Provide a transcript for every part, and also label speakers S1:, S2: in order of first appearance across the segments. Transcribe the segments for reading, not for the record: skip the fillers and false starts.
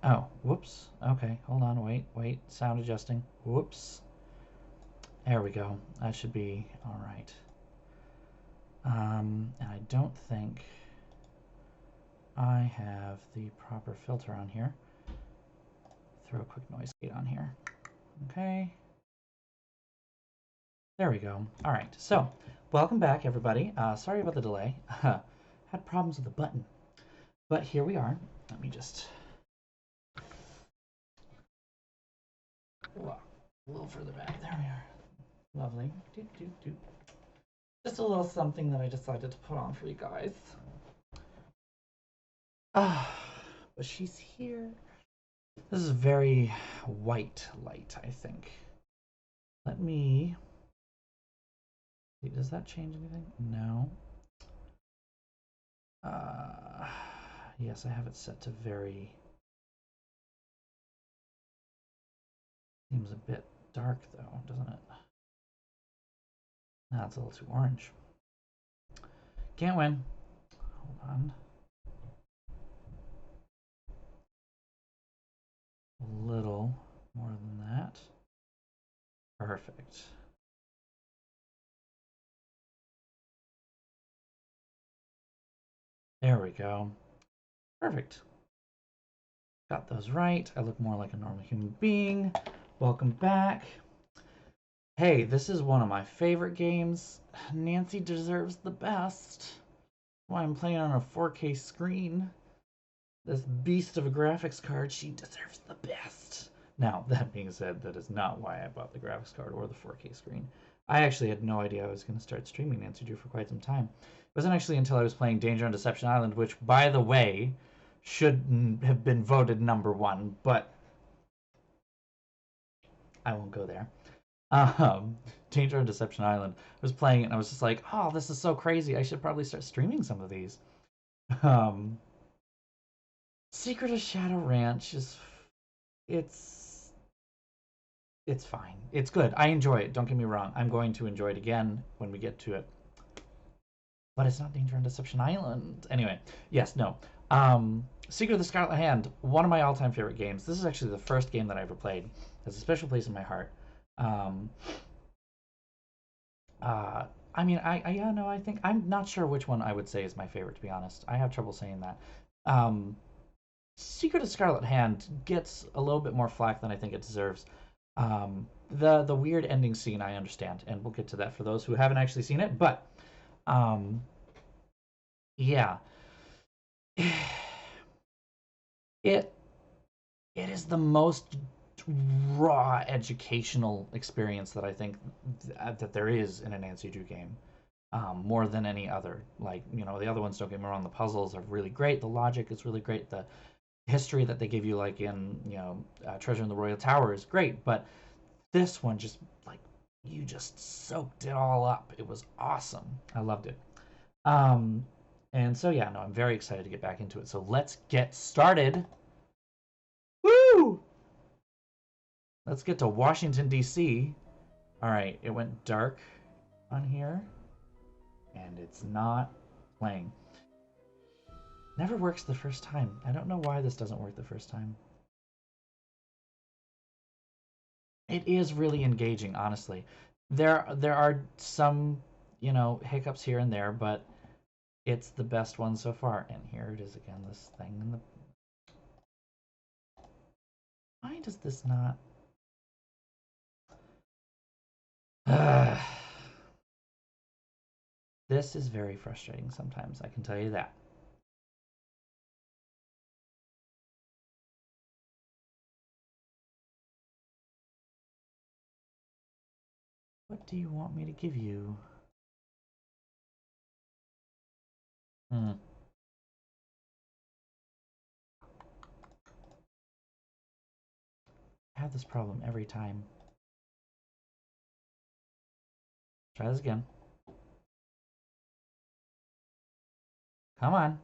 S1: Oh, whoops. Okay, hold on, wait. Sound adjusting. Whoops. There we go. That should be all right. And I don't think I have the proper filter on here. Throw a quick noise gate on here. Okay. There we go. All right. So, welcome back, everybody. Sorry about the delay. Had problems with the button, but here we are. Let me just a little further back. There we are. Lovely. Doot, doot, doot. Just a little something that I decided to put on for you guys. Ah, but she's here. This is very white light, I think. Let me. Does that change anything? No. Uh, yes, I have it set to very. Seems a bit dark though, doesn't it? That's a little too orange. Can't win. Hold on. A little more than that. Perfect. There we go. Perfect. Got those right. I look more like a normal human being. Welcome back. Hey, this is one of my favorite games. Nancy deserves the best. Why I'm playing on a 4K screen. This beast of a graphics card, she deserves the best. Now, that being said, that is not why I bought the graphics card or the 4K screen. I actually had no idea I was going to start streaming Nancy Drew for quite some time. It wasn't actually until I was playing Danger on Deception Island, which, by the way, should have been voted #1, but I won't go there. Danger on Deception Island. I was playing it and I was just like, oh, this is so crazy. I should probably start streaming some of these. Um, Secret of Shadow Ranch is it's it's fine. It's good. I enjoy it. Don't get me wrong. I'm going to enjoy it again when we get to it. But it's not Danger on Deception Island. Anyway, yes, no. Secret of the Scarlet Hand, one of my all-time favorite games. This is actually the first game that I ever played. It has a special place in my heart. Um, uh, I mean, yeah, no, I think I'm not sure which one I would say is my favorite. To be honest, I have trouble saying that. Um, Secret of Scarlet Hand gets a little bit more flack than I think it deserves. The weird ending scene I understand, and we'll get to that for those who haven't actually seen it. But um, yeah, it it is the most raw educational experience that I think that there is in a Nancy Drew game. More than any other. Like, you know, the other ones, don't get me wrong, the puzzles are really great, the logic is really great, the history that they give you, like in, you know, Treasure in the Royal Tower is great, but this one just, like, you just soaked it all up. It was awesome. I loved it. Um, and so, yeah, no, I'm very excited to get back into it. So let's get started. Woo! Let's get to Washington, D.C. All right, it went dark on here, and it's not playing. Never works the first time. I don't know why this doesn't work the first time. It is really engaging, honestly. There are some, you know, hiccups here and there, but it's the best one so far. And here it is again, this thing in the... Why does this not... This is very frustrating sometimes, I can tell you that. What do you want me to give you? Hmm. I have this problem every time. Try this again. Come on.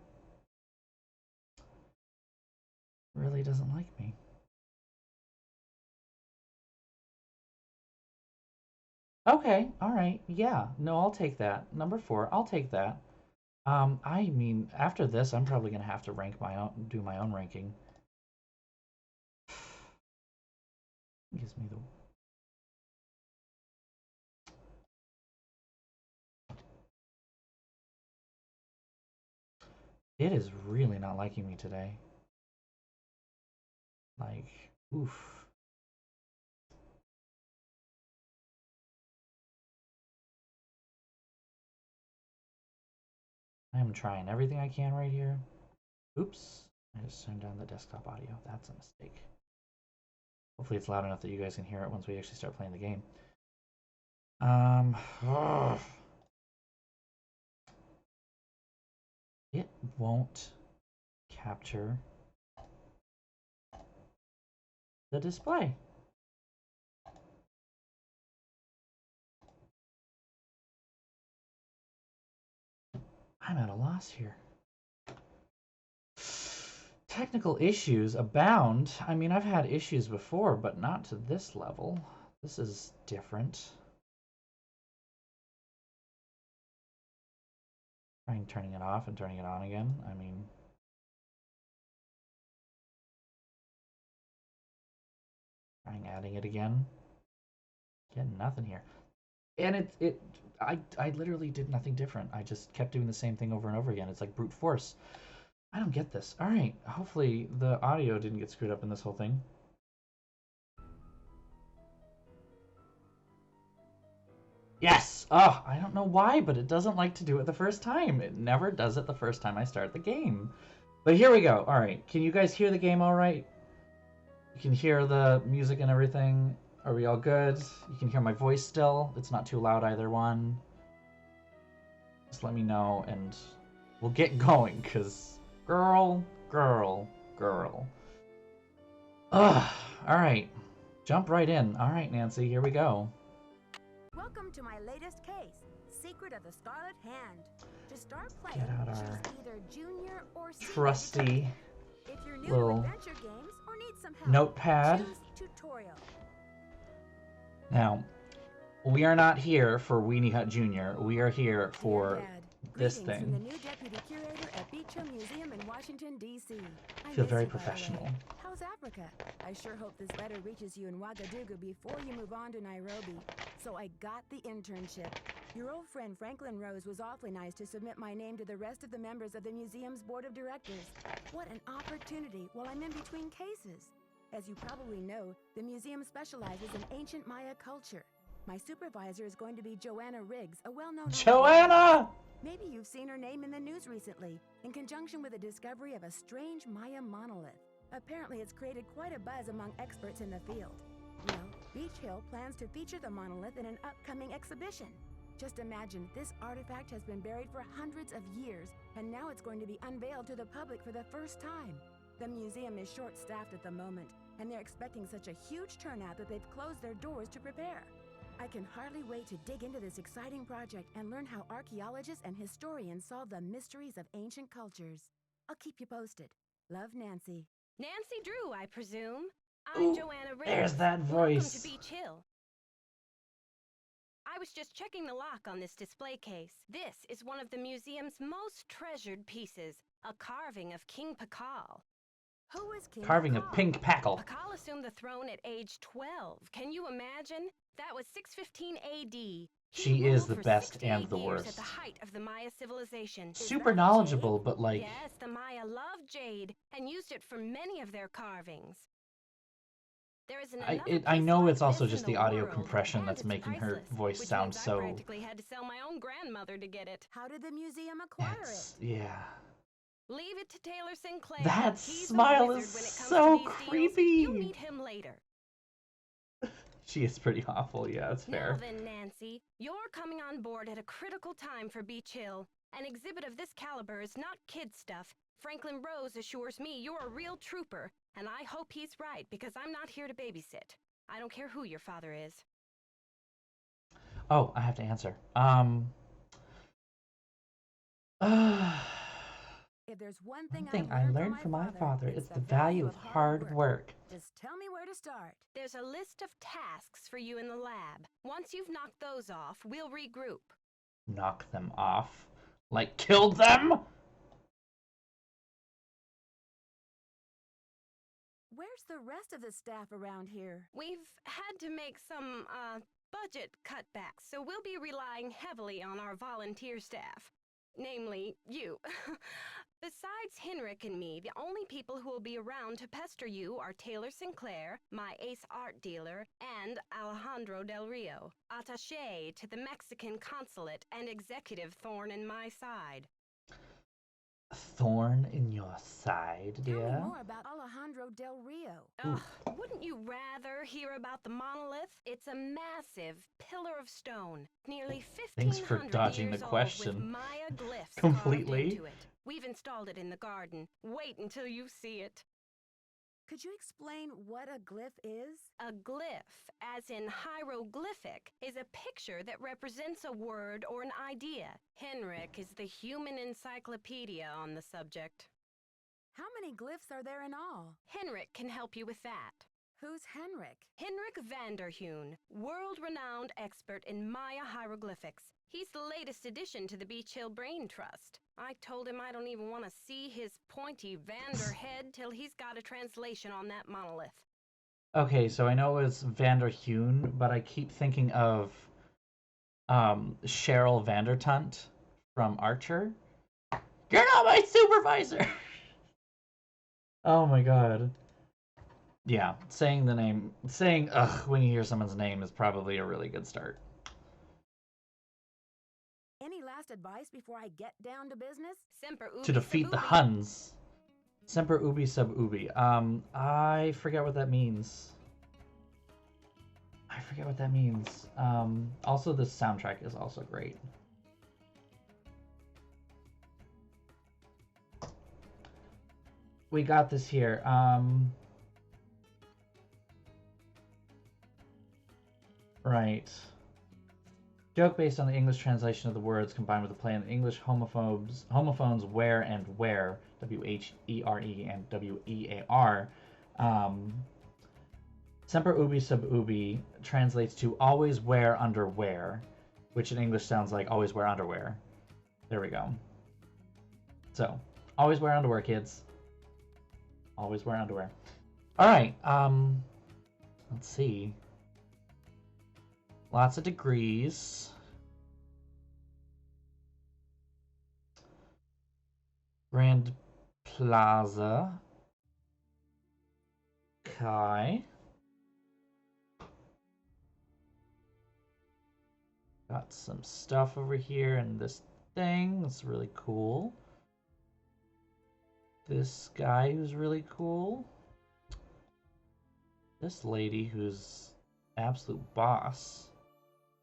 S1: Really doesn't like me. Okay, all right. Yeah, no, I'll take that. #4, I'll take that. I mean, after this, I'm probably gonna have to rank my own, do my own ranking. gives me the... It is really not liking me today. Like, oof. I am trying everything I can right here. Oops. I just turned down the desktop audio. That's a mistake. Hopefully it's loud enough that you guys can hear it once we actually start playing the game. It won't capture the display. I'm at a loss here. Technical issues abound. I mean, I've had issues before, but not to this level. This is different. Trying turning it off and turning it on again. I mean, trying adding it again. Getting nothing here. And I literally did nothing different. I just kept doing the same thing over and over again. It's like brute force. I don't get this. All right. Hopefully the audio didn't get screwed up in this whole thing. Yes! Oh, I don't know why, but it doesn't like to do it the first time. It never does it the first time I start the game. But here we go. All right. Can you guys hear the game all right? You can hear the music and everything. Are we all good? You can hear my voice still. It's not too loud either one. Just let me know and we'll get going, because girl. Ugh. All right. Jump right in. All right, Nancy, here we go.
S2: Welcome to my latest case, Secret of the Scarlet Hand. To start playing,
S1: Get out our
S2: choose either junior or
S1: trusty
S2: if you're new
S1: little
S2: to adventure games or need some help,
S1: notepad.
S2: choose tutorial.
S1: Now, we are not here for Weenie Hut Jr. We are here for this thing.
S2: From the new deputy curator at Beach Hill Museum in Washington, D.C.
S1: I feel very professional.
S2: How's Africa? I sure hope this letter reaches you in Ouagadougou before you move on to Nairobi. So I got the internship. Your old friend Franklin Rose was awfully nice to submit my name to the rest of the members of the museum's board of directors. What an opportunity while I'm in between cases. As you probably know, the museum specializes in ancient Maya culture. My supervisor is going to be Joanna Riggs, a well-known...
S1: Joanna!
S2: Maybe you've seen her name in the news recently, in conjunction with the discovery of a strange Maya monolith. Apparently it's created quite a buzz among experts in the field. Well, Beach Hill plans to feature the monolith in an upcoming exhibition. Just imagine, this artifact has been buried for hundreds of years, and now it's going to be unveiled to the public for the first time. The museum is short-staffed at the moment, and they're expecting such a huge turnout that they've closed their doors to prepare. I can hardly wait to dig into this exciting project and learn how archaeologists and historians solve the mysteries of ancient cultures. I'll keep you posted. Love, Nancy.
S3: Nancy Drew, I presume. I'm Joanna Riggs.
S1: There's that voice.
S3: Welcome to Beach Hill. I was just checking the lock on this display case. This is one of the museum's most treasured pieces, a carving of King Pakal.
S2: Who is King
S1: Carving
S2: Pakal?
S1: of Pink Packle.
S3: Pakal assumed the throne at age 12. Can you imagine? That was 615 AD.
S1: She is the best and the worst.
S3: At the height of the Maya civilization.
S1: Super knowledgeable, but like...
S3: Yes, the Maya loved jade and used it for many of their carvings. There is
S1: I know it's also just the audio compression that's making her voice sound so...
S3: I practically had to sell my own grandmother to get it.
S2: How did the museum acquire it?
S1: Yeah.
S3: Leave it to Taylor Sinclair.
S1: That
S3: He's
S1: smile
S3: a
S1: is
S3: wizard when it comes
S1: so
S3: to these
S1: creepy.
S3: Deals. You'll meet him later.
S1: She is pretty awful, yeah, it's fair.
S3: Now then, Nancy, you're coming on board at a critical time for Beach Hill. An exhibit of this caliber is not kid stuff. Franklin Rose assures me you're a real trooper, and I hope he's right, because I'm not here to babysit. I don't care who your father is.
S1: Oh, I have to answer.
S2: If there's one thing
S1: I learned from my father, it's the value of hard work.
S2: Just tell me where to start.
S3: There's a list of tasks for you in the lab. Once you've knocked those off, we'll regroup.
S1: Knock them off? Like, killed them?
S2: where's the rest of the staff around here?
S3: We've had to make some, budget cutbacks, so we'll be relying heavily on our volunteer staff. Namely, you. Besides Henrik and me, the only people who will be around to pester you are Taylor Sinclair, my ace art dealer, and Alejandro Del Rio, attaché to the Mexican consulate and executive thorn in my side.
S1: Thorn in your side,
S2: Tell me
S1: dear?
S2: more about Alejandro Del Rio.
S3: Ugh, wouldn't you rather hear about the monolith? It's a massive pillar of stone, nearly 1,500
S1: Thanks for dodging
S3: years
S1: the
S3: old,
S1: question
S3: with Maya glyphs
S1: completely.
S3: carved into it. We've installed it in the garden. Wait until you see it.
S2: Could you explain what a glyph is?
S3: A glyph, as in hieroglyphic, is a picture that represents a word or an idea. Henrik is the human encyclopedia on the subject.
S2: How many glyphs are there in all?
S3: Henrik can help you with that.
S2: Who's Henrik?
S3: Henrik Vanderheun, world-renowned expert in Maya hieroglyphics. He's the latest addition to the Beach Hill Brain Trust. I told him I don't even want to see his pointy Vander head till he's got a translation on that monolith.
S1: Okay, so I know it's Vanderheun, but I keep thinking of Cheryl Vandertunt from Archer. You're not my supervisor! Oh my god. Yeah, saying ugh when you hear someone's name is probably a really good start.
S2: Any last advice before I get down to business?
S3: Semper ubi
S1: To defeat
S3: sub
S1: the
S3: ubi.
S1: Huns. Semper ubi sub ubi. I forget what that means. Also, the soundtrack is also great. We got this here. Right. Joke based on the English translation of the words combined with the play in English homophones where and where, W-H-E-R-E and W-E-A-R. Semper ubi sub ubi translates to always wear underwear, which in English sounds like always wear underwear. There we go. So, always wear underwear, kids. Always wear underwear. Alright, let's see. Lots of degrees. Grand Plaza. Kai. Got some stuff over here and this thing. That's really cool. This guy who's really cool. This lady who's absolute boss.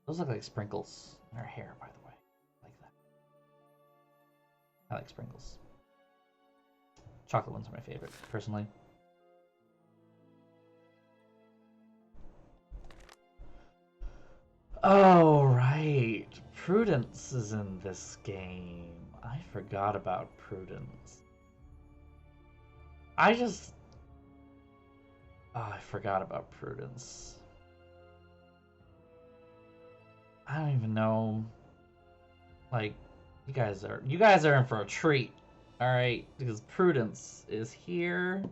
S1: Those look like sprinkles in her hair, by the way. I like that. I like sprinkles. Chocolate ones are my favorite, personally. Oh, right. Prudence is in this game. I forgot about Prudence. I forgot about Prudence. I don't even know. Like, you guys are in for a treat. Alright, because Prudence is here.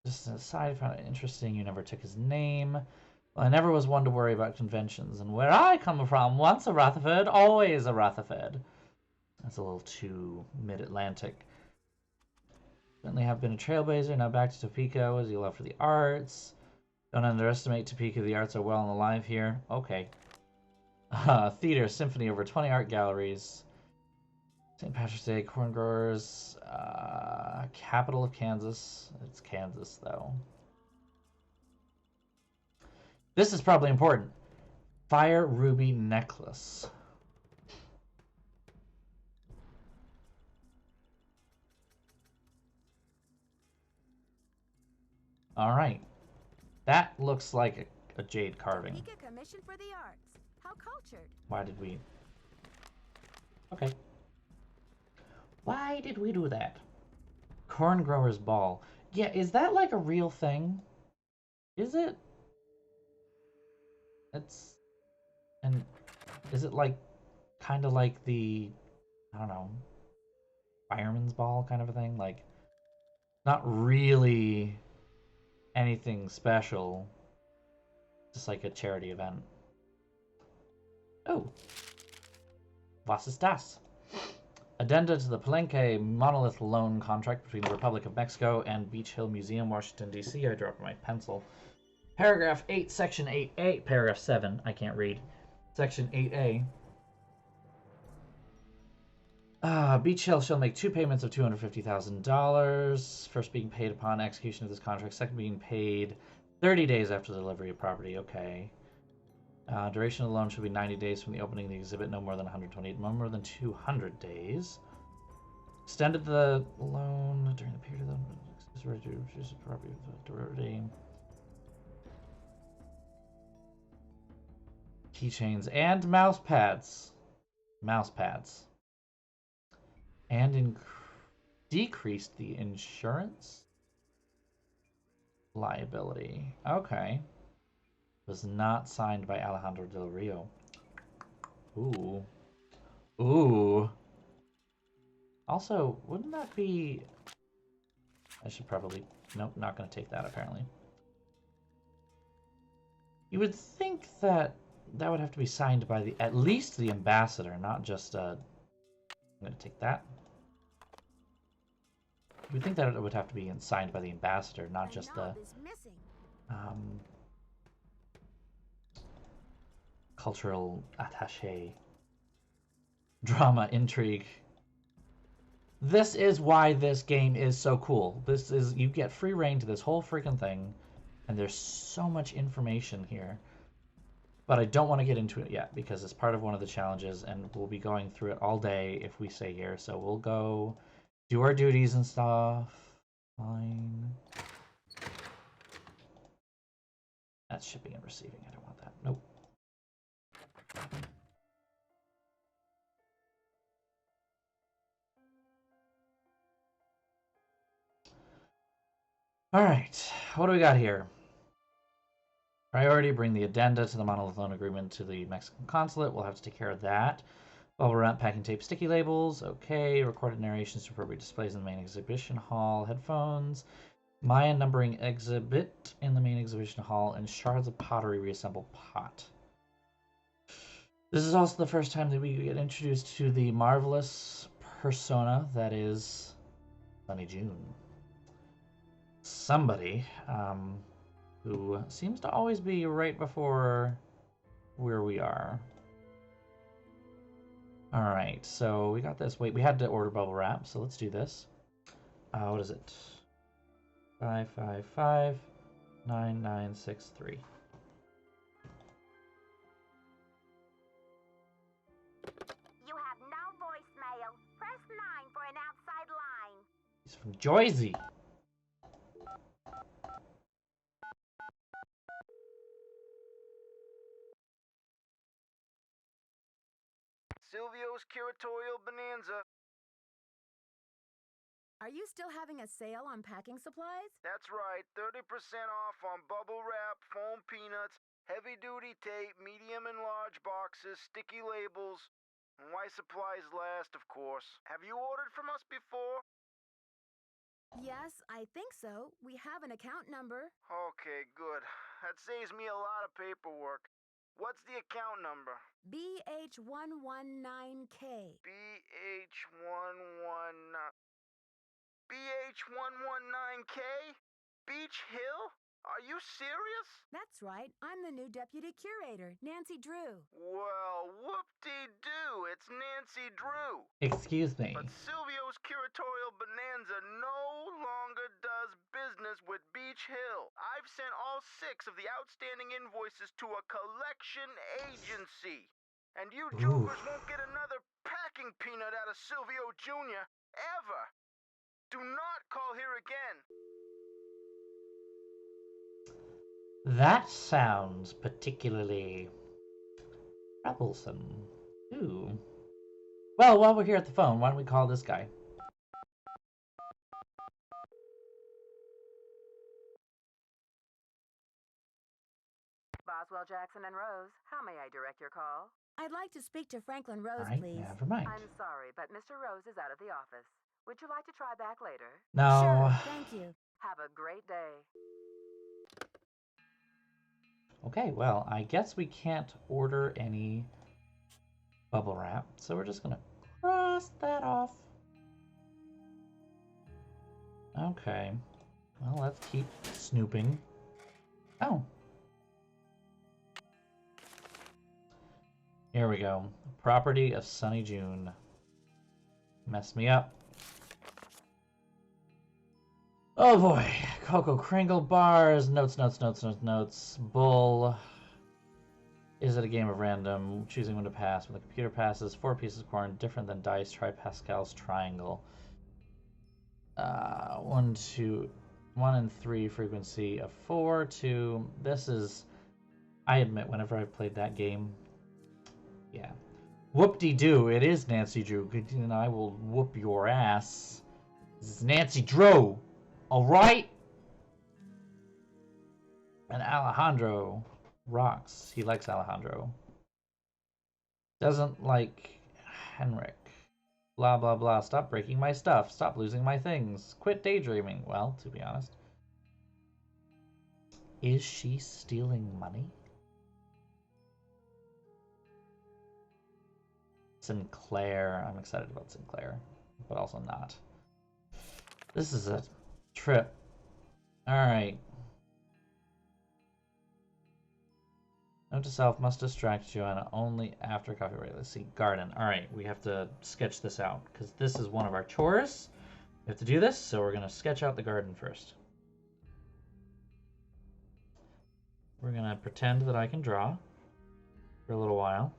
S1: Just an aside, I found it interesting you never took his name. Well, I never was one to worry about conventions, and where I come from, once a Rutherford, always a Rutherford. That's a little too mid-Atlantic. Certainly have been a trailblazer, now back to Topeka as you love for the arts. Don't underestimate Topeka, the arts are well and alive here. Okay. Theater, symphony, over 20 art galleries. St. Patrick's Day, corn growers, capital of Kansas. It's Kansas, though. This is probably important. Fire ruby necklace. All right. That looks like a jade carving.
S2: Topeka Commission for the Arts. How cultured.
S1: Why did we... Okay. Why did we do that? Corn Growers Ball. Yeah, is that like a real thing? Is it? It's... And is it like... Kind of like the... I don't know. fireman's ball kind of a thing. Like, not really anything special. Just like a charity event. Oh. Was ist das? Addenda to the Palenque Monolith Loan Contract between the Republic of Mexico and Beach Hill Museum, Washington, D.C. I dropped my pencil. Paragraph 8, Section 8A. Paragraph 7. I can't read. Section 8A. Beach Hill shall make 2 payments of $250,000. First being paid upon execution of this contract. Second being paid 30 days after the delivery of property. Okay. Duration of the loan should be 90 days from the opening of the exhibit, no more than 128, no more than 200 days. Extended the loan during the period of the property delivery. Keychains and mouse pads. Mouse pads. And decreased the insurance liability. Okay. Was not signed by Alejandro Del Rio. Ooh. Ooh. Also, wouldn't that be... I should probably... Nope, not going to take that, apparently. You would think that that would have to be signed by at least the ambassador, not just... I'm going to take that. You would think that it would have to be signed by the ambassador, not just the... cultural attaché. Drama, intrigue. This is why this game is so cool. This is, you get free reign to this whole freaking thing, and there's so much information here. But I don't want to get into it yet, because it's part of one of the challenges, and we'll be going through it all day if we stay here. So we'll go do our duties and stuff. Fine. That's shipping and receiving. I don't want that. Nope. Alright, what do we got here? Priority, bring the addenda to the Monolith Loan Agreement to the Mexican Consulate. We'll have to take care of that. Bubble wrap, packing tape, sticky labels. Okay, recorded narrations to appropriate displays in the main exhibition hall. Headphones. Mayan numbering exhibit in the main exhibition hall. And shards of pottery reassemble pot. This is also the first time that we get introduced to the marvelous persona that is Sunny June. Somebody who seems to always be right before where we are. Alright, so we got this. Wait, we had to order bubble wrap, so let's do this. What is it? 555-9963.
S2: You have no voicemail. Press 9 for an outside line.
S1: He's from Jersey.
S4: Silvio's Curatorial Bonanza.
S2: Are you still having a sale on packing supplies?
S4: That's right, 30% off on bubble wrap, foam peanuts, heavy-duty tape, medium and large boxes, sticky labels, and why supplies last, of course. Have you ordered from us before?
S2: Yes, I think so. We have an account number.
S4: Okay, good. That saves me a lot of paperwork. What's the account number?
S2: BH119K.
S4: BH119K? Beach Hill? Are you serious?
S2: That's right. I'm the new deputy curator, Nancy Drew.
S4: Well, whoop-de-doo, it's Nancy Drew.
S1: Excuse me.
S4: But Silvio's Curatorial Bonanza no longer does business with Beach Hill. I've sent all 6 of the outstanding invoices to a collection agency. And you jokers won't get another packing peanut out of Silvio Jr. ever. Do not call here again.
S1: That sounds particularly troublesome. Ooh. Well, while we're here at the phone, why don't we call this guy?
S5: Boswell, Jackson, and Rose, how may I direct your call?
S2: I'd like to speak to Franklin Rose,
S1: All right,
S2: please.
S1: never mind.
S5: I'm sorry, but Mr. Rose is out of the office. Would you like to try back later?
S1: No.
S2: Sure, thank you.
S5: Have a great day.
S1: Okay, well, I guess we can't order any bubble wrap, so we're just gonna cross that off. Okay. Well, let's keep snooping. Oh. Here we go. Property of Sunny June. Mess me up. Oh boy. Cocoa Kringle bars. Notes, notes, notes, notes, notes. Bull. Is it a game of random? Choosing when to pass. When the computer passes, 4 pieces of corn, different than dice. Try Pascal's triangle. 1, 2, 1 and 3 frequency of 4, 2. This is, I admit, whenever I've played that game, yeah. Whoop-de-doo, it is Nancy Drew, and I will whoop your ass. This is Nancy Drew, alright? And Alejandro rocks. He likes Alejandro. Doesn't like Henrik. Blah, blah, blah. Stop breaking my stuff. Stop losing my things. Quit daydreaming. Well, to be honest. Is she stealing money? Sinclair. I'm excited about Sinclair, but also not. This is a trip. Alright. Note to self, must distract Joanna only after coffee break. Let's see, garden. Alright, we have to sketch this out, because this is one of our chores. We have to do this, so we're going to sketch out the garden first. We're going to pretend that I can draw for a little while.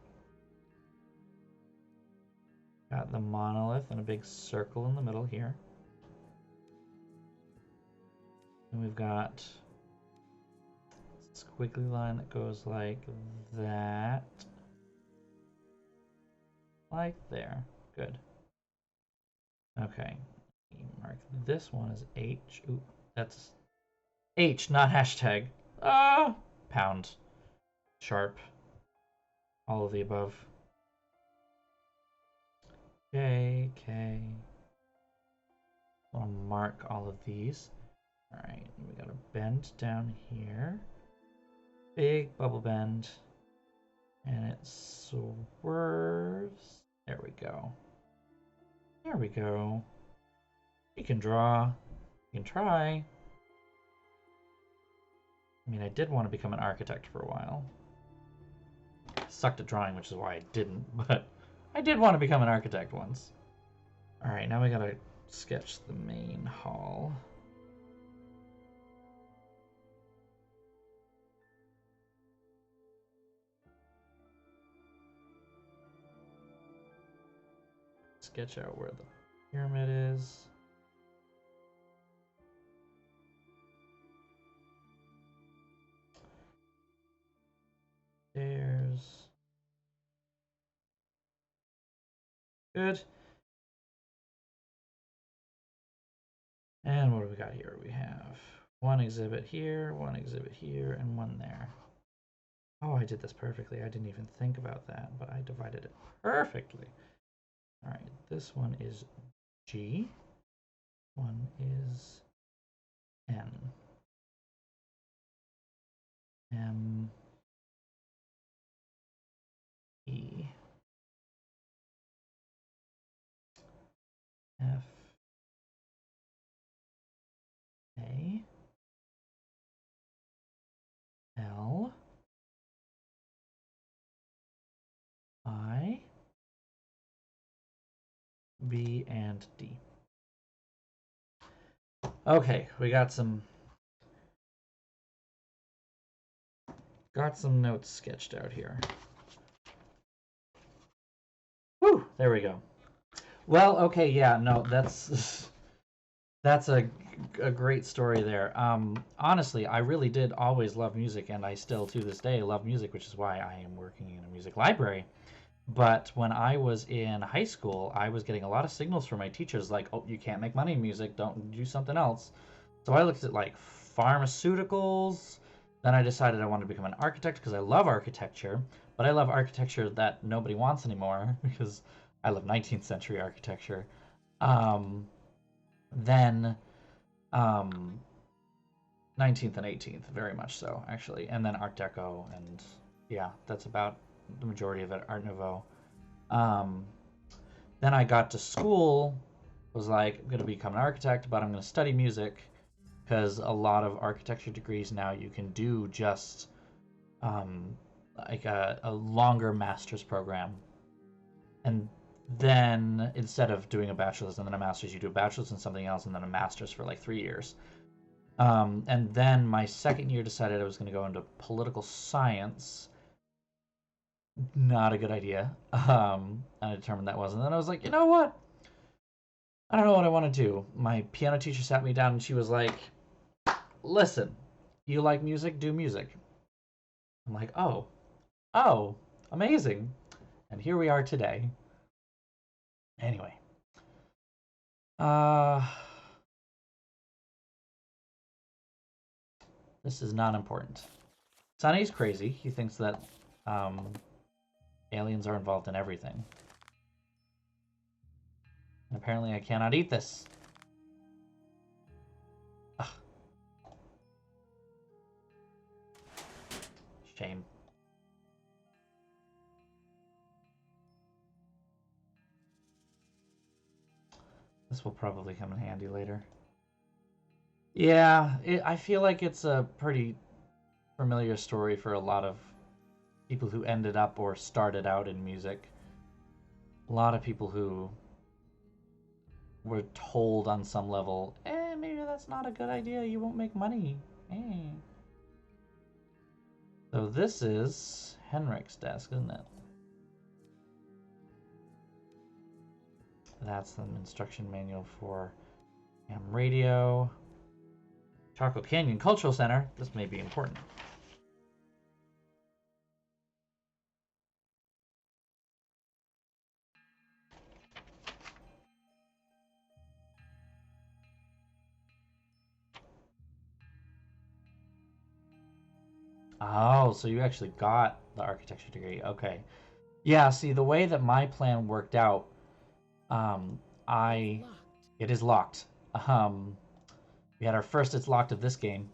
S1: Got the monolith and a big circle in the middle here. And we've got squiggly line that goes like that. Like there. Good. Okay. Mark this one as H. Ooh, that's H, not hashtag. Ah! Pound. Sharp. All of the above. K, K. I want to mark all of these. Alright, we got a bend down here. Big bubble bend. And it swerves. There we go. There we go. You can draw. You can try. I mean, I did want to become an architect for a while. Sucked at drawing, which is why I didn't, but I did want to become an architect once. Alright, now we gotta sketch the main hall. Sketch out where the pyramid is. Stairs. Good. And what do we got here? We have one exhibit here, and one there. Oh, I did this perfectly. I didn't even think about that, but I divided it perfectly. All right, this one is G. One is N. M. E. F. A. L. I. B and D. Okay, we got some notes sketched out here. Whew, there we go. Well, okay, yeah, no, that's a great story there. Honestly, I really did always love music, and I still to this day love music, which is why I am working in a music library. But when I was in high school, I was getting a lot of signals from my teachers like, oh, you can't make money in music, don't do something else. So I looked at like pharmaceuticals. Then I decided I wanted to become an architect because I love architecture, but I love architecture that nobody wants anymore because I love 19th century architecture. Then 19th and 18th, very much so, actually. And then Art Deco, and yeah, that's about the majority of it, Art Nouveau. Um, then I got to school, was like, I'm going to become an architect, but I'm going to study music, because a lot of architecture degrees now you can do just um, like a longer master's program. And then instead of doing a bachelor's and then a master's, you do a bachelor's in something else and then a master's for like 3 years. And then my second year decided I was going to go into political science. Not a good idea. I determined that wasn't. And then I was like, you know what? I don't know what I want to do. My piano teacher sat me down and she was like, listen, you like music? Do music. I'm like, oh, amazing. And here we are today. Anyway. This is not important. Sonny's crazy. He thinks that aliens are involved in everything. And apparently I cannot eat this. Ugh. Shame. This will probably come in handy later. Yeah, I feel like it's a pretty familiar story for a lot of people who ended up or started out in music. A lot of people who were told on some level, maybe that's not a good idea, you won't make money. So this is Henrik's desk, isn't it? That's the instruction manual for ham radio. Chocolate Canyon Cultural Center. This may be important. Oh, so you actually got the architecture degree. Okay. Yeah, see, the way that my plan worked out, I... It is locked. We had our first It's Locked of this game.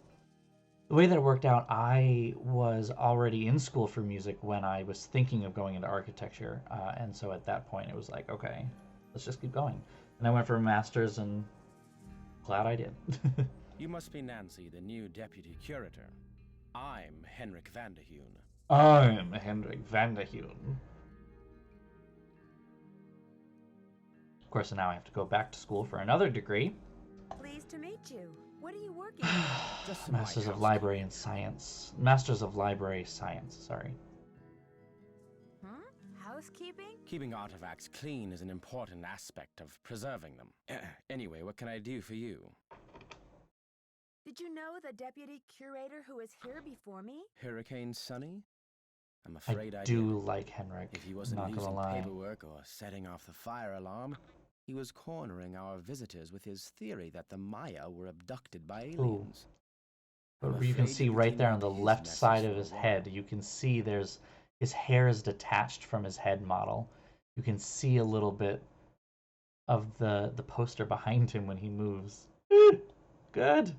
S1: The way that it worked out, I was already in school for music when I was thinking of going into architecture. And so at that point, it was like, okay, let's just keep going. And I went for a master's, and glad I did.
S6: You must be Nancy, the new deputy curator. I'm Henrik Vanderheun.
S1: I'm Henrik Vanderheun. Of course, now I have to go back to school for another degree.
S2: Pleased to meet you. What are you working on?
S6: Just
S1: Masters of Library and Science. Masters of Library Science, sorry.
S2: Huh? Housekeeping?
S6: Keeping artifacts clean is an important aspect of preserving them. Anyway, what can I do for you?
S2: Did you know the deputy curator who was here before me?
S6: Hurricane Sunny? I'm afraid I
S1: do
S6: did.
S1: like Henrik.
S6: If he wasn't
S1: not gonna
S6: using
S1: lie.
S6: paperwork or setting off the fire alarm, he was cornering our visitors with his theory that the Maya were abducted by aliens.
S1: But you can see right there on the left side of his head, you can see there's his hair is detached from his head model. You can see a little bit of the poster behind him when he moves. Good.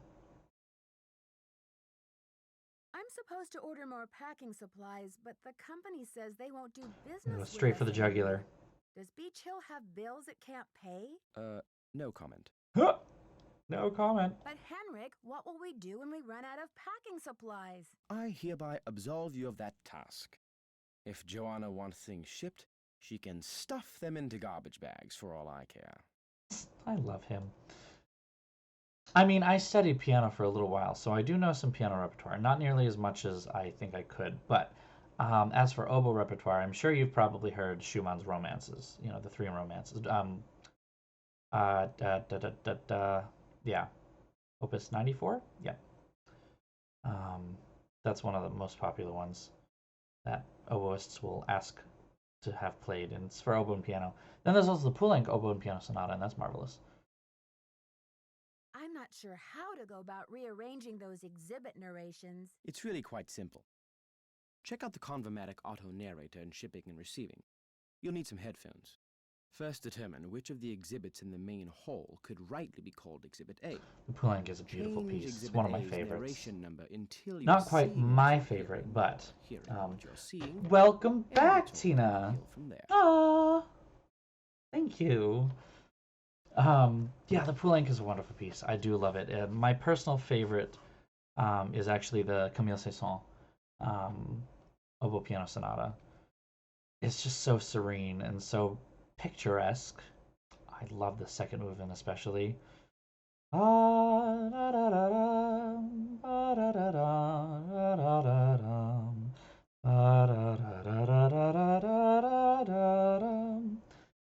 S2: I'm supposed to order more packing supplies, but the company says they won't do business with
S1: Straight for
S2: us
S1: the jugular.
S2: anymore. Does Beach Hill have bills it can't pay?
S6: No comment.
S1: No comment.
S2: But Henrik, what will we do when we run out of packing supplies?
S6: I hereby absolve you of that task. If Joanna wants things shipped, she can stuff them into garbage bags for all I care.
S1: I love him. I mean, I studied piano for a little while, so I do know some piano repertoire. Not nearly as much as I think I could, but as for oboe repertoire, I'm sure you've probably heard Schumann's romances. You know, the three romances. Yeah. Opus 94? Yeah. That's one of the most popular ones that oboists will ask to have played, and it's for oboe and piano. Then there's also the Poulenc oboe and piano sonata, and that's marvelous.
S2: I'm not sure how to go about rearranging those exhibit narrations.
S6: It's really quite simple. Check out the Convermatic auto narrator in shipping and receiving. You'll need some headphones. First determine which of the exhibits in the main hall could rightly be called Exhibit A.
S1: The Poulenc is a beautiful
S6: Change
S1: piece. It's
S6: Exhibit
S1: one of my
S6: A's
S1: favorites.
S6: narration number until you're
S1: Not quite
S6: seeing
S1: my
S6: what you're
S1: favorite,
S6: hearing,
S1: but
S6: hearing what you're seeing,
S1: welcome
S6: and
S1: back,
S6: it will
S1: Tina.
S6: appeal from there.
S1: Ah, thank you. Yeah, the Poulenc is a wonderful piece. I do love it. My personal favorite is actually the Camille Saint-Saëns oboe piano sonata. It's just so serene and so picturesque. I love the second movement especially. At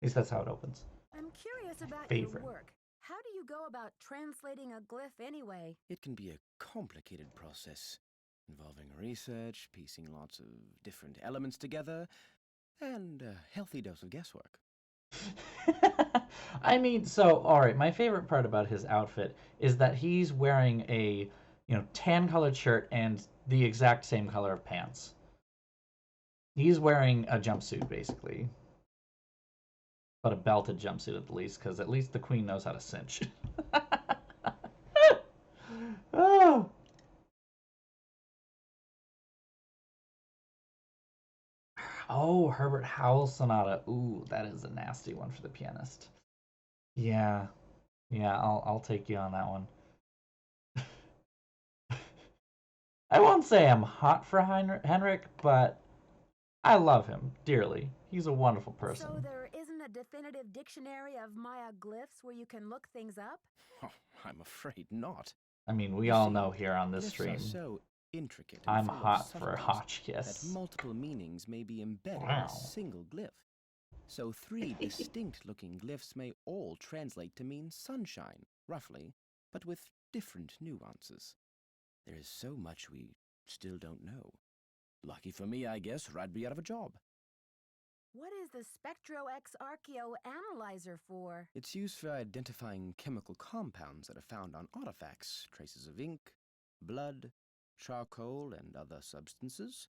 S1: least that's how it opens.
S2: I'm curious about
S1: Favorite.
S2: your work. How do you go about translating a glyph anyway?
S6: It can be a complicated process, involving research, piecing lots of different elements together, and a healthy dose of guesswork.
S1: I mean, so all right, my favorite part about his outfit is that he's wearing a, tan colored shirt and the exact same color of pants. He's wearing a jumpsuit basically. But a belted jumpsuit at least, because at least the queen knows how to cinch. Oh. Oh, Herbert Howell Sonata. Ooh, that is a nasty one for the pianist. Yeah. Yeah, I'll take you on that one. I won't say I'm hot for Henrik, but I love him dearly. He's a wonderful person.
S2: So there isn't a definitive dictionary of Maya glyphs where you can look things up?
S6: Oh, I'm afraid not.
S1: I mean, we
S6: You
S1: all
S6: see,
S1: know here on this
S6: glyphs
S1: stream,
S6: are so intricate and
S1: I'm
S6: full of
S1: hot for
S6: subtleties that
S1: Hotchkiss.
S6: multiple meanings may be embedded in
S1: Wow.
S6: a single glyph. So 3 distinct-looking glyphs may all translate to mean sunshine, roughly, but with different nuances. There is so much we still don't know. Lucky for me, I guess, or I'd be out of a job.
S2: What is the SpectroX Archeo Analyzer for?
S6: It's used for identifying chemical compounds that are found on artifacts, traces of ink, blood, charcoal, and other substances.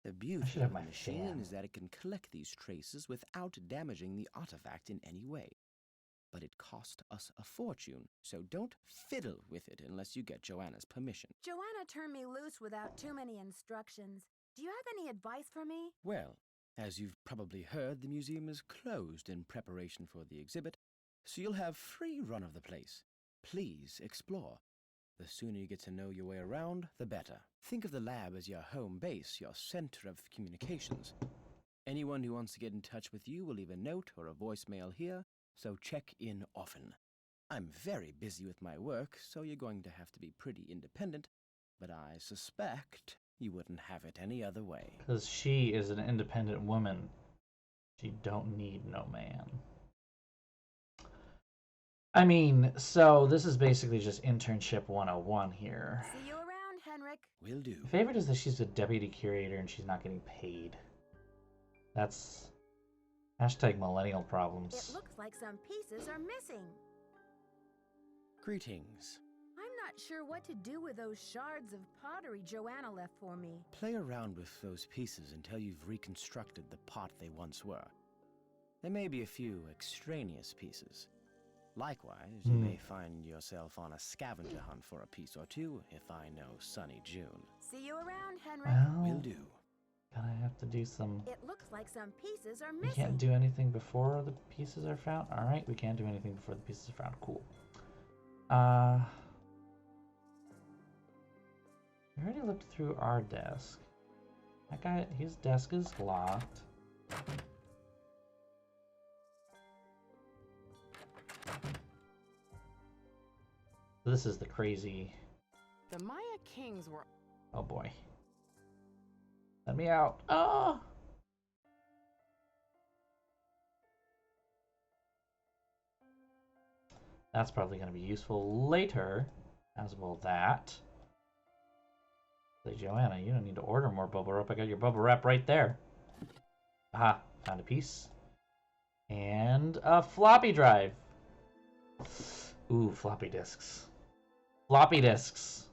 S6: The beauty
S1: should have
S6: of the
S1: my
S6: machine
S1: fan.
S6: is that it can collect these traces without damaging the artifact in any way. But it cost us a fortune, so don't fiddle with it unless you get Joanna's permission.
S2: Joanna turned me loose without too many instructions. Do you have any advice for me?
S6: Well, as you've probably heard, the museum is closed in preparation for the exhibit, so you'll have free run of the place. Please explore. The sooner you get to know your way around, the better. Think of the lab as your home base, your center of communications. Anyone who wants to get in touch with you will leave a note or a voicemail here, so check in often. I'm very busy with my work, so you're going to have to be pretty independent, but I suspect you wouldn't have it any other way.
S1: Because she is an independent woman. She don't need no man. I mean, so this is basically just internship 101 here.
S2: See you around, Henrik.
S6: Will do.
S1: My favorite is that she's a deputy curator and she's not getting paid. That's hashtag millennial problems.
S2: It looks like some pieces are missing.
S6: Greetings.
S2: I'm not sure what to do with those shards of pottery Joanna left for me.
S6: Play around with those pieces until you've reconstructed the pot they once were. There may be a few extraneous pieces. Likewise, you may find yourself on a scavenger hunt for a piece or two, if I know Sunny June.
S2: See you around, Henrik.
S1: Well,
S6: Will do.
S1: gonna have to do some...
S2: It looks like some pieces are
S1: We
S2: missing.
S1: can't do anything before the pieces are found? Alright, we can't do anything before the pieces are found. Cool. I already looked through our desk. That guy, his desk is locked. This is the crazy...
S7: The Maya kings were
S1: Oh boy. Let me out. Oh! That's probably going to be useful later, as will that. Say, Joanna, you don't need to order more bubble wrap. I got your bubble wrap right there. Aha, found a piece. And a floppy drive. Ooh, floppy disks. Floppy disks.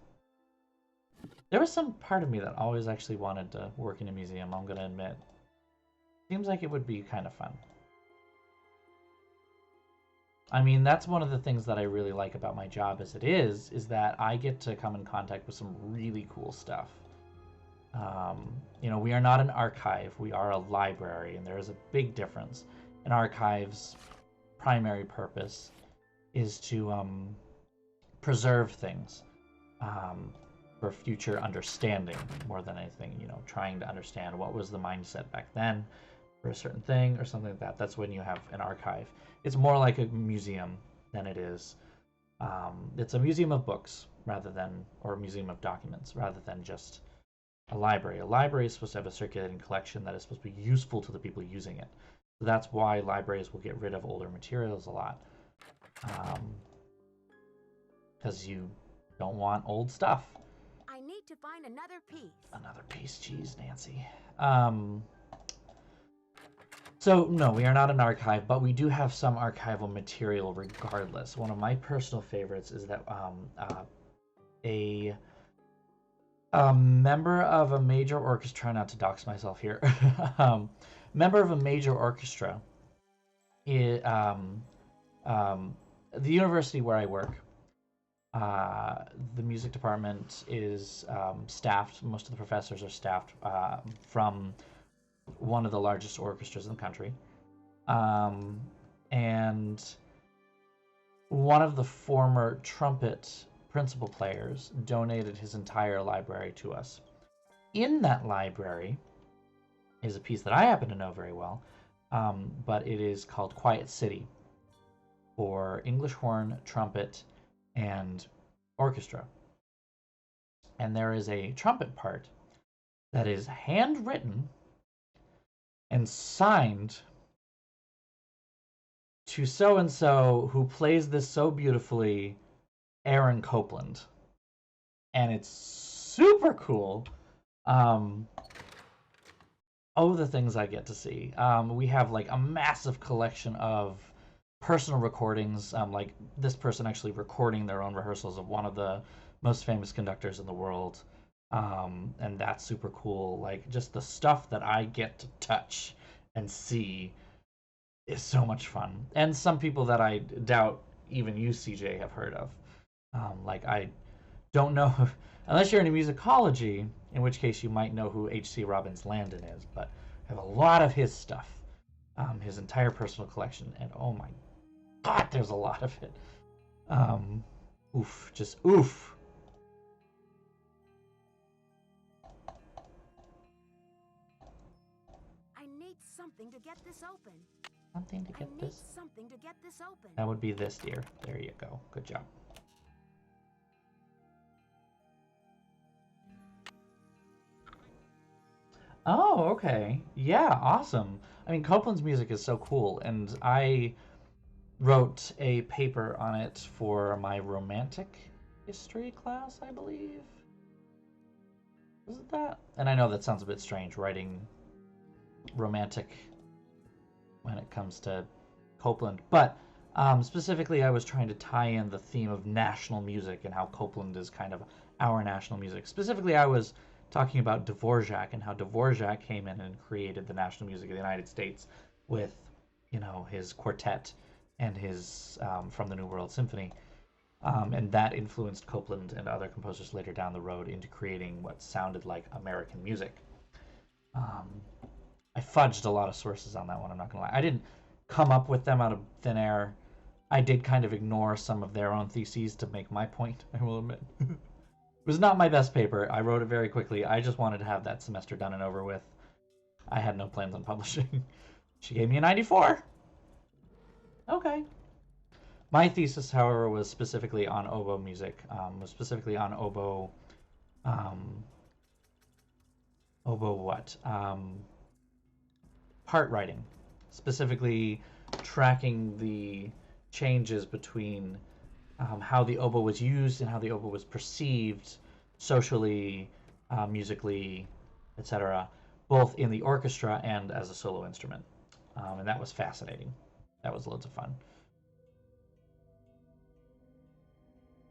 S1: There was some part of me that always actually wanted to work in a museum, I'm going to admit. Seems like it would be kind of fun. I mean, that's one of the things that I really like about my job as it is that I get to come in contact with some really cool stuff. You know, we are not an archive, we are a library, and there is a big difference. An archive's primary purpose is to preserve things for future understanding more than anything, you know, trying to understand what was the mindset back then for a certain thing or something like that. That's when you have an archive. It's more like a museum than it is. It's a museum of books rather than, or a museum of documents rather than just a library. A library is supposed to have a circulating collection that is supposed to be useful to the people using it. So that's why libraries will get rid of older materials a lot. Because you don't want old stuff.
S2: I need to find another piece.
S1: Another piece, geez, Nancy. So, no, we are not an archive, but we do have some archival material regardless. One of my personal favorites is that a member of a major orchestra, try not to dox myself here, member of a major orchestra, the university where I work, the music department is staffed, most of the professors are staffed from one of the largest orchestras in the country. And one of the former trumpet principal players donated his entire library to us. In that library is a piece that I happen to know very well, but it is called Quiet City for English horn, trumpet, and orchestra. And there is a trumpet part that is handwritten and signed to so-and-so who plays this so beautifully, Aaron Copland. And it's super cool. Oh, the things I get to see. We have like a massive collection of personal recordings, like this person actually recording their own rehearsals of one of the most famous conductors in the world. And that's super cool. Like, just the stuff that I get to touch and see is so much fun. And some people that I doubt even you, CJ, have heard of. Like, I don't know if, unless you're into musicology, in which case you might know who H.C. Robbins Landon is, but I have a lot of his stuff, his entire personal collection, and oh my god, there's a lot of it. Oof, just oof.
S2: I need something to get this open.
S1: Something to get
S2: I need
S1: this.
S2: something to get this open.
S1: That would be this, dear. There you go. Good job. Oh, okay. Yeah, awesome. I mean, Copland's music is so cool, and I wrote a paper on it for my romantic history class, I believe. Was it that? And I know that sounds a bit strange, writing romantic when it comes to Copland, but specifically I was trying to tie in the theme of national music and how Copland is kind of our national music. Specifically, I was talking about Dvorak and how Dvorak came in and created the national music of the United States with, you know, his quartet and his From the New World Symphony. And that influenced Copland and other composers later down the road into creating what sounded like American music. I fudged a lot of sources on that one, I'm not going to lie. I didn't come up with them out of thin air. I did kind of ignore some of their own theses to make my point, I will admit. It was not my best paper. I wrote it very quickly. I just wanted to have that semester done and over with. I had no plans on publishing. She gave me a 94. Okay. My thesis, however, was specifically on oboe music. Was specifically on oboe. Oboe what? Part writing. Specifically tracking the changes between how the oboe was used and how the oboe was perceived socially, musically, etc., both in the orchestra and as a solo instrument. And that was fascinating. That was loads of fun.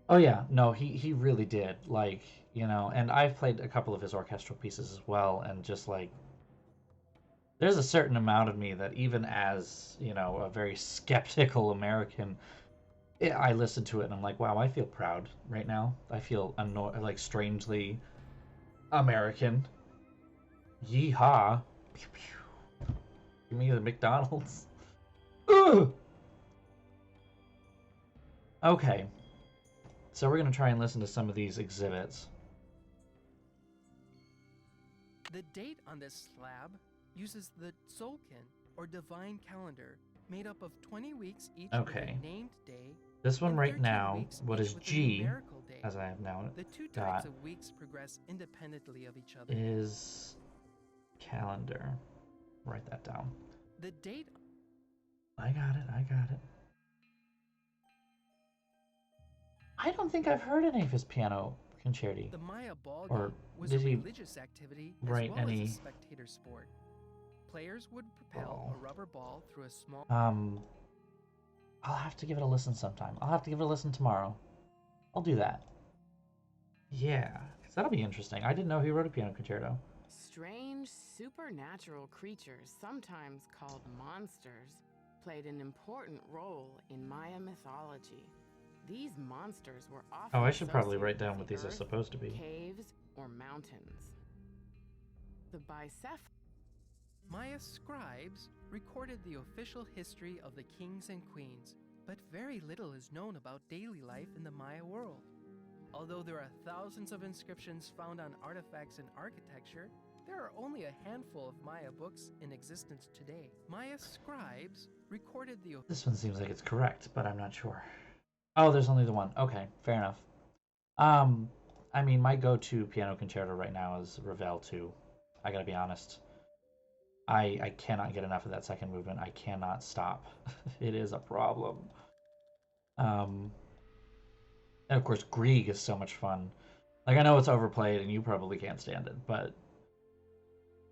S1: Oh yeah, no, he really did. Like, you know, and I've played a couple of his orchestral pieces as well, and just like there's a certain amount of me that even as, you know, a very skeptical American, I listen to it and I'm like, wow, I feel proud right now. I feel like strangely American. Yeehaw. Pew, pew. Give me the McDonald's. Ugh! Okay. So we're going to try and listen to some of these exhibits.
S8: The date on this slab uses the Tzolk'in, or divine calendar, made up of 20 weeks each with
S1: Okay.
S8: a named day.
S1: This one
S8: and
S1: right
S8: 13
S1: now,
S8: weeks
S1: what
S8: each
S1: is
S8: with a
S1: G,
S8: numerical day.
S1: as I have now
S8: The two
S1: got,
S8: types of weeks progress independently of each other.
S1: is calendar. Write that down.
S8: The date.
S1: I got it. I got it. I don't think I've heard any of his piano concerti.
S8: The Maya ball
S1: Or
S8: game was
S1: did
S8: a
S1: he
S8: religious activity
S1: write
S8: as well
S1: any-
S8: as a spectator sport. Players would propel
S1: Ball.
S8: a rubber ball through a small.
S1: I'll have to give it a listen sometime. I'll have to give it a listen tomorrow. I'll do that. Yeah, 'cause that'll be interesting. I didn't know he wrote a piano concerto.
S7: Strange supernatural creatures, sometimes called monsters, played an important role in Maya mythology. These monsters were often
S1: Oh, I should probably
S7: associated
S1: write down
S7: with
S1: what
S7: the
S1: these are
S7: earth,
S1: supposed to be.
S7: caves, or mountains. The Bicep.
S8: Maya scribes recorded the official history of the kings and queens, but very little is known about daily life in the Maya world. Although there are thousands of inscriptions found on artifacts and architecture, there are only a handful of Maya books in existence today. Maya scribes recorded the
S1: This one seems like it's correct, but I'm not sure. Oh, there's only the one. Okay, fair enough. I mean, my go-to piano concerto right now is Ravel 2. I gotta be honest. I cannot get enough of that second movement. I cannot stop. It is a problem. And of course, Grieg is so much fun. Like, I know it's overplayed and you probably can't stand it, but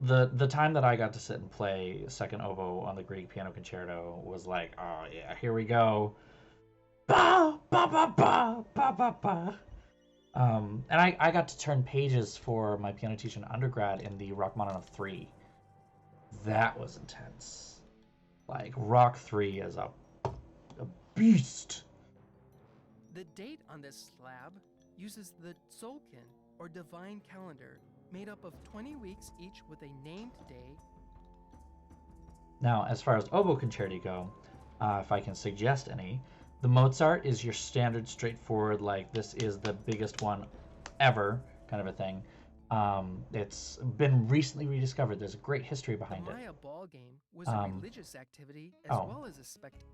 S1: the time that I got to sit and play second oboe on the Grieg piano concerto was like, oh yeah, here we go. Ba ba ba ba ba ba ba. And I got to turn pages for my piano teacher in undergrad in the Rachmaninoff 3. That was intense. Like, Rock 3 is a beast.
S8: The date on this slab uses the Tzolk'in, or divine calendar, made up of 20 weeks each with a named day.
S1: Now, as far as oboe concerti go, if I can suggest any, the Mozart is your standard, straightforward, like, this is the biggest one ever kind of a thing. It's been recently rediscovered. There's a great history behind
S8: The
S1: it.
S8: Maya ball game was a religious activity as well as a spectator.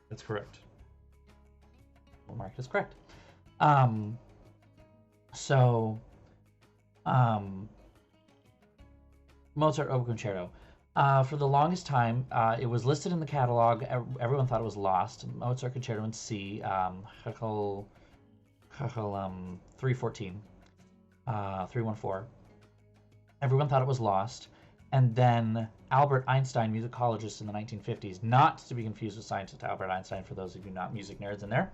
S1: That's correct. Well, marked as correct. Mozart oboe concerto. For the longest time, it was listed in the catalog. Everyone thought it was lost. Mozart concerto in C, Heckel 314, 314. Everyone thought it was lost. And then Albert Einstein, musicologist in the 1950s, not to be confused with scientist Albert Einstein, for those of you not music nerds in there,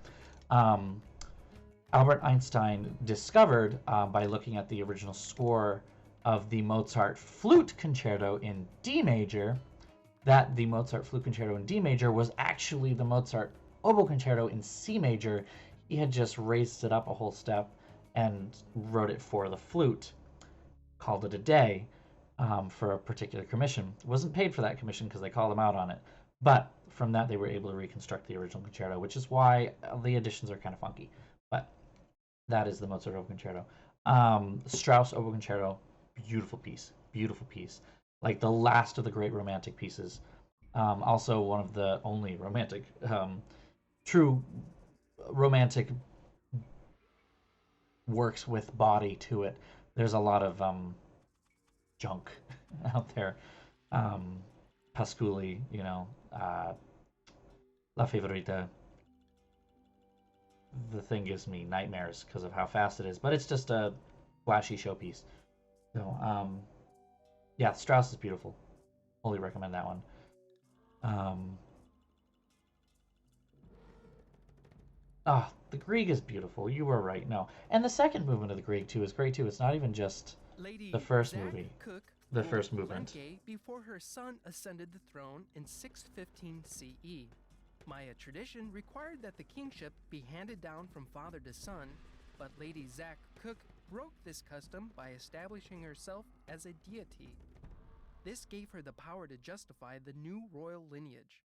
S1: Albert Einstein discovered, by looking at the original score of the Mozart Flute Concerto in D major, that the Mozart Flute Concerto in D major was actually the Mozart Oboe Concerto in C major. He had just raised it up a whole step and wrote it for the flute, called it a day, for a particular commission. Wasn't paid for that commission because they called him out on it. But from that, they were able to reconstruct the original concerto, which is why the additions are kind of funky. But that is the Mozart Oboe Concerto. Strauss Oboe Concerto, beautiful piece. Beautiful piece. Like the last of the great romantic pieces. Also one of the only romantic, true romantic works with body to it. There's a lot of junk out there. Pasculi, you know, La Favorita. The thing gives me nightmares because of how fast it is, but it's just a flashy showpiece. So, yeah, Strauss is beautiful. Fully recommend that one. The Grieg is beautiful. You were right. No, and the second movement of the Grieg too is great too. It's not even just
S8: Lady
S1: the first
S8: Zach
S1: movie.
S8: Cook
S1: the
S8: ruled
S1: first movement.
S8: Palenque before her son ascended the throne in 615 CE. Maya tradition required that the kingship be handed down from father to son, but Lady Zack Cook broke this custom by establishing herself as a deity. This gave her the power to justify the new royal lineage,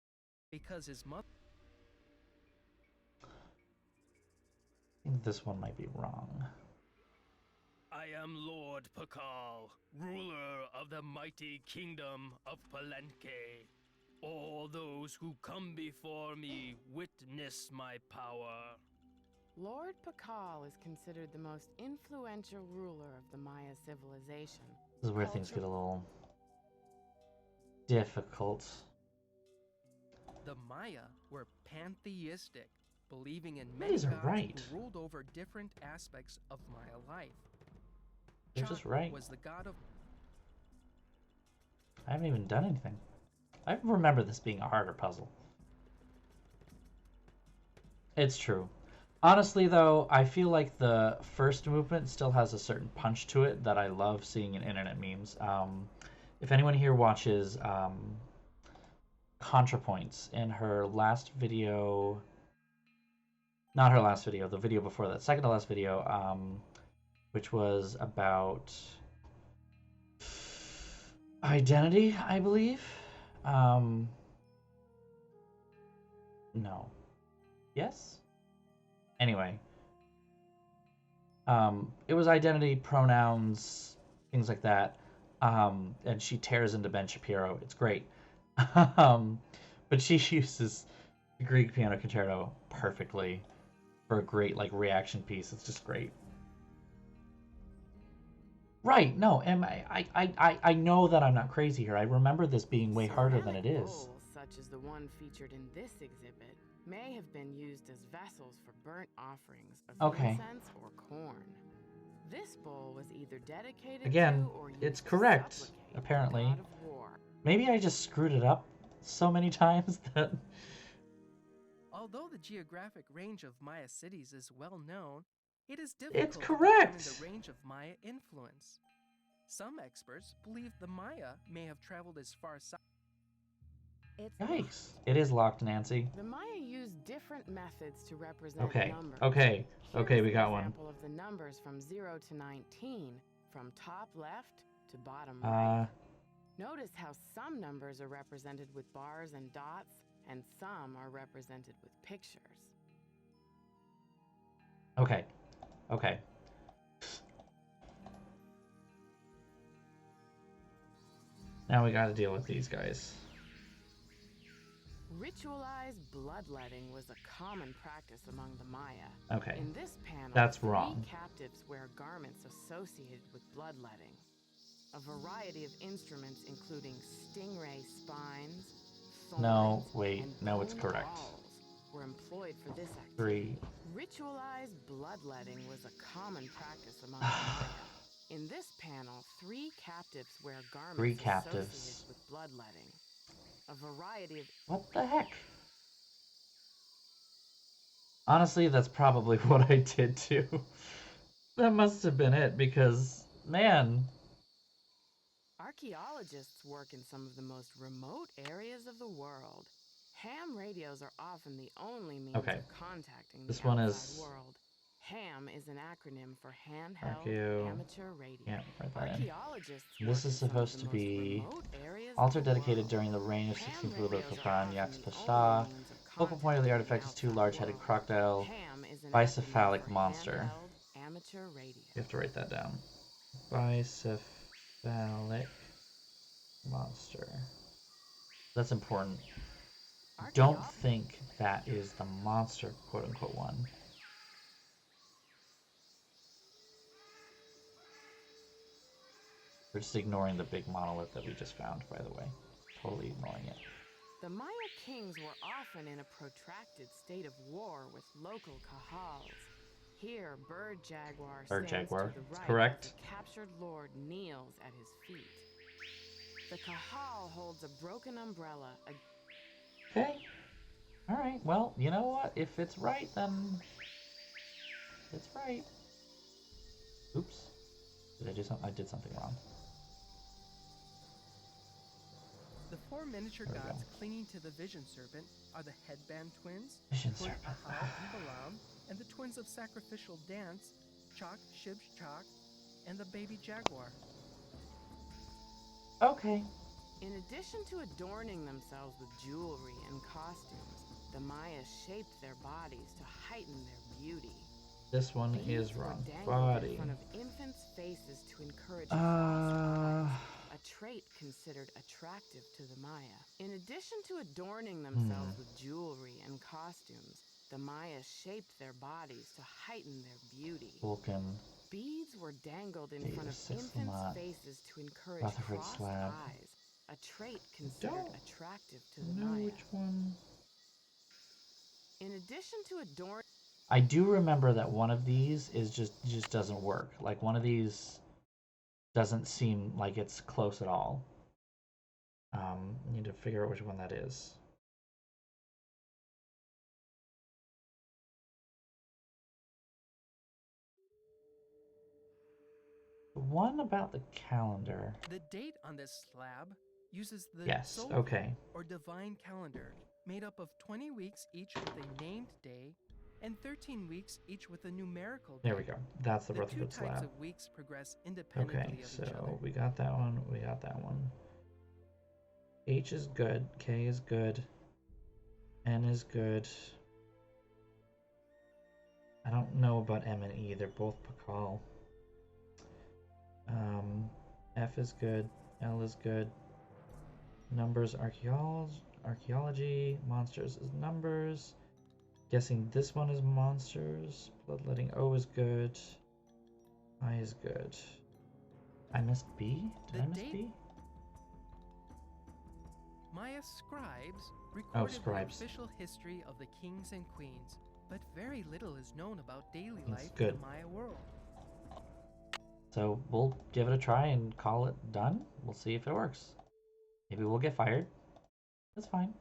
S8: because his mother...
S1: I think this one might be wrong.
S8: I am Lord Pakal, ruler of the mighty kingdom of Palenque. All those who come before me witness my power.
S7: Lord Pakal is considered the most influential ruler of the Maya civilization.
S1: This is where things get a little difficult.
S8: The Maya were pantheistic, believing in
S1: You
S8: many
S1: guys are
S8: gods
S1: right.
S8: who ruled over different aspects of Maya life.
S1: You're
S8: Chak
S1: just right.
S8: was the god of...
S1: I haven't even done anything. I remember this being a harder puzzle. It's true. Honestly, though, I feel like the first movement still has a certain punch to it that I love seeing in internet memes. If anyone here watches ContraPoints, in her last video, not her last video, the video before that, second to last video, which was about identity, I believe. No. Yes? Anyway. It was identity, pronouns, things like that. And she tears into Ben Shapiro. It's great. But she uses the Greek piano concerto perfectly for a great like reaction piece. It's just great. Right, no, I know that I'm not crazy here. I remember this being way harder than it
S7: Ceramic
S1: is.
S7: bowls, such as the one featured in this exhibit, may have been used as vessels for burnt offerings of
S1: Okay.
S7: incense or corn. This bowl was either dedicated
S1: Again,
S7: to or used
S1: it's
S7: to
S1: correct,
S7: supplicate the
S1: apparently.
S7: god of war.
S1: Maybe I just screwed it up so many times that...
S8: Although the geographic range of Maya cities is well known, it is difficult
S1: It's
S8: to determine
S1: correct!
S8: the range of Maya influence. Some experts believe the Maya may have traveled as far south.
S2: It's
S1: Yikes. It is locked, Nancy.
S7: The Maya used different methods to represent
S1: Okay,
S7: numbers.
S1: okay,
S7: Here
S1: okay,
S7: is
S1: we
S7: an
S1: got one.
S7: example of the numbers from 0 to 19, from top left to bottom right. Notice how some numbers are represented with bars and dots, and some are represented with pictures.
S1: Okay, okay. Now we gotta deal with these guys.
S7: Ritualized bloodletting was a common practice among the Maya.
S1: Okay,
S7: In this panel,
S1: that's
S7: 3
S1: wrong.
S7: captives wear garments associated with bloodletting. A variety of instruments, including stingray spines,
S1: No,
S7: thorns,
S1: wait,
S7: and
S1: no, it's
S7: bone
S1: correct.
S7: balls, were employed for this activity.
S1: 3.
S7: Ritualized bloodletting was a common practice among the Maya. In this panel, 3 captives wear garments
S1: 3 captives.
S7: associated with bloodletting. A variety of...
S1: What the heck? Honestly, that's probably what I did too. That must have been it, because, man...
S7: Archaeologists work in some of the most remote areas of the world. Ham radios are often the only means
S1: Okay.
S7: of contacting
S1: This
S7: the
S1: one
S7: outside
S1: is...
S7: world. HAM is an acronym for handheld
S1: Archeo...
S7: amateur radio.
S1: Yeah, write that in.
S7: Archaeologists
S1: This
S7: work
S1: is
S7: in some of
S1: supposed
S7: the
S1: to
S7: most
S1: be
S7: remote areas of
S1: altar
S7: the
S1: dedicated
S7: world.
S1: during the reign of
S7: Ham
S1: 16th ruler
S7: radios are
S1: Kafan
S7: often
S1: Yax
S7: the
S1: Pasha.
S7: only means of
S1: Focal point of the
S7: contacting
S1: artifact is 2
S7: outside
S1: large-headed
S7: world.
S1: crocodile
S7: HAM is an acronym
S1: bicephalic
S7: for
S1: monster.
S7: handheld amateur radio.
S1: You have to write that down. Bicephalic monster. That's important. Don't think that is the monster, quote-unquote, one. We're just ignoring the big monolith that we just found, by the way. Totally ignoring it.
S7: The Maya kings were often in a protracted state of war with local kahals. Here, Bird Jaguar
S1: Bird
S7: stands
S1: Jaguar,
S7: to the
S1: it's
S7: right
S1: correct.
S7: as the captured lord kneels at his feet. The kahal holds a broken umbrella.
S1: Okay. Alright, well, you know what? If it's right, then... it's right. Oops. Did I do something? I did something wrong.
S8: The four miniature
S1: There we
S8: gods
S1: go.
S8: clinging to the Vision Serpent are the Headband Twins,
S1: Vision
S8: twin
S1: Serpent.
S8: Ahau and Balaam, and the twins of Sacrificial Dance, Chok, Shib, Chok, and the baby Jaguar.
S1: Okay.
S7: In addition to adorning themselves with jewelry and costumes, the Maya shaped their bodies to heighten their beauty.
S1: This one
S7: Beads
S1: is
S7: were
S1: wrong.
S7: dangled
S1: Body.
S7: in front of infants' faces to encourage crossed eyes, a trait considered attractive to the Maya. In addition to adorning themselves with jewelry and costumes, the Maya shaped their bodies to heighten their beauty.
S1: Vulcan.
S7: Beads were dangled in
S1: Data
S7: front of
S1: Six
S7: infants'
S1: Lamont.
S7: faces to encourage
S1: Rutherford
S7: crossed
S1: Slab.
S7: eyes, a trait considered attractive to the
S1: Know
S7: Maya.
S1: which one?
S7: In addition to adorning,
S1: I do remember that one of these is just doesn't work. Like one of these doesn't seem like it's close at all. Need to figure out which one that is. The one about the calendar.
S8: The date on this slab uses the
S1: Yes,
S8: solar
S1: okay.
S8: or divine calendar, made up of 20 weeks each with a named day, and 13 weeks each with a numerical day.
S1: There we go. That's the
S8: The two
S1: Rutherford
S8: types
S1: slab.
S8: of weeks progress independently
S1: Okay,
S8: of each other.
S1: so we got that one. We got that one. H is good. K is good. N is good. I don't know about M and E. They're both Pakal. F is good. L is good. Numbers, archaeology. Monsters is numbers. Guessing this one is monsters. Bloodletting O is good. I is good. I missed B? Did I miss B?
S8: Maya scribes recorded
S1: scribes.
S8: the official history of the kings and queens, but very little is known about daily
S1: That's
S8: life
S1: good.
S8: in the Maya world.
S1: So we'll give it a try and call it done. We'll see if it works. Maybe we'll get fired. That's fine.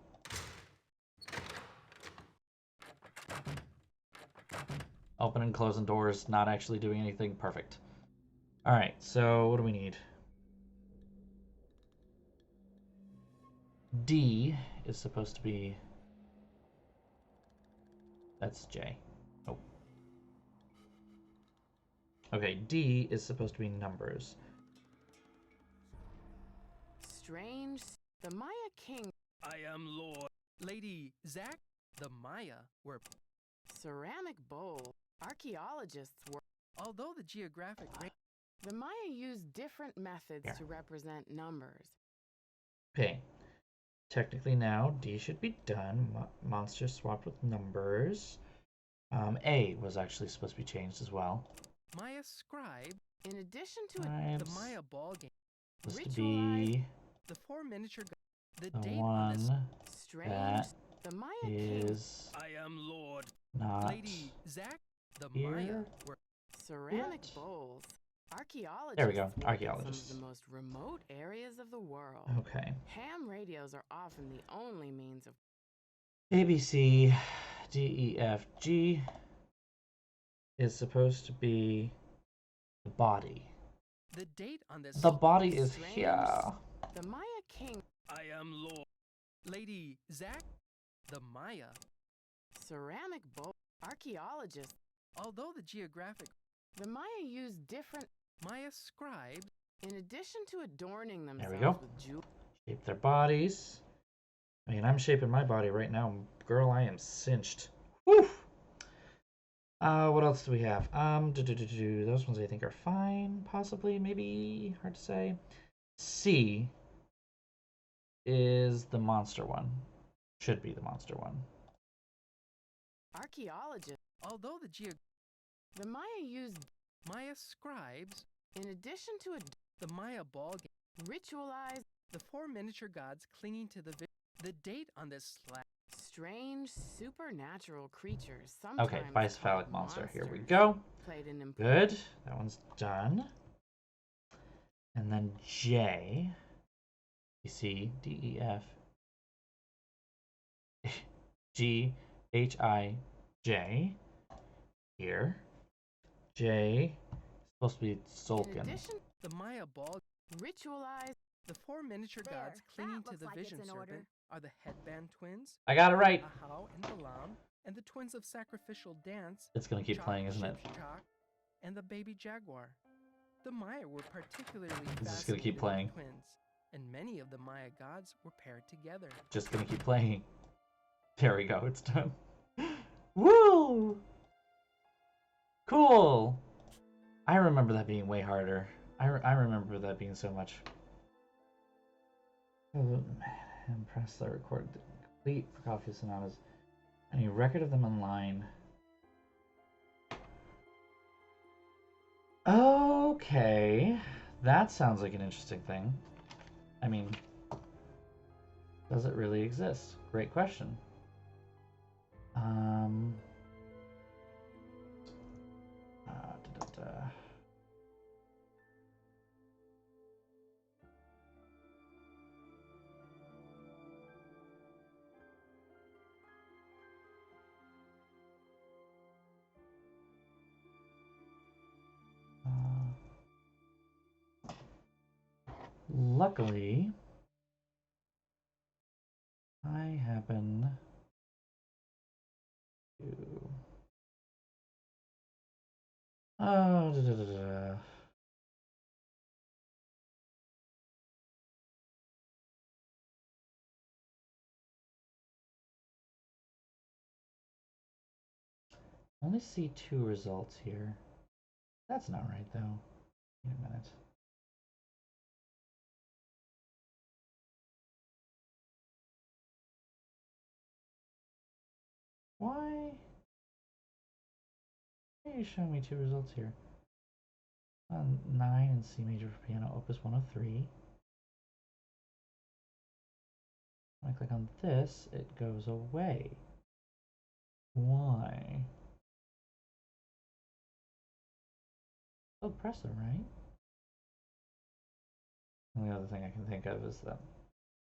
S1: Open and closing doors, not actually doing anything. Perfect. Alright, so what do we need? D is supposed to be... That's J. Oh. Okay, D is supposed to be numbers.
S7: strange, the Maya king
S8: I am Lord. Lady Zach, the Maya were,
S7: ceramic bowl. Archaeologists were.
S8: although the geographic range.
S7: The Maya used different methods
S1: Here.
S7: to represent numbers.
S1: Okay. Technically now, D should be done. Monster swapped with numbers. A was actually supposed to be changed as well.
S8: Maya scribe,
S7: In addition to
S8: the
S1: Scribes
S8: Maya ball game,
S1: supposed to be
S8: the four miniature the
S1: the
S8: date on this.
S1: one
S7: strange,
S1: that
S7: the Maya king
S1: is
S8: I am Lord.
S1: not
S8: Lady Zach, the
S1: here.
S8: Maya were,
S7: ceramic
S1: Yet.
S7: bowls. Archaeologists
S1: There we go,
S7: work in
S1: archaeologists.
S7: some of the most remote areas of the world.
S1: Okay.
S7: Ham radios are often the only means of.
S1: A, B, C, D, E, F, G is supposed to be the body.
S8: the date on this.
S1: The body is
S7: Strange.
S1: here.
S7: The Maya king,
S8: I am Lord. Lady Zach, the Maya.
S7: ceramic bowl. Archaeologists,
S8: Although the geographic
S7: the Maya used different.
S8: Maya scribes,
S7: In addition to adorning
S1: There
S7: themselves
S1: we go.
S7: with jewelry.
S1: Shape their bodies. I mean, I'm shaping my body right now. Girl, I am cinched. Woo! What else do we have? Those ones I think are fine, possibly, maybe, hard to say. C is the monster one. Should be the monster one.
S7: Archaeologists,
S8: although
S7: the Maya used.
S8: Maya scribes,
S7: In addition to
S8: the Maya ball game,
S7: ritualized
S8: the four miniature gods clinging to the date on this slab.
S7: strange supernatural creatures, sometimes
S1: Okay,
S7: called
S1: bicephalic monster. Here we
S7: monsters,
S1: go.
S7: played an important.
S1: Good. That one's done. And then J. B, C, D, E, F, G, H, I, J. Here. J. Supposed to be
S7: In
S1: Sulkin.
S7: addition,
S8: The Maya ball,
S7: ritualized.
S8: The four miniature
S2: There,
S8: gods clinging
S2: that
S8: to
S2: looks
S8: the
S2: like it's
S8: vision
S2: in order.
S8: serpent are the headband twins,
S1: I got it right.
S8: Ahau and Balam, and the twins of sacrificial dance,
S1: It's gonna keep
S8: Chak,
S1: playing, isn't it?
S8: Chak, and the baby jaguar. The Maya were particularly
S1: It's just gonna
S8: fascinated
S1: keep playing.
S8: with twins, and many of the Maya gods were paired together.
S1: Just gonna keep playing. There we go, it's done. Woo! Cool! I remember that being way harder. I remember that being so much. Oh, man, and press the record complete for Coffee Sonatas. Any record of them online? Okay, that sounds like an interesting thing. I mean, does it really exist? Great question. Da, da, da. Luckily, I happen to. Oh, da, da, da, da. Only see 2 results here. That's not right, though. Wait a minute. Why? Why are you showing me 2 results here? 9 in C major for piano, Opus 103. When I click on this, it goes away. Why? Oh, Presser, right? The only other thing I can think of is that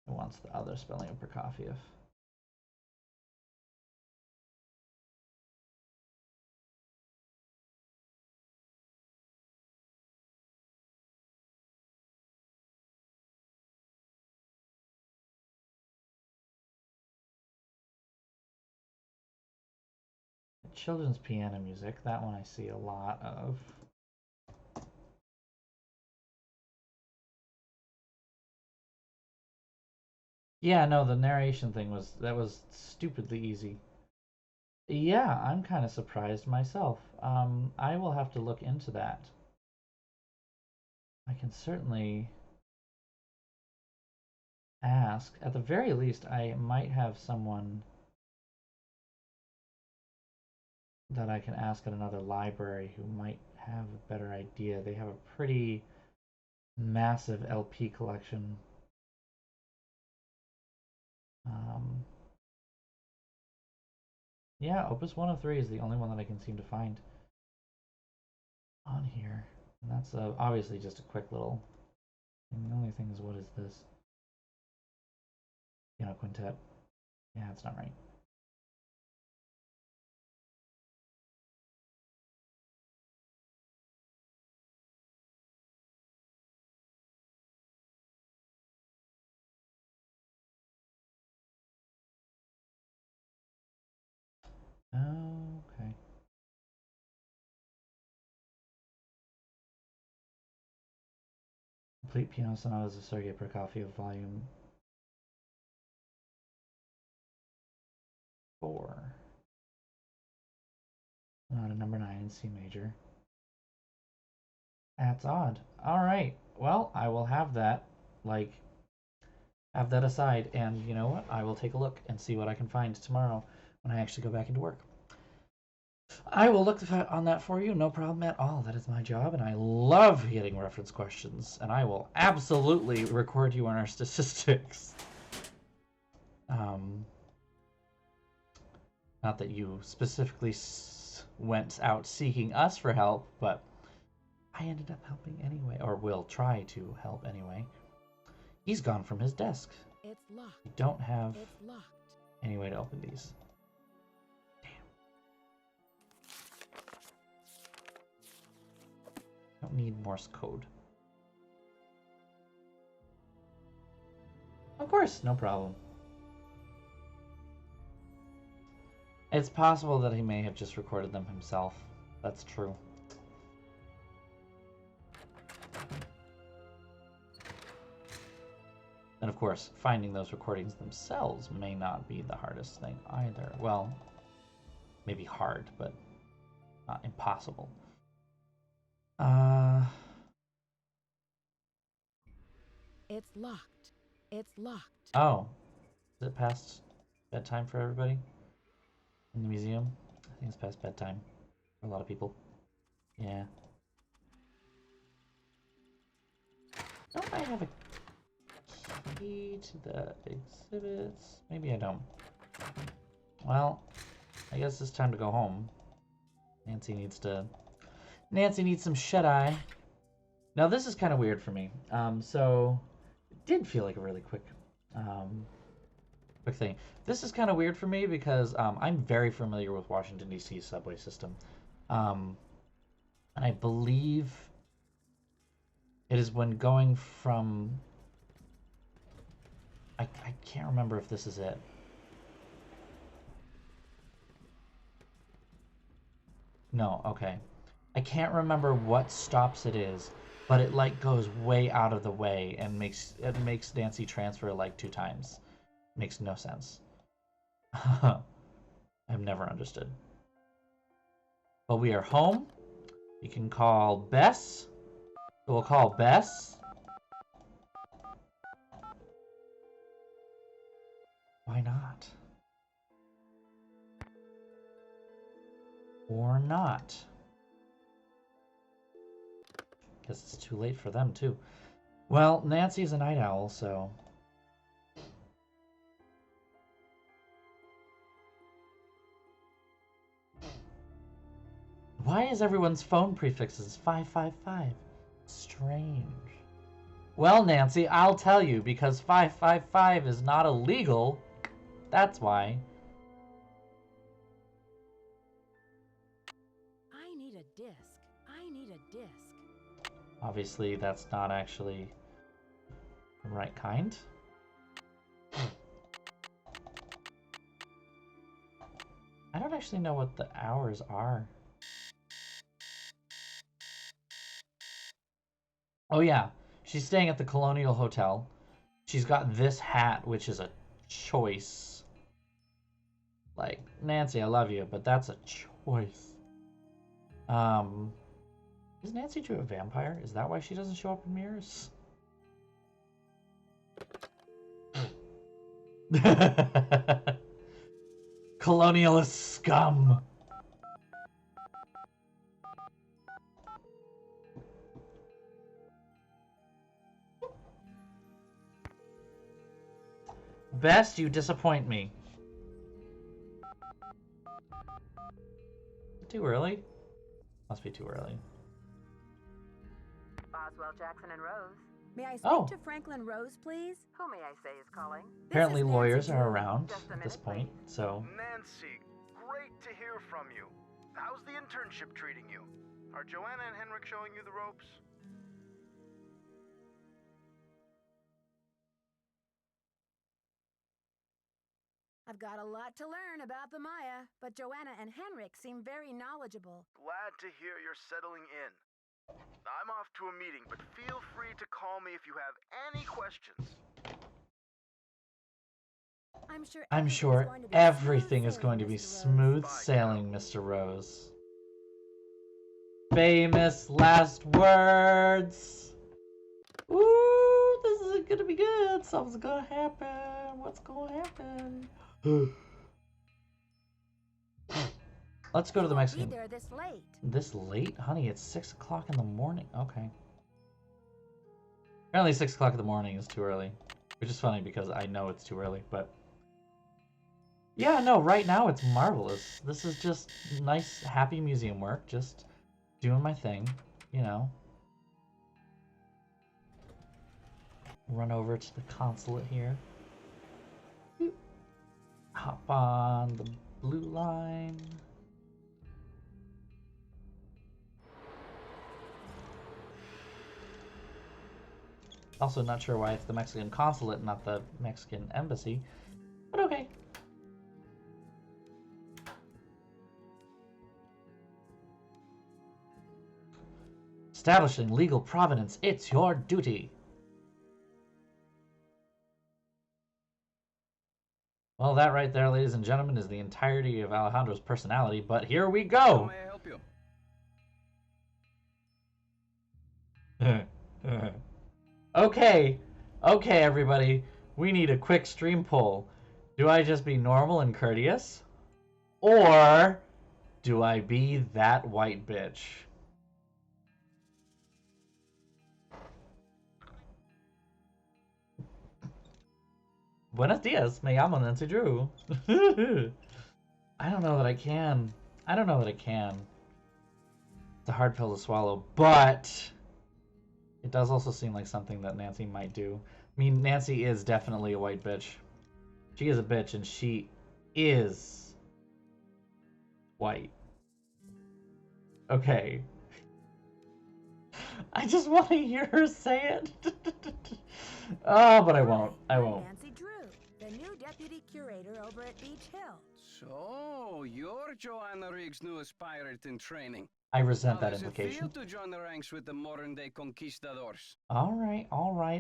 S1: it wants the other spelling of Prokofiev. Children's piano music, that one I see a lot of. Yeah, no, the narration thing was stupidly easy. Yeah, I'm kind of surprised myself. I will have to look into that. I can certainly ask. At the very least, I might have someone that I can ask at another library who might have a better idea. They have a pretty massive LP collection. Yeah, Opus 103 is the only one that I can seem to find on here. And that's obviously just a quick little. And the only thing is, what is this? Piano quintet. Yeah, it's not right. Okay. Complete Piano Sonatas of Sergei Prokofiev, Volume 4. Sonata number 9 in C major. That's odd. Alright, well, I will have that, have that aside, and you know what? I will take a look and see what I can find tomorrow when I actually go back into work. I will look on that for you, no problem at all. That is my job, and I love getting reference questions, and I will absolutely record you on our statistics. Not that you specifically went out seeking us for help, but I ended up helping anyway, or will try to help anyway. He's gone from his desk.
S2: It's locked.
S1: We don't have
S2: It's locked.
S1: any way to open these. Damn. Don't need Morse code. Of course, no problem. It's possible that he may have just recorded them himself. That's true. And of course, finding those recordings themselves may not be the hardest thing either. Well, maybe hard, but not impossible.
S2: It's locked. It's locked.
S1: Oh. Is it past bedtime for everybody? In the museum? I think it's past bedtime for a lot of people. Yeah. Don't I have a key to the exhibits? Maybe I don't. Well, I guess it's time to go home. Nancy needs some shut-eye. Now this is kind of weird for me. So it did feel like a really quick thing. This is kind of weird for me because I'm very familiar with Washington D.C.'s subway system. And I believe it is when going from... I can't remember if this is it. No, okay. I can't remember what stops it is, but it like goes way out of the way and makes Nancy transfer like 2 times. Makes no sense. I've never understood. But we are home. We can call Bess. So we'll call Bess. Why not? Or not. Guess it's too late for them too. Well, Nancy's a night owl, so... Why is everyone's phone prefixes 555? Strange. Well, Nancy, I'll tell you, because 555 is not illegal. That's why.
S2: I need a disc. I need a disc.
S1: Obviously, that's not actually the right kind. I don't actually know what the hours are. Oh yeah, she's staying at the Colonial Hotel. She's got this hat, which is a choice. Like, Nancy, I love you, but that's a choice. Is Nancy Drew a vampire? Is that why she doesn't show up in mirrors? Colonialist scum! Best, you disappoint me. Too early? Must be too early.
S5: Boswell, Jackson, and Rose.
S2: May I speak to Franklin Rose, please?
S5: Who may I say is calling?
S1: Apparently
S2: This is
S1: lawyers
S2: Nancy
S1: are
S2: Drew.
S1: around
S5: Just a
S1: at this
S5: minute,
S1: point,
S5: please.
S1: so...
S4: Nancy, great to hear from you. How's the internship treating you? Are Joanna and Henrik showing you the ropes?
S2: I've got a lot to learn about the Maya, but Joanna and Henrik seem very knowledgeable.
S4: Glad to hear you're settling in. I'm off to a meeting, but feel free to call me if you have any questions.
S2: I'm sure
S1: everything is going to be smooth sailing, Mr. Rose. Famous last words. Ooh, this is gonna be good. Something's gonna happen. What's gonna happen? Let's go to the Mexican.
S2: Be there this late.
S1: This late? Honey, it's 6 o'clock in the morning. Okay. Apparently 6 o'clock in the morning is too early. Which is funny because I know it's too early, but... Yeah, no, right now it's marvelous. This is just nice, happy museum work. Just doing my thing, you know. Run over to the consulate here. Hop on the blue line. Also not sure why it's the Mexican consulate, not the Mexican embassy. But okay. Establishing legal provenance, it's your duty. Well, that right there, ladies and gentlemen, is the entirety of Alejandro's personality, but here we
S9: How
S1: go!
S9: may I help you?
S1: Okay, everybody, we need a quick stream poll. Do I just be normal and courteous? Or do I be that white bitch? Buenos dias, me llamo Nancy Drew. I don't know that I can. It's a hard pill to swallow, but it does also seem like something that Nancy might do. I mean, Nancy is definitely a white bitch. She is a bitch, and she is white. Okay. I just want to hear her say it. Oh, but I won't.
S2: I'm Nancy Drew, the new deputy curator over at Beach Hill.
S9: So, you're Joanna Riggs' newest pirate in training.
S1: I resent that
S9: How does
S1: implication.
S9: it feel to join the ranks with the modern-day conquistadors?
S1: All right,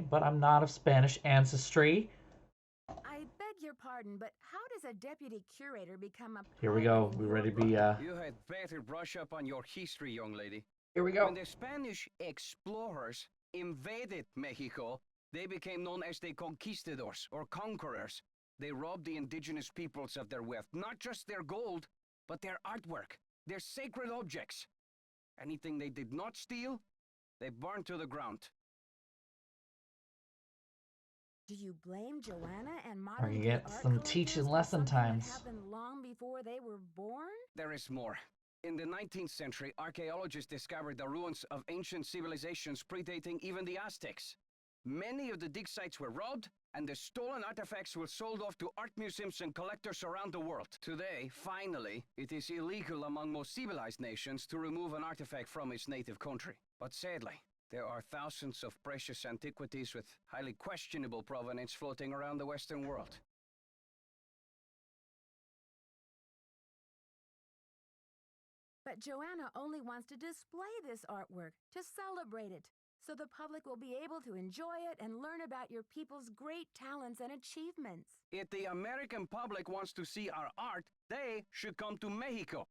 S1: but I'm not of Spanish ancestry.
S2: I beg your pardon, but how does a deputy curator become a
S1: Here we
S2: pirate
S1: go.
S2: in
S1: We
S2: your
S1: ready to
S2: book?
S1: be,
S9: You had better brush up on your history, young lady.
S1: Here we go.
S9: When the Spanish explorers invaded Mexico, they became known as the conquistadors, or conquerors. They robbed the indigenous peoples of their wealth, not just their gold, but their artwork, their sacred objects. Anything they did not steal, they burned to the ground.
S2: Do you blame Joanna and
S1: Or
S2: modern
S1: you
S2: day
S1: get
S2: art
S1: some
S2: collectors
S1: teaching
S2: for
S1: lesson
S2: something that
S1: times.
S2: happened long before they were born?
S9: There is more. In the 19th century, archaeologists discovered the ruins of ancient civilizations predating even the Aztecs. Many of the dig sites were robbed, and the stolen artifacts were sold off to art museums and collectors around the world. Today, finally, it is illegal among most civilized nations to remove an artifact from its native country. But sadly, there are thousands of precious antiquities with highly questionable provenance floating around the Western world.
S2: But Joanna only wants to display this artwork, to celebrate it, so the public will be able to enjoy it and learn about your people's great talents and achievements.
S9: If the American public wants to see our art, they should come to Mexico.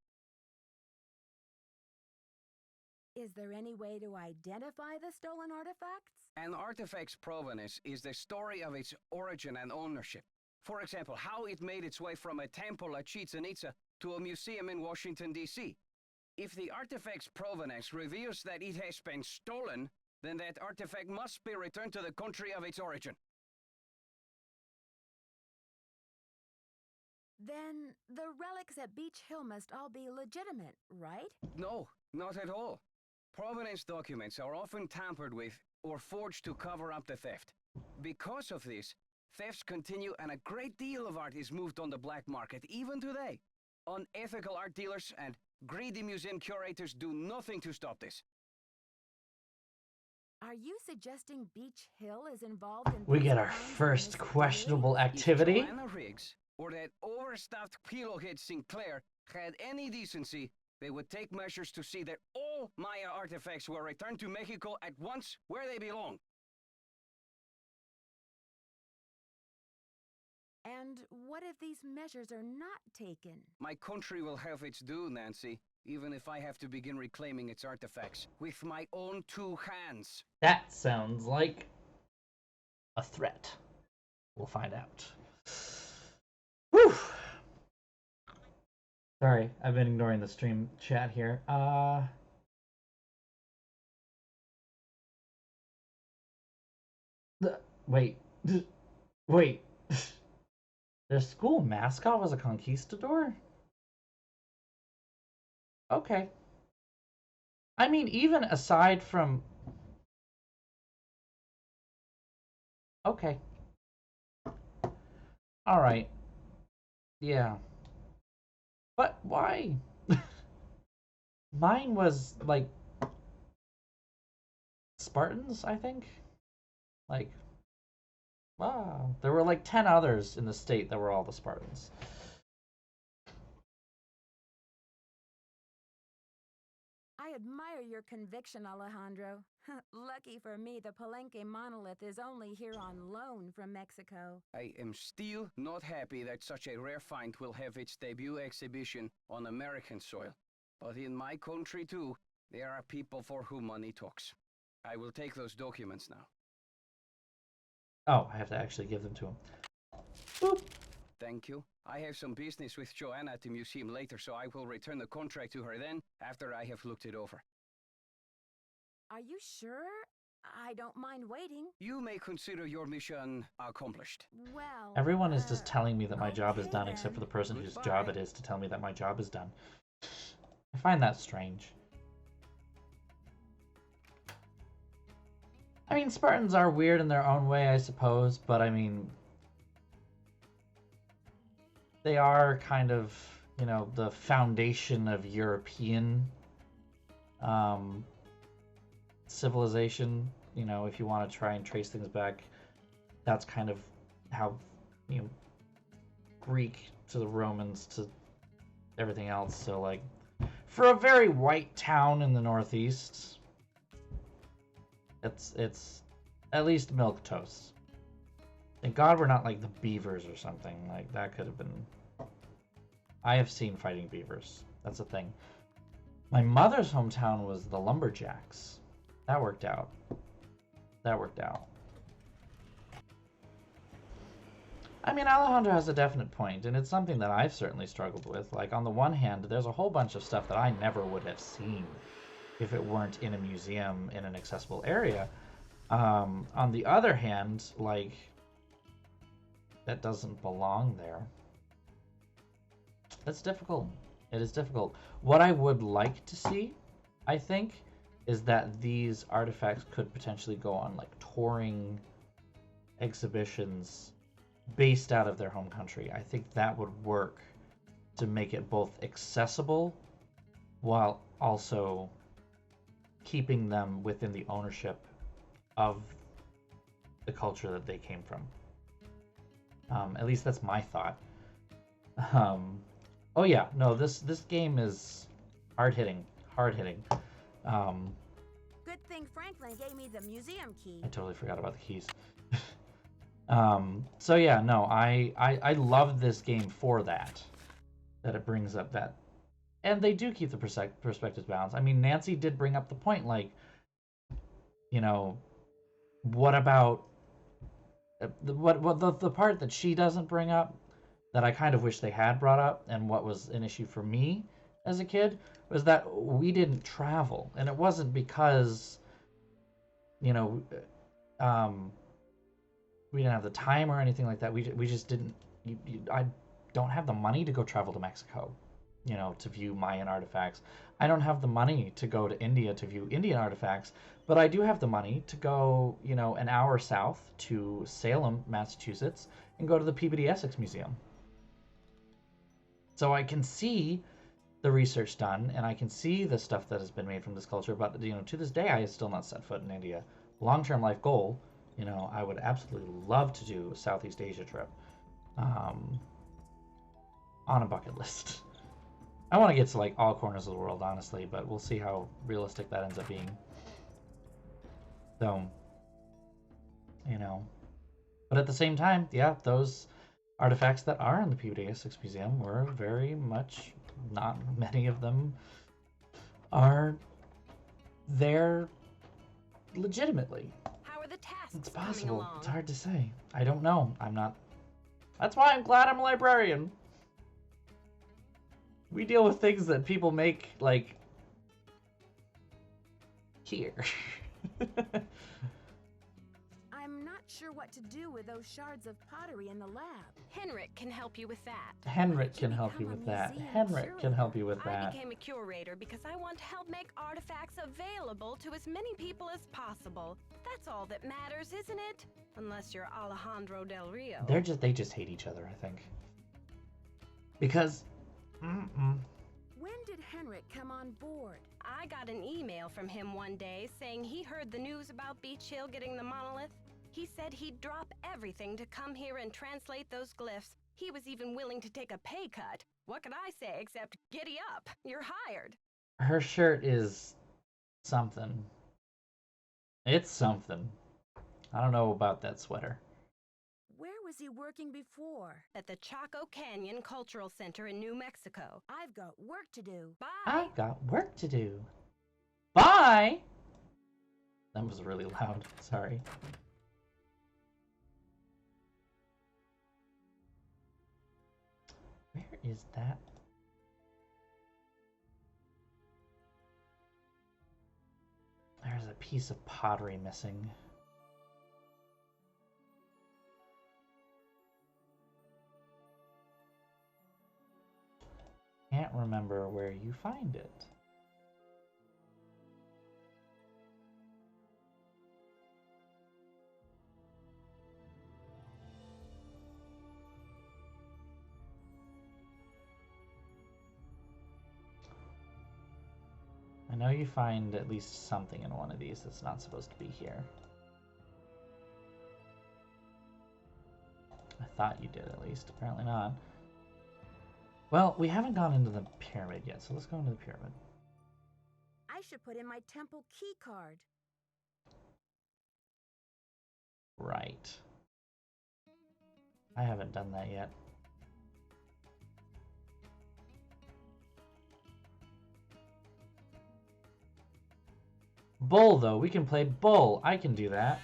S2: Is there any way to identify the stolen artifacts?
S9: An artifact's provenance is the story of its origin and ownership. For example, how it made its way from a temple at Chichen Itza to a museum in Washington, D.C. If the artifact's provenance reveals that it has been stolen, then that artifact must be returned to the country of its origin.
S2: Then the relics at Beach Hill must all be legitimate, right?
S9: No, not at all. Provenance documents are often tampered with or forged to cover up the theft. Because of this, thefts continue and a great deal of art is moved on the black market, even today. Unethical art dealers and greedy museum curators do nothing to stop this.
S2: Are you suggesting Beach Hill is involved in
S1: We
S2: these
S1: get our
S2: crimes and
S1: first
S2: mysterious?
S1: questionable
S9: If
S1: activity.
S9: Joanna Riggs or that overstuffed pillowhead Sinclair had any decency, they would take measures to see that all Maya artifacts were returned to Mexico at once where they belong.
S2: And what if these measures are not taken?
S9: My country will have its due, Nancy, even if I have to begin reclaiming its artifacts with my own two hands.
S1: That sounds like a threat. We'll find out. Whew. Sorry, I've been ignoring the stream chat here. Wait. Wait. Their school mascot was a conquistador? Okay. I mean, even aside from... Okay. Alright. Yeah. But why? Mine was, like... Spartans, I think? Like, wow. There were like 10 others in the state that were all the Spartans.
S2: I admire your conviction, Alejandro. Lucky for me, the Palenque monolith is only here on loan from Mexico.
S9: I am still not happy that such a rare find will have its debut exhibition on American soil. But in my country, too, there are people for whom money talks. I will take those documents now.
S1: Oh, I have to actually give them to him. Boop.
S9: Thank you. I have some business with Joanna at the museum later, so I will return the contract to her then, after I have looked it over.
S2: Are you sure? I don't mind waiting.
S9: You may consider your mission accomplished.
S2: Well,
S1: Everyone is just telling me that my job is
S2: okay
S1: done,
S2: then.
S1: except for the person whose
S9: Goodbye.
S1: job it is to tell me that my job is done. I find that strange. I mean, Spartans are weird in their own way, I suppose, but I mean, they are kind of, you know, the foundation of European civilization. You know, if you want to try and trace things back, that's kind of how, you know, Greek to the Romans to everything else. So, like, for a very white town in the Northeast, it's at least milquetoast. Thank God we're not like the beavers or something. Like, that could have been... I have seen fighting beavers. That's a thing. My mother's hometown was the Lumberjacks. That worked out. That worked out. I mean, Alejandro has a definite point, and it's something that I've certainly struggled with. Like, on the one hand, there's a whole bunch of stuff that I never would have seen if it weren't in a museum in an accessible area. On the other hand, like, that doesn't belong there. That's difficult. It is difficult. What I would like to see, I think, is that these artifacts could potentially go on, like, touring exhibitions based out of their home country. I think that would work to make it both accessible while also keeping them within the ownership of the culture that they came from. At least that's my thought. Oh yeah, no, this game is hard-hitting. Hard-hitting.
S2: Good thing Franklin gave me the museum key.
S1: I totally forgot about the keys. So yeah, no, I love this game for that it brings up that. And they do keep the perspectives balanced. I mean, Nancy did bring up the point, like, you know, what about the part that she doesn't bring up that I kind of wish they had brought up, and what was an issue for me as a kid, was that we didn't travel. And it wasn't because, you know, we didn't have the time or anything like that. We just didn't. I don't have the money to go travel to Mexico, you know, to view Mayan artifacts. I don't have the money to go to India to view Indian artifacts, but I do have the money to go, you know, an hour south to Salem, Massachusetts, and go to the Peabody Essex Museum. So I can see the research done, and I can see the stuff that has been made from this culture, but, you know, to this day, I have still not set foot in India. Long-term life goal, you know, I would absolutely love to do a Southeast Asia trip on a bucket list. I want to get to, like, all corners of the world, honestly, but we'll see how realistic that ends up being. So, you know. But at the same time, yeah, those artifacts that are in the Peabody Essex Museum were very much, not many of them are there legitimately.
S3: How are the tasks
S1: It's
S3: coming
S1: possible.
S3: along?
S1: It's hard to say. I don't know. I'm not... That's why I'm glad I'm a librarian. We deal with things that people make, like, here.
S2: I'm not sure what to do with those shards of pottery in the lab.
S3: Henrik can help you with that.
S1: Henrik can help you with that. Henrik can help you with
S3: I
S1: that.
S3: became a curator because I want to help make artifacts available to as many people as possible. That's all that matters, isn't it? Unless you're Alejandro Del Rio.
S1: They just hate each other, I think. Because...
S2: When did Henrik come on board?
S3: I got an email from him one day saying he heard the news about Beach Hill getting the monolith. He said he'd drop everything to come here and translate those glyphs. He was even willing to take a pay cut. What could I say except giddy up? You're hired.
S1: Her shirt is something. It's something. I don't know about that sweater.
S2: Where was he working before?
S3: At the Chaco Canyon Cultural Center in New Mexico.
S2: I've got work to do.
S3: Bye.
S1: I've got work to do. Bye! That was really loud. Sorry. Where is that? There's a piece of pottery missing. Can't remember where you find it. I know you find at least something in one of these that's not supposed to be here. I thought you did at least. Apparently not. Well, we haven't gone into the pyramid yet, so let's go into the pyramid.
S2: I should put in my temple key card.
S1: Right. I haven't done that yet. Bull, though. We can play bull. I can do that.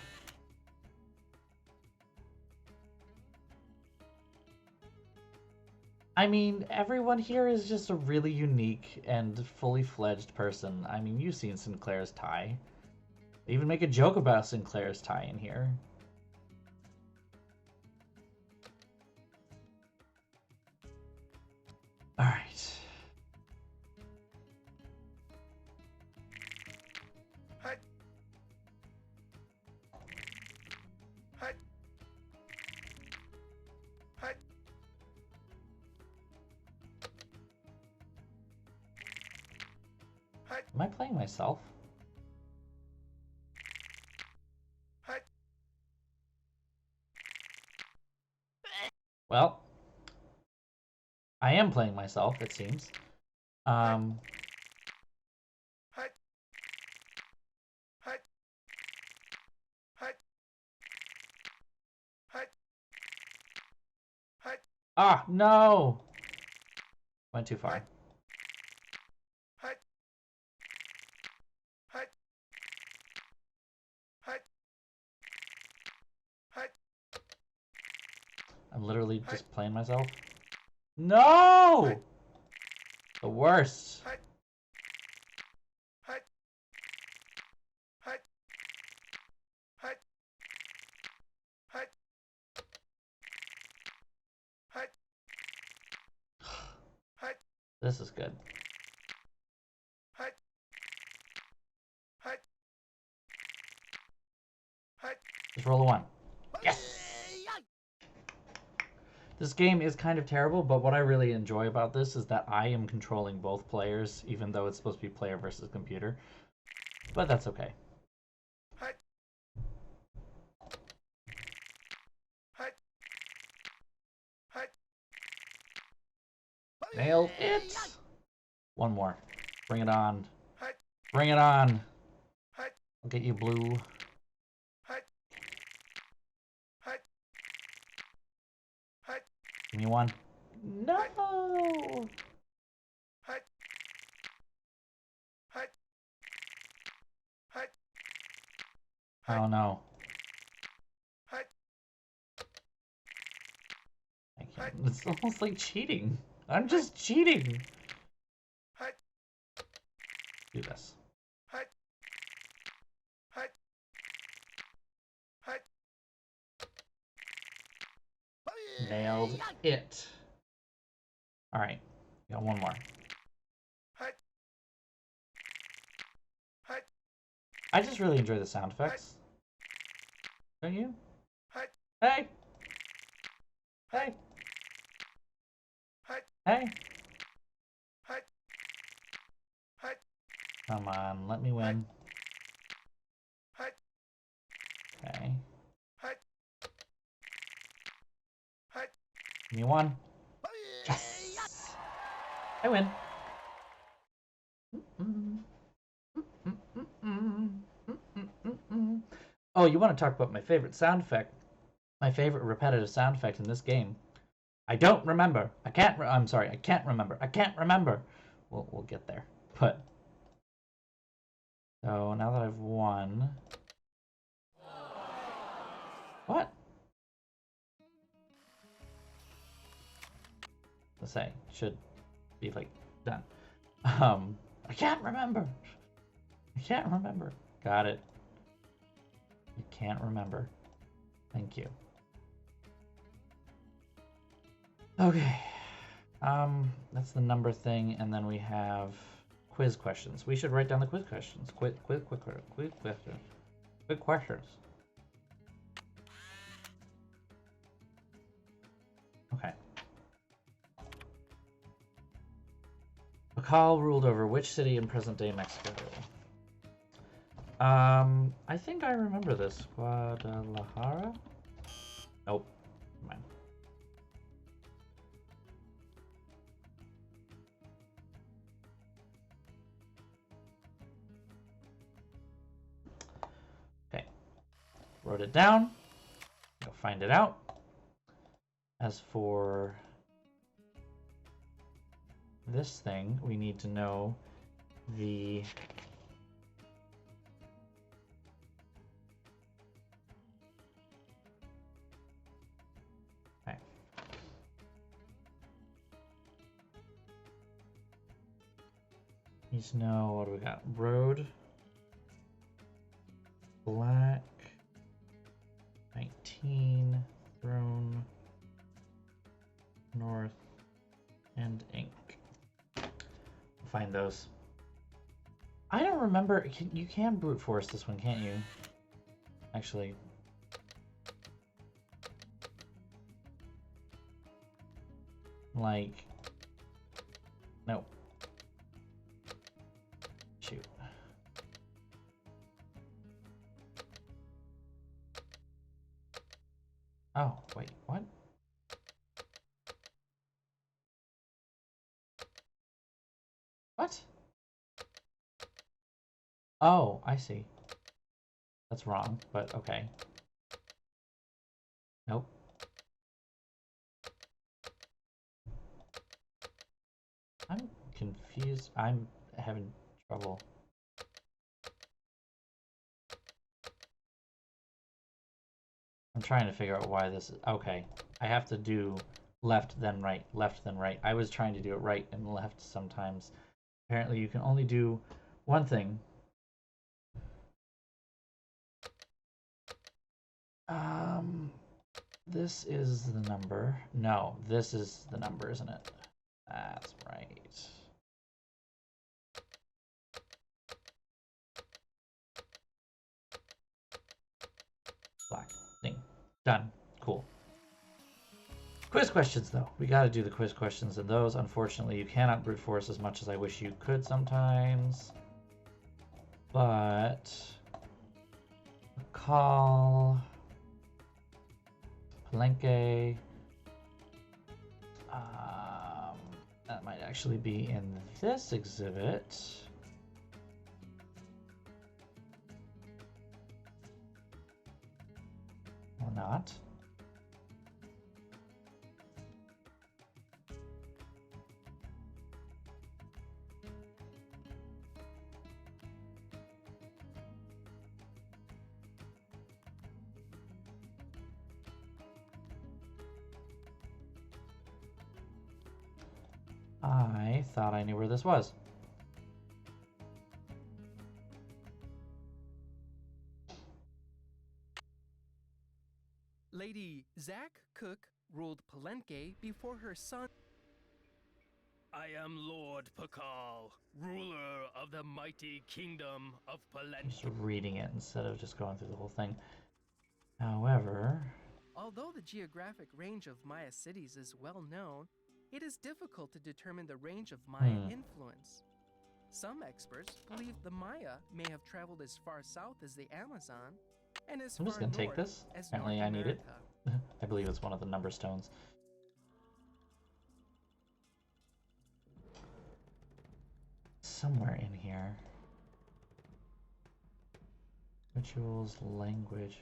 S1: I mean, everyone here is just a really unique and fully fledged person. I mean, you've seen Sinclair's tie. They even make a joke about Sinclair's tie in here. Alright. Am I playing myself? Well, I am playing myself, it seems. Ah, no! Went too far. I'm literally just playing myself. No! The worst. This is good. Just roll a 1. Yes! This game is kind of terrible, but what I really enjoy about this is that I am controlling both players, even though it's supposed to be player versus computer. But that's okay. Nailed it! One more. Bring it on. Bring it on! I'll get you blue. Give me one. No! Oh no. I can't. It's almost like cheating. I'm just cheating. Do this. Nailed it. Alright. Got one more. I just really enjoy the sound effects. Don't you? Hey! Hey! Hey! Come on, let me win. Okay. Give me 1. Yes! I win. Oh, you want to talk about my favorite sound effect? My favorite repetitive sound effect in this game. I don't remember. I'm sorry. I can't remember. I can't remember. We'll get there. But so now that I've won, what? Let's say should be like done. I can't remember. I can't remember. Got it. You can't remember. Thank you. Okay. That's the number thing, and then we have quiz questions. We should write down the quiz questions. Quick questions. Okay. Pakal ruled over which city in present-day Mexico? I think I remember this. Guadalajara? Nope. Never mind. Okay. Wrote it down. Go find it out. As for this thing, we need to know the need to know what do we got? Road, black, 19, throne, north, and ink. We'll find those. I don't remember. You can brute force this one, can't you? Actually. Like, no. Shoot. Oh, wait, what? What? Oh, I see. That's wrong, but okay. Nope. I'm confused. I'm having trouble. I'm trying to figure out why this is. Okay. I have to do left, then right, left, then right. I was trying to do it right and left sometimes. Apparently, you can only do one thing. This is the number. No, this is the number, isn't it? That's right. Black. Thing. Done. Cool. Quiz questions, though. We gotta do the quiz questions, and those, unfortunately, you cannot brute force as much as I wish you could sometimes. But call Palenque. That might actually be in this exhibit. Or not. I thought I knew where this was.
S8: Lady Zack Cook ruled Palenque before her son. I am Lord Pakal, ruler of the mighty kingdom of Palenque.
S1: Just reading it instead of just going through the whole thing. However,
S8: although the geographic range of Maya cities is well known, it is difficult to determine the range of Maya influence. Some experts believe the Maya may have traveled as far south as the Amazon and as
S1: I'm
S8: far
S1: just gonna take
S8: north
S1: this.
S8: as
S1: Apparently,
S8: North
S1: I need it.
S8: America.
S1: I believe it's one of the number stones. somewhere in here. Rituals, language.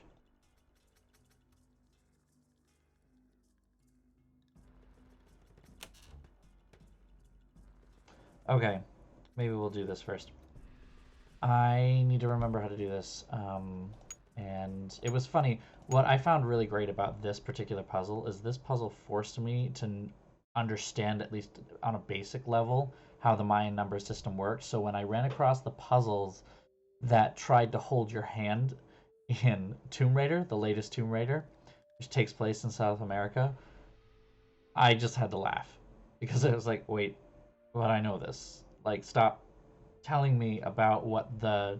S1: Okay, maybe we'll do this first. I need to remember how to do this. And it was funny. What I found really great about this particular puzzle is this puzzle forced me to understand, at least on a basic level, how the Mayan number system works. So when I ran across the puzzles that tried to hold your hand in Tomb Raider, the latest Tomb Raider, which takes place in South America, I just had to laugh because I was like, wait, but I know this. Like, stop telling me about what the,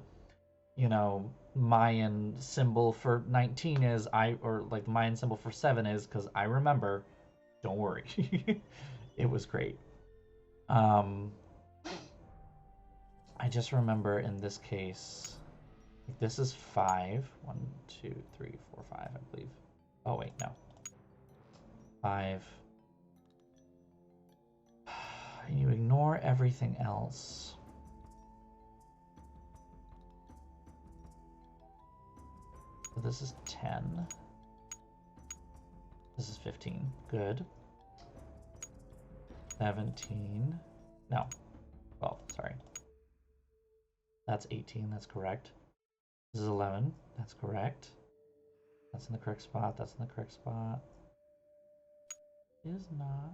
S1: you know, Mayan symbol for 19 is, or like the Mayan symbol for 7 is, because I remember. Don't worry. It was great. I just remember in this case, this is 5. 1, 2, 3, 4, 5, I believe. Oh wait, no. 5. And you ignore everything else. So this is 10. This is 15. Good. 17. No. 12. Sorry. That's 18. That's correct. This is 11. That's correct. That's in the correct spot. That's in the correct spot. Is not.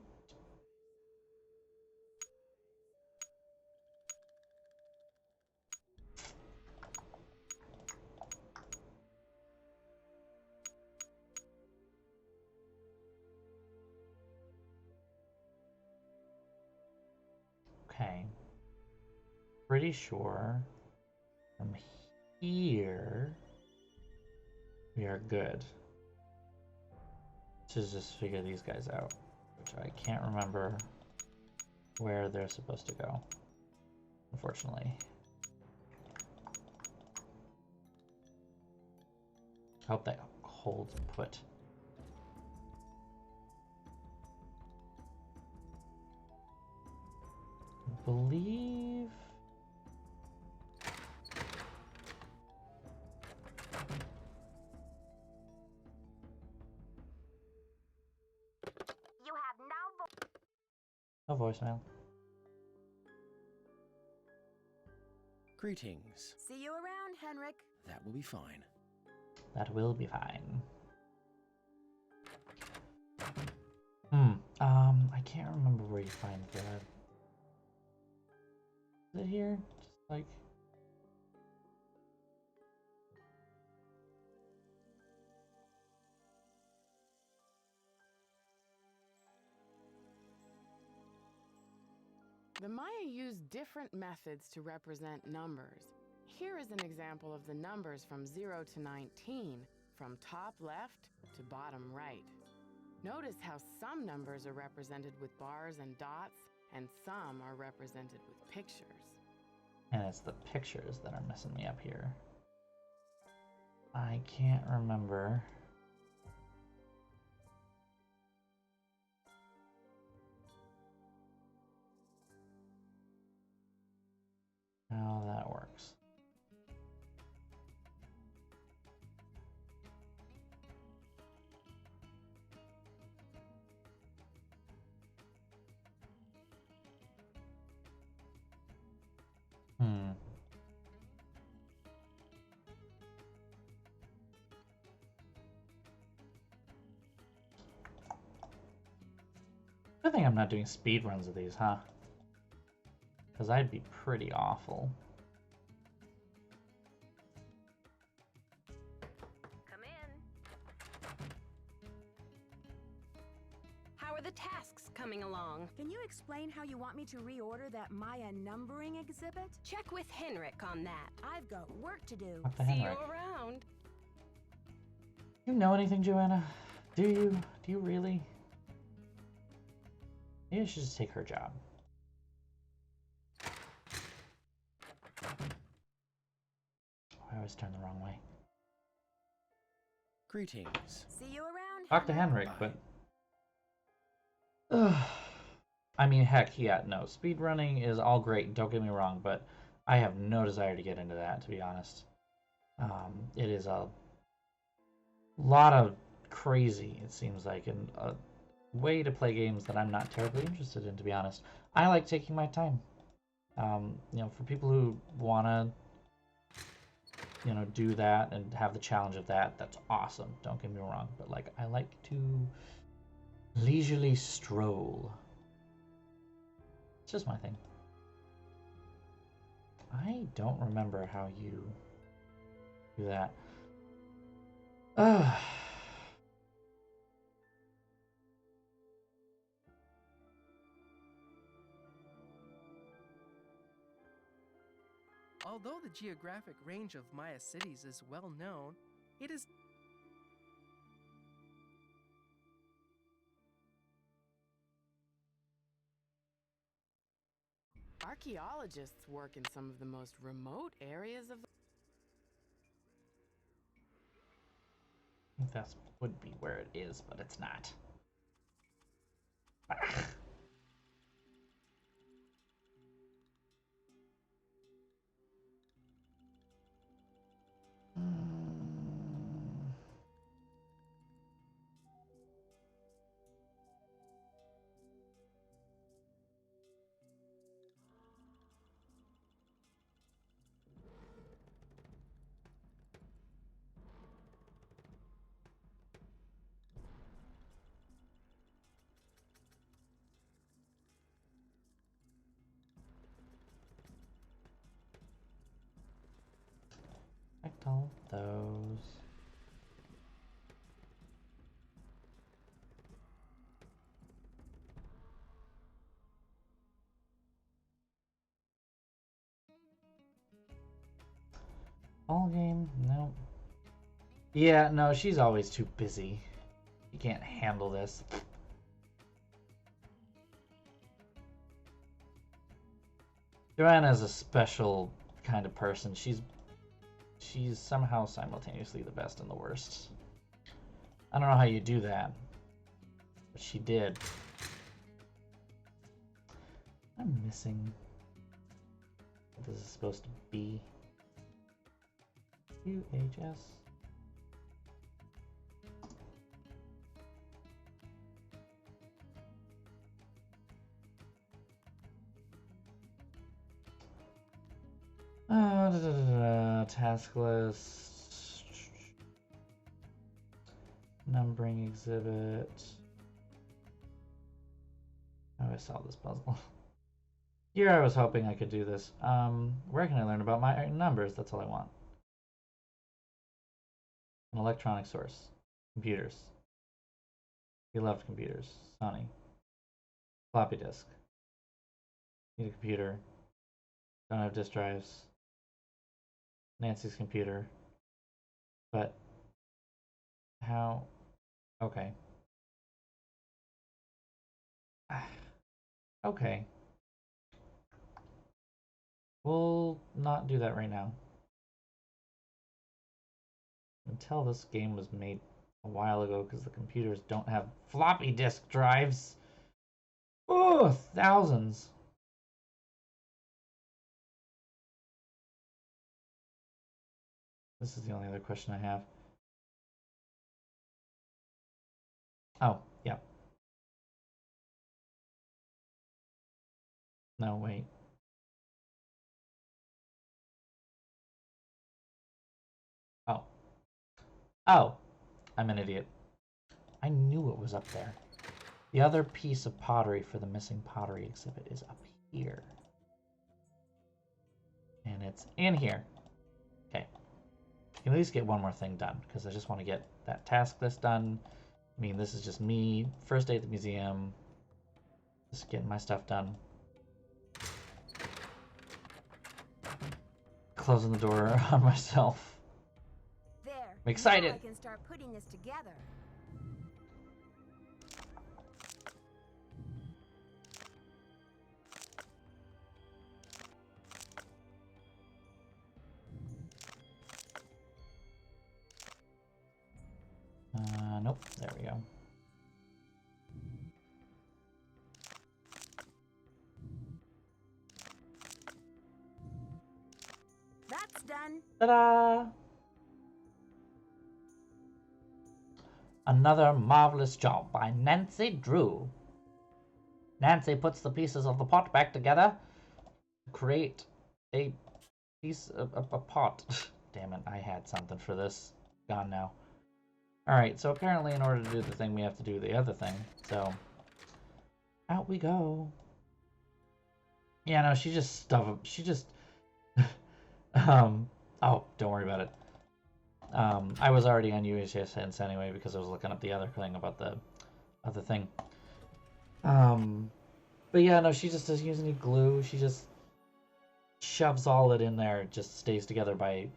S1: Okay. Pretty sure from here we are good. Let's just figure these guys out, which I can't remember where they're supposed to go, unfortunately. Hope that holds put. Believe
S2: You have
S1: no voicemail.
S6: Greetings.
S2: See you around, Henrik.
S6: That will be fine.
S1: That will be fine. I can't remember where you find that. Is it here? Just like...
S7: The Maya used different methods to represent numbers. Here is an example of the numbers from 0 to 19, from top left to bottom right. Notice how some numbers are represented with bars and dots, and some are represented with pictures.
S1: And it's the pictures that are messing me up here. I can't remember. How that works. Good thing I'm not doing speed runs of these, huh? Because I'd be pretty awful.
S3: Come in. How are the tasks coming along?
S2: Can you explain how you want me to reorder that Maya numbering exhibit?
S3: Check with Henrik on that.
S2: I've got work to do.
S1: What the
S3: See you
S1: Henrik?
S3: around.
S1: You know anything, Joanna? Do you? Do you really? Maybe I should just take her job. I always turn the wrong way.
S6: Greetings.
S2: See you around.
S1: Talk to Henrik, but... I mean, heck, yeah, no. Speedrunning is all great, don't get me wrong, but I have no desire to get into that, to be honest. It is a lot of crazy, it seems like, and a way to play games that I'm not terribly interested in, to be honest. I like taking my time. You know, for people who want to, you know, do that and have the challenge of that, that's awesome. Don't get me wrong, but like, I like to leisurely stroll. It's just my thing. I don't remember how you do that. Ugh.
S8: Although the geographic range of Maya cities is well known, it is
S7: Archaeologists work in some of the most remote areas of the
S1: I think that would be where it is, but it's not. Collect all those. Ball game? No. Yeah, no, she's always too busy. She can't handle this. Joanna's a special kind of person. She's somehow simultaneously the best and the worst. I don't know how you do that, but she did. I'm missing what this is supposed to be. UHS. Task list. Numbering exhibit. How do I solve this puzzle? Here I was hoping I could do this. Where can I learn about my numbers? That's all I want. An electronic source. Computers. Beloved computers. Sony. Floppy disk. Need a computer. Don't have disk drives. Nancy's computer. But how? Okay. Okay. We'll not do that right now. Until this game was made a while ago, because the computers don't have floppy disk drives. Oh, thousands. This is the only other question I have. Oh, yeah. No, wait. Oh. Oh, I'm an idiot. I knew it was up there. The other piece of pottery for the missing pottery exhibit is up here. And it's in here. Okay. I can at least get one more thing done, because I just want to get that task list done. I mean, this is just me, first day at the museum, just getting my stuff done. Closing the door on myself.
S2: There.
S1: I'm excited.
S2: Now I can start putting this together.
S1: Nope. There we go.
S2: done.
S1: Ta-da! Another marvelous job by Nancy Drew. Nancy puts the pieces of the pot back together to create a piece of a pot. Damn it, I had something for this. Gone now. Alright, so apparently in order to do the thing, we have to do the other thing. So, out we go. Yeah, no, she just oh, don't worry about it. I was already on UHS Hints anyway because I was looking up the other thing about the other thing. But yeah, no, she just doesn't use any glue. She just shoves all it in there. It just stays together by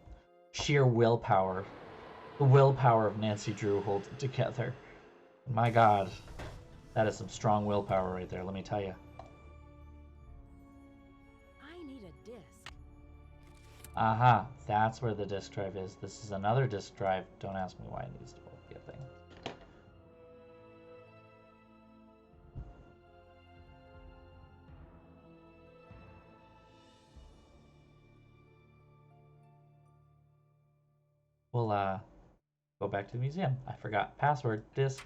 S1: sheer willpower. The willpower of Nancy Drew holds it together. My God, that is some strong willpower right there, let me tell you.
S2: I need a disc.
S1: Aha, that's where the disk drive is. This is another disk drive. Don't ask me why it needs to both be a thing. We'll go back to the museum. I forgot password disk.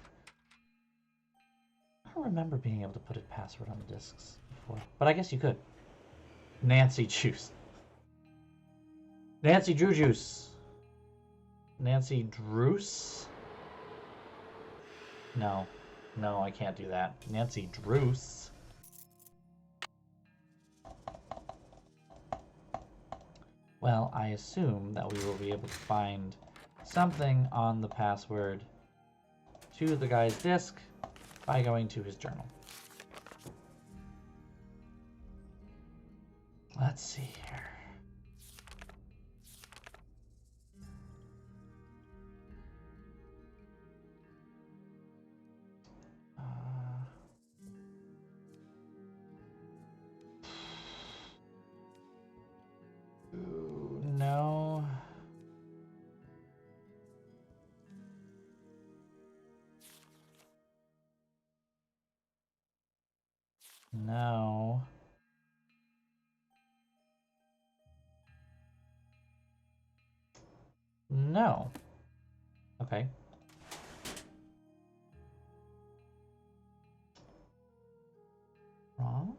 S1: I don't remember being able to put a password on the discs before, but I guess you could. Nancy Juice. Nancy Drew Juice. Nancy Druce? No. No, I can't do that. Nancy Druce. Well, I assume that we will be able to find something on the password to the guy's disc by going to his journal. Let's see here. No. No. No. Okay. Wrong?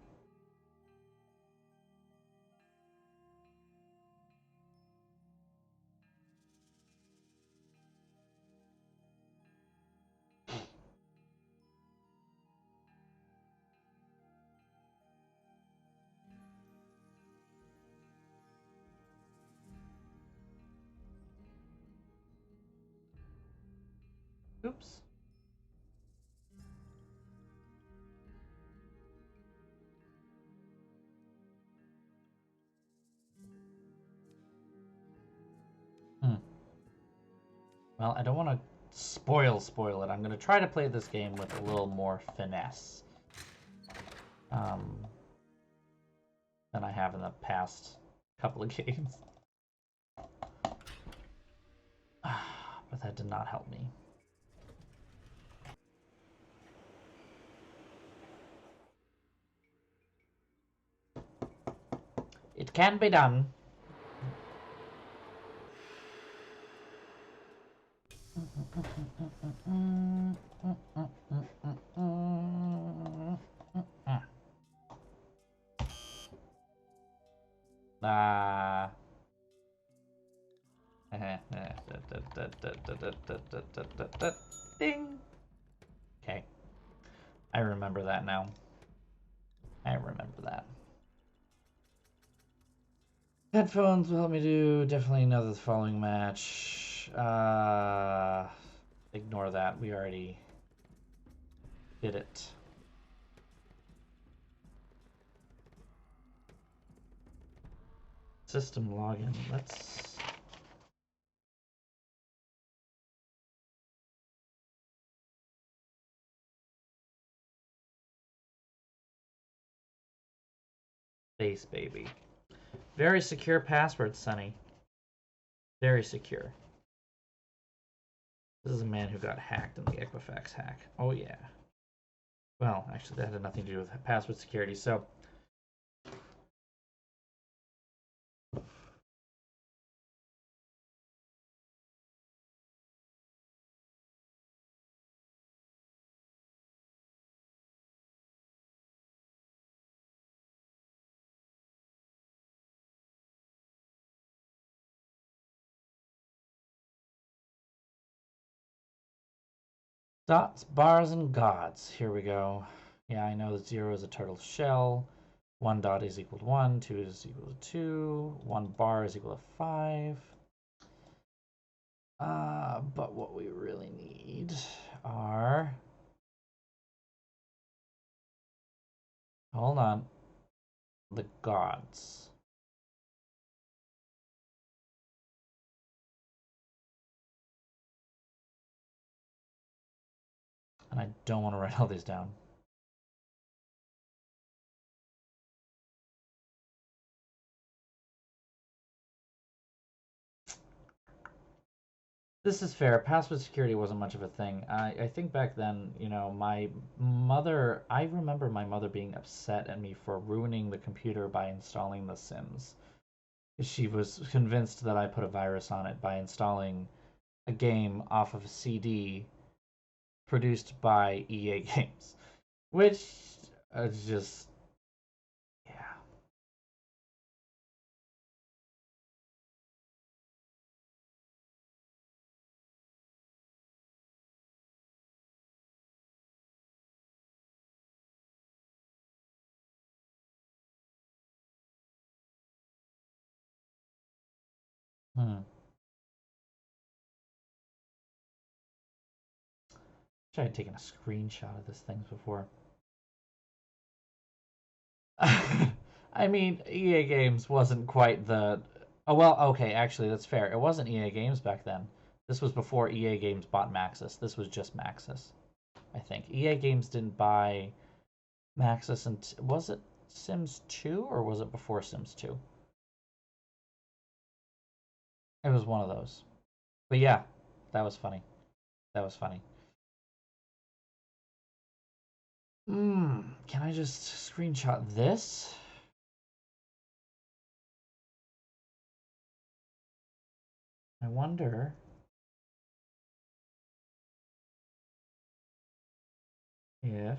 S1: Oops. Well, I don't want to spoil it. I'm going to try to play this game with a little more finesse than I have in the past couple of games. But that did not help me. It can be done. Ding. Okay. I remember that now. I remember that. Headphones will help me do definitely another following match. Ignore that. We already did it. System login. Let's... Space baby. Very secure password, Sonny. Very secure. This is a man who got hacked in the Equifax hack. Oh yeah. Well, actually that had nothing to do with password security, so... Dots, bars, and gods. Here we go. Yeah, I know that 0 is a turtle shell. 1 dot is equal to 1. 2 is equal to 2. 1 bar is equal to 5. But what we really need are... Hold on. The gods. And I don't want to write all these down. This is fair. Password security wasn't much of a thing. I think back then, you know, my mother, I remember my mother being upset at me for ruining the computer by installing The Sims. She was convinced that I put a virus on it by installing a game off of a CD produced by EA Games, which just, yeah. Hmm. I had taken a screenshot of this thing before. I mean, EA Games wasn't quite the... Oh, well, okay, actually, that's fair. It wasn't EA Games back then. This was before EA Games bought Maxis. This was just Maxis, I think. EA Games didn't buy Maxis, and was it Sims 2 or was it before Sims 2? It was one of those. But yeah, that was funny. That was funny. Can I just screenshot this? I wonder... if...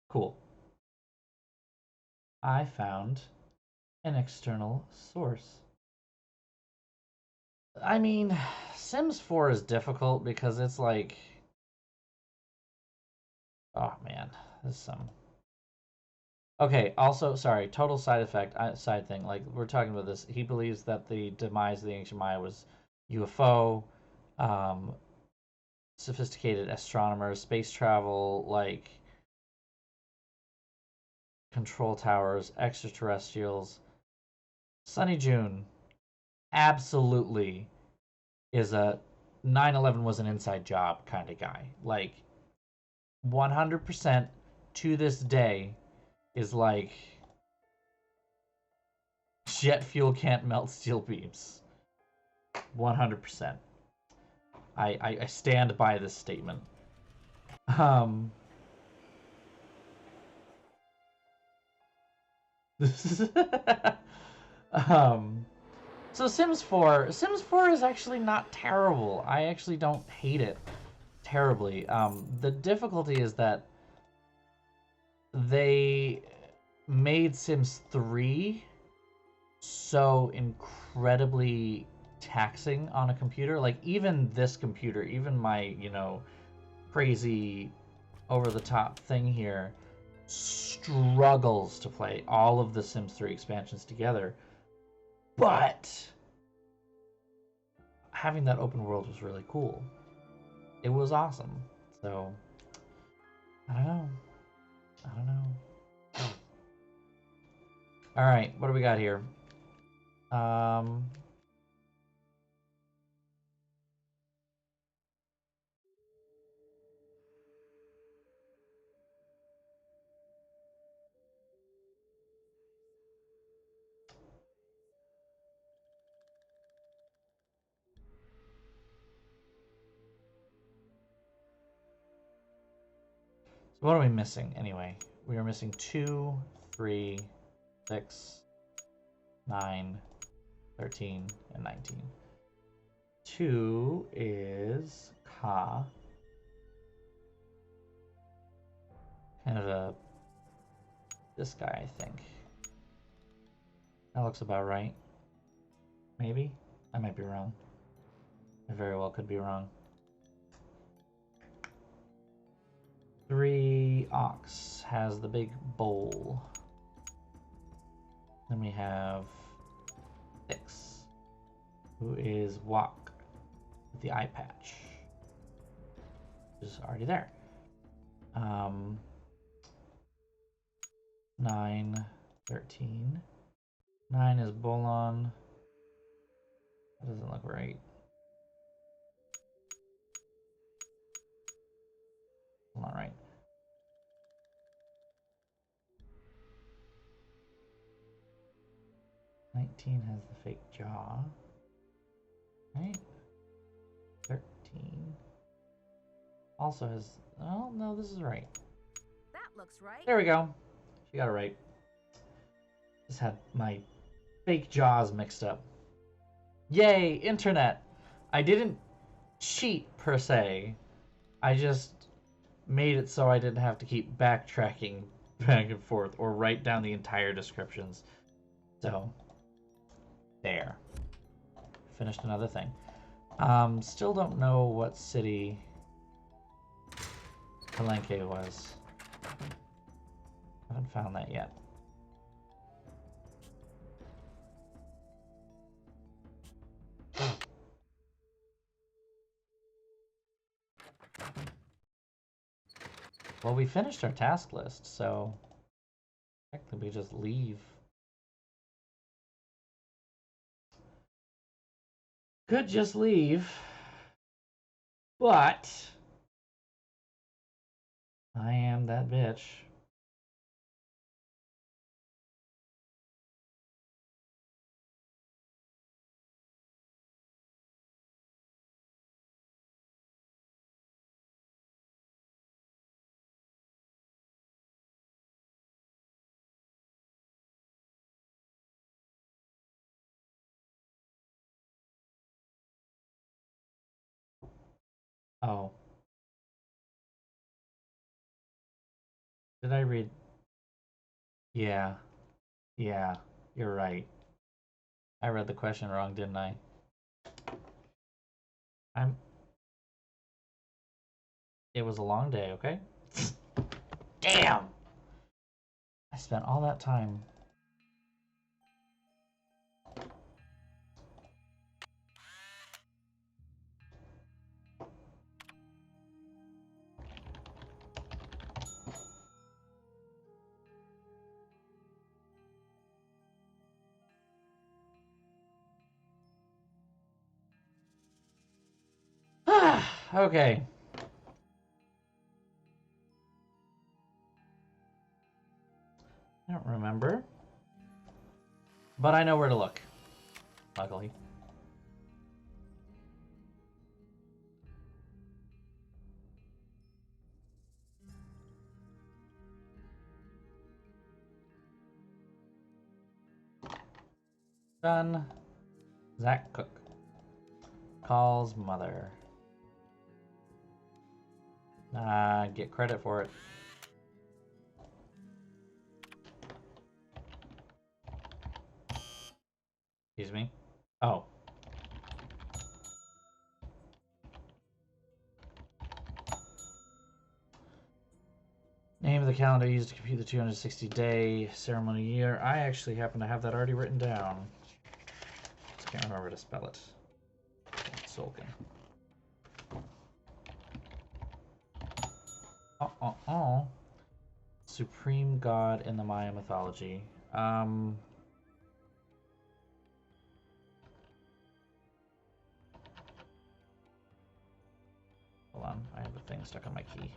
S1: Cool. I found an external source. I mean, Sims 4 is difficult because it's like... Oh, man. This is some... Okay, also, sorry, total side effect, side thing. Like, we're talking about this. He believes that the demise of the ancient Maya was UFO, sophisticated astronomers, space travel, like... control towers, extraterrestrials. Sunny June absolutely is a 9/11 was an inside job kind of guy. Like 100% to this day is like jet fuel can't melt steel beams. 100%. I stand by this statement. So Sims 4 is actually not terrible. I actually don't hate it terribly. The difficulty is that they made Sims 3 so incredibly taxing on a computer. Like, even this computer, even my, you know, crazy over-the-top thing here, struggles to play all of the Sims 3 expansions together. But having that open world was really cool. It was awesome. So, I don't know. All right, what do we got here? So what are we missing anyway? We are missing 2, 3, 6, 9, 13, and 19. 2 is Ka. And this guy, I think. That looks about right. Maybe? I might be wrong. I very well could be wrong. 3 ox has the big bowl. Then we have 6, who is walk with the eye patch, which is already there. 9, 13. 9 is Bolon. That doesn't look right. Not right. "19 has the fake jaw. Right? 13 also has. Oh, no, this is right.
S2: That looks right.
S1: There we go. She got it right. Just had my fake jaws mixed up. Yay, internet! I didn't cheat per se. I just made it so I didn't have to keep backtracking back and forth or write down the entire descriptions. So, there. Finished another thing. Still don't know what city Palenque was. Haven't found that yet. Well, we finished our task list, so technically we just leave. Could just leave, but I am that bitch. Oh. Did I read? Yeah. Yeah, you're right. I read the question wrong, didn't I? It was a long day, okay? Damn! I spent all that time. Okay. I don't remember. But I know where to look. Luckily. Done. Zach Cook calls mother. Get credit for it. Excuse me. Oh. Name of the calendar used to compute the 260-day ceremony year. I actually happen to have that already written down. Just can't remember to spell it. Solkin. Oh. Supreme god in the Maya mythology. Hold on, I have a thing stuck on my key.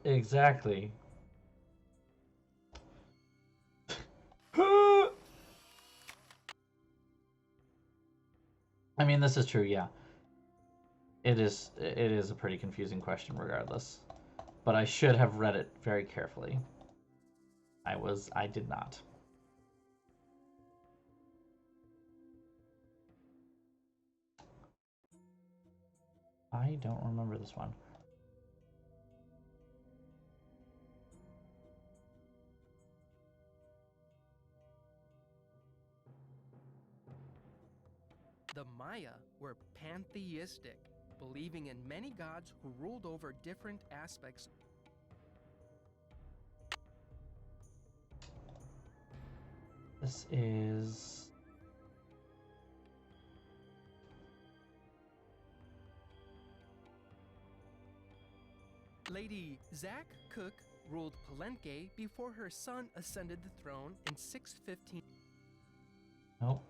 S1: Exactly. I mean, this is true, yeah. It is a pretty confusing question regardless. But I should have read it very carefully. I did not. I don't remember this one.
S8: The Maya were pantheistic, believing in many gods who ruled over different aspects.
S1: This is...
S8: Lady Zack Cook ruled Palenque before her son ascended the throne in 615.
S1: Nope.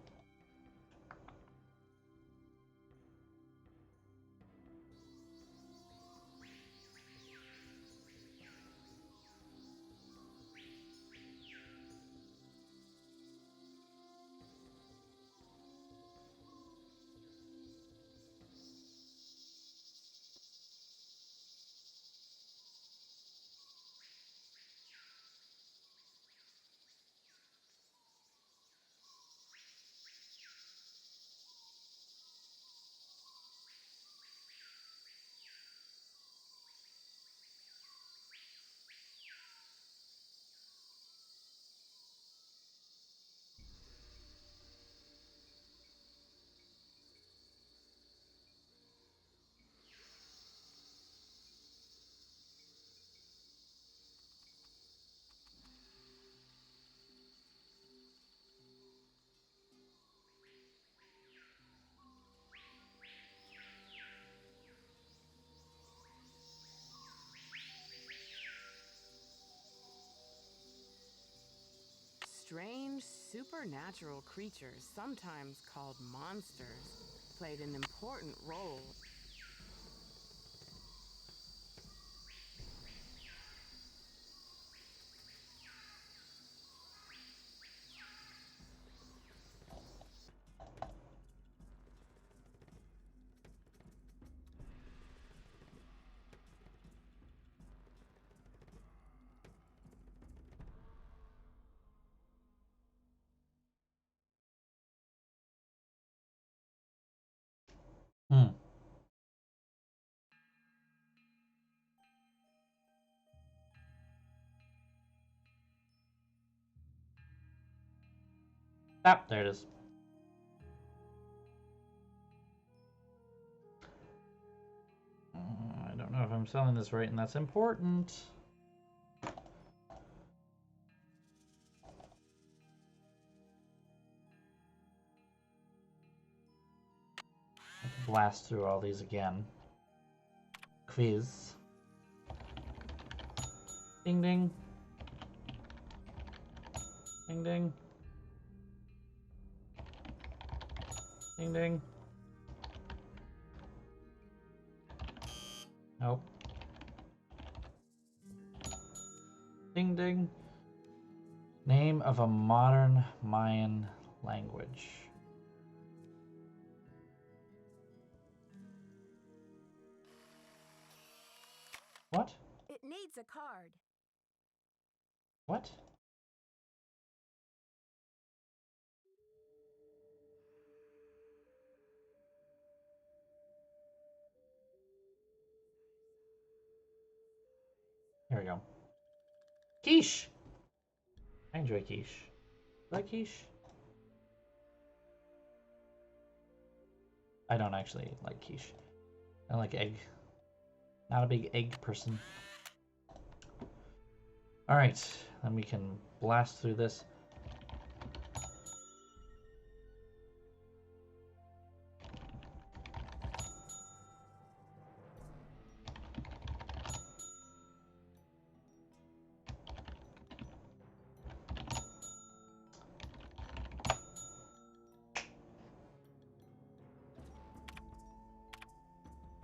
S7: Strange supernatural creatures, sometimes called monsters, played an important role.
S1: Hmm. Ah, there it is. I don't know if I'm selling this right, and that's important. Blast through all these again. Quiz. Ding ding. Ding ding. Ding ding. Nope. Ding ding. Name of a modern Mayan language. What?
S2: It needs a card.
S1: What? Here we go. Quiche! I enjoy quiche. You like quiche? I don't actually like quiche. I like egg. Not a big egg person. Alright, then we can blast through this.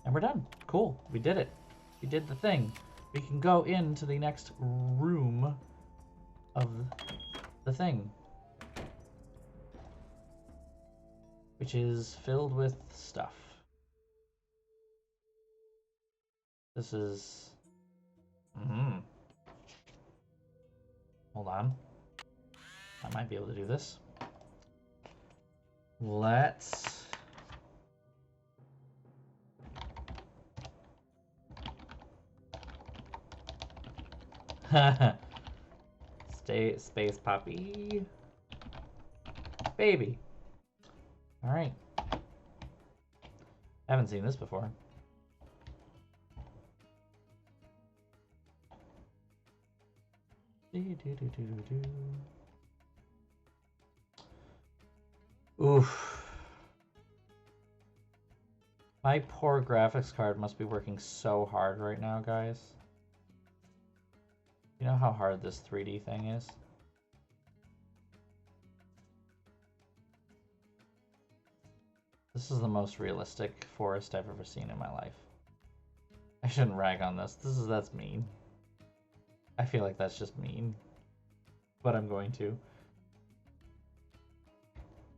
S1: And we're done. Cool. We did it. We did the thing. We can go into the next room of the thing, which is filled with stuff. This is... Hold on. I might be able to do this. Let's... Stay space puppy. Baby. Alright. I haven't seen this before. Oof. My poor graphics card must be working so hard right now, guys. You know how hard this 3D thing is? This is the most realistic forest I've ever seen in my life. I shouldn't rag on this. That's mean. I feel like that's just mean. But I'm going to.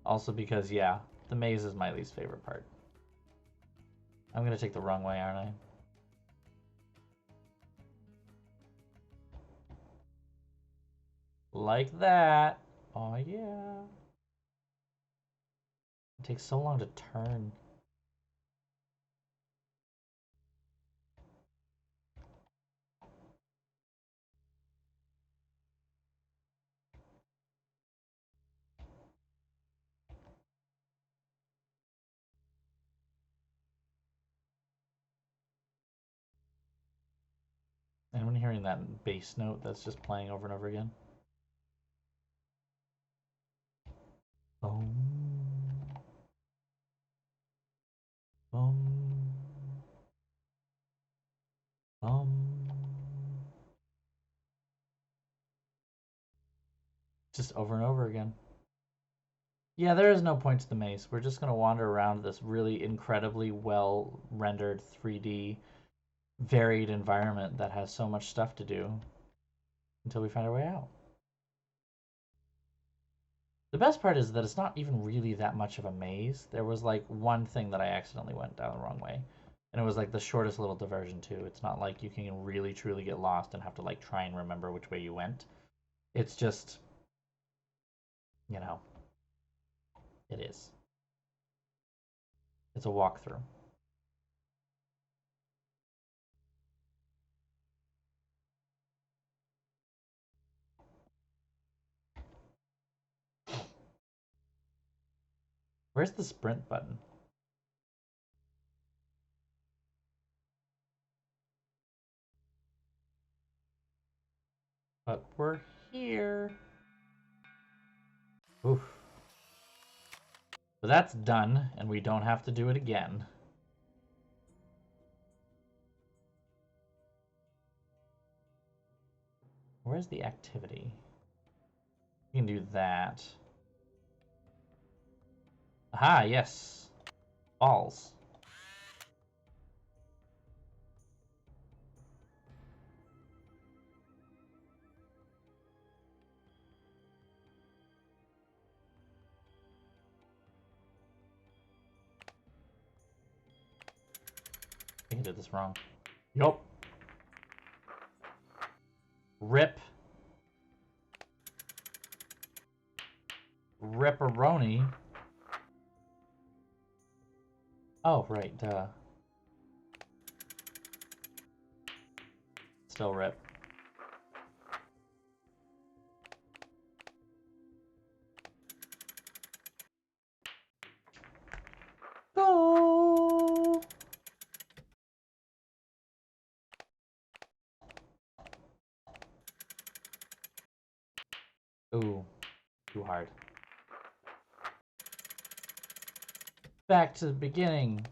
S1: Also because, yeah, the maze is my least favorite part. I'm gonna take the wrong way, aren't I? Like that. Oh yeah. It takes so long to turn. Anyone hearing that bass note that's just playing over and over again? Boom. Boom. Boom. Just over and over again. Yeah, there is no point to the maze. We're just going to wander around this really incredibly well rendered 3D varied environment that has so much stuff to do until we find our way out. The best part is that it's not even really that much of a maze. There was like one thing that I accidentally went down the wrong way. And it was like the shortest little diversion too. It's not like you can really truly get lost and have to like try and remember which way you went. It's just, you know, it is. It's a walkthrough. Where's the sprint button? But we're here. Oof. But that's done, and we don't have to do it again. Where's the activity? We can do that. Aha, yes. Balls. I think I did this wrong. Yup. Rip. Ripperoni. Oh, right, duh. Still rip. Go! Ooh, too hard. Back to the beginning.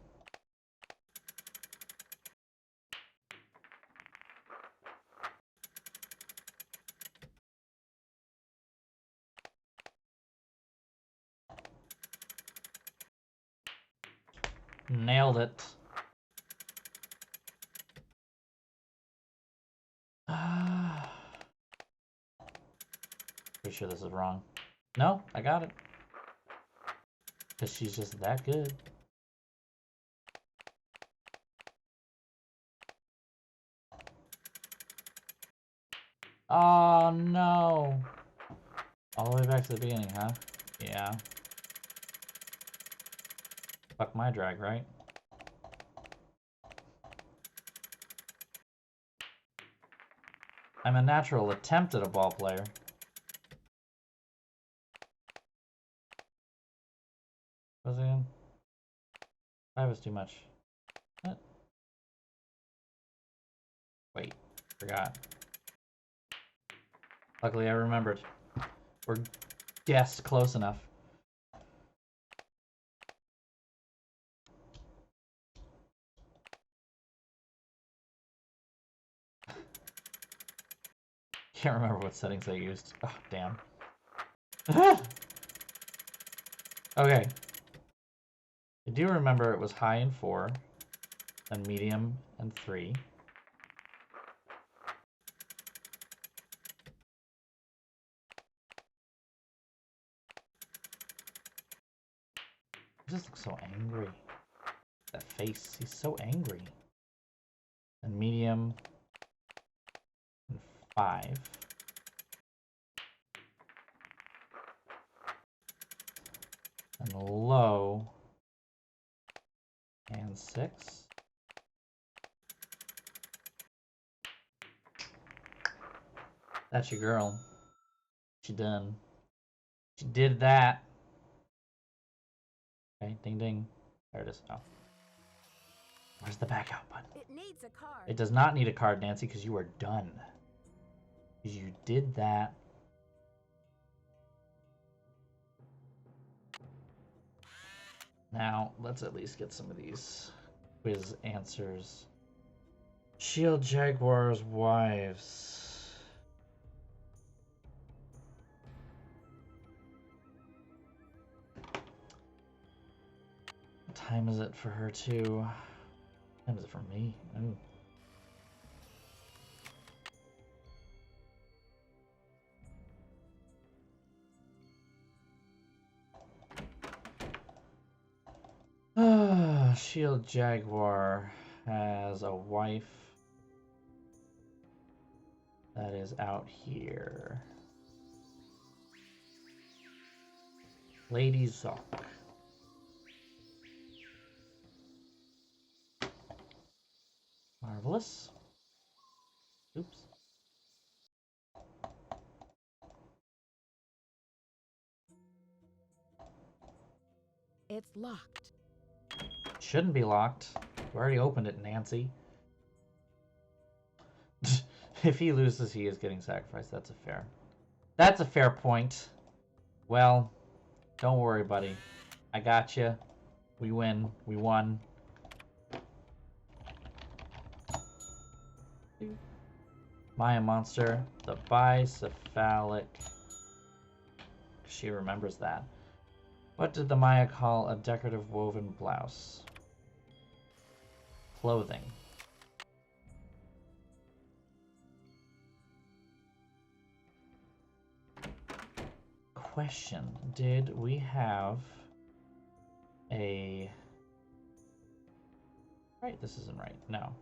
S1: Nailed it. Pretty sure this is wrong. No, I got it. Because she's just that good. Oh no. All the way back to the beginning, huh? Yeah. Fuck my drag, right? I'm a natural attempt at a ball player. 5 is too much. Wait, forgot. Luckily I remembered. We're guessed close enough. Can't remember what settings I used. Oh, damn. Okay. I do remember it was high in 4, then medium and 3. He just looks so angry. That face, he's so angry. And medium and 5. And low and 6. That's your girl. She done. She did that. Okay, ding ding. There it is. Oh. Where's the back out button?
S2: It needs a card.
S1: It does not need a card, Nancy, because you are done. Because you did that. Now, let's at least get some of these quiz answers. Shield Jaguar's wives. What time is it for her too? What time is it for me? Ooh. Shield Jaguar has a wife that is out here. Lady Zoc. Marvelous. Oops.
S2: It's locked.
S1: Shouldn't be locked. You already opened it, Nancy. If he loses, he is getting sacrificed. That's a fair point. Well, don't worry, buddy. I got you. We win. We won. Maya monster, the bicephalic. She remembers that. What did the Maya call a decorative woven blouse? Clothing. Question. Did we have a... Right, this isn't right. No.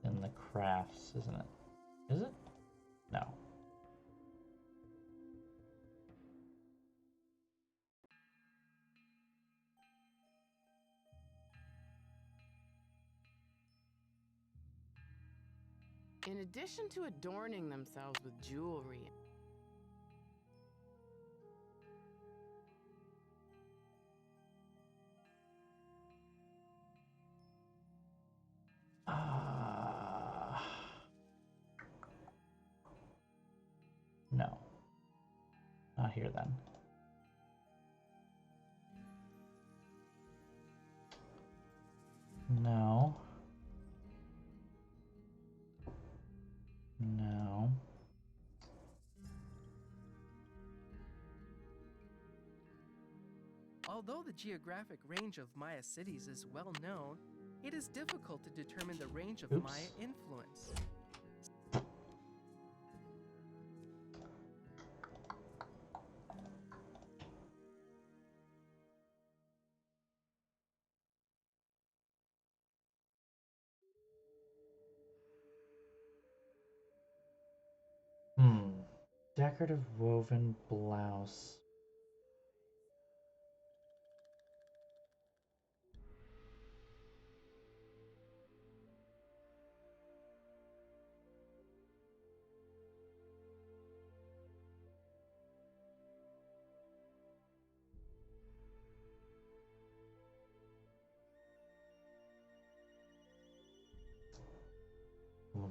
S1: In the crafts, isn't it? Is it? No.
S7: In addition to adorning themselves with jewelry,
S1: No. Not here then. No. No.
S8: Although the geographic range of Maya cities is well known, it is difficult to determine the range of
S1: Oops.
S8: Maya influence.
S1: Decorative woven blouse.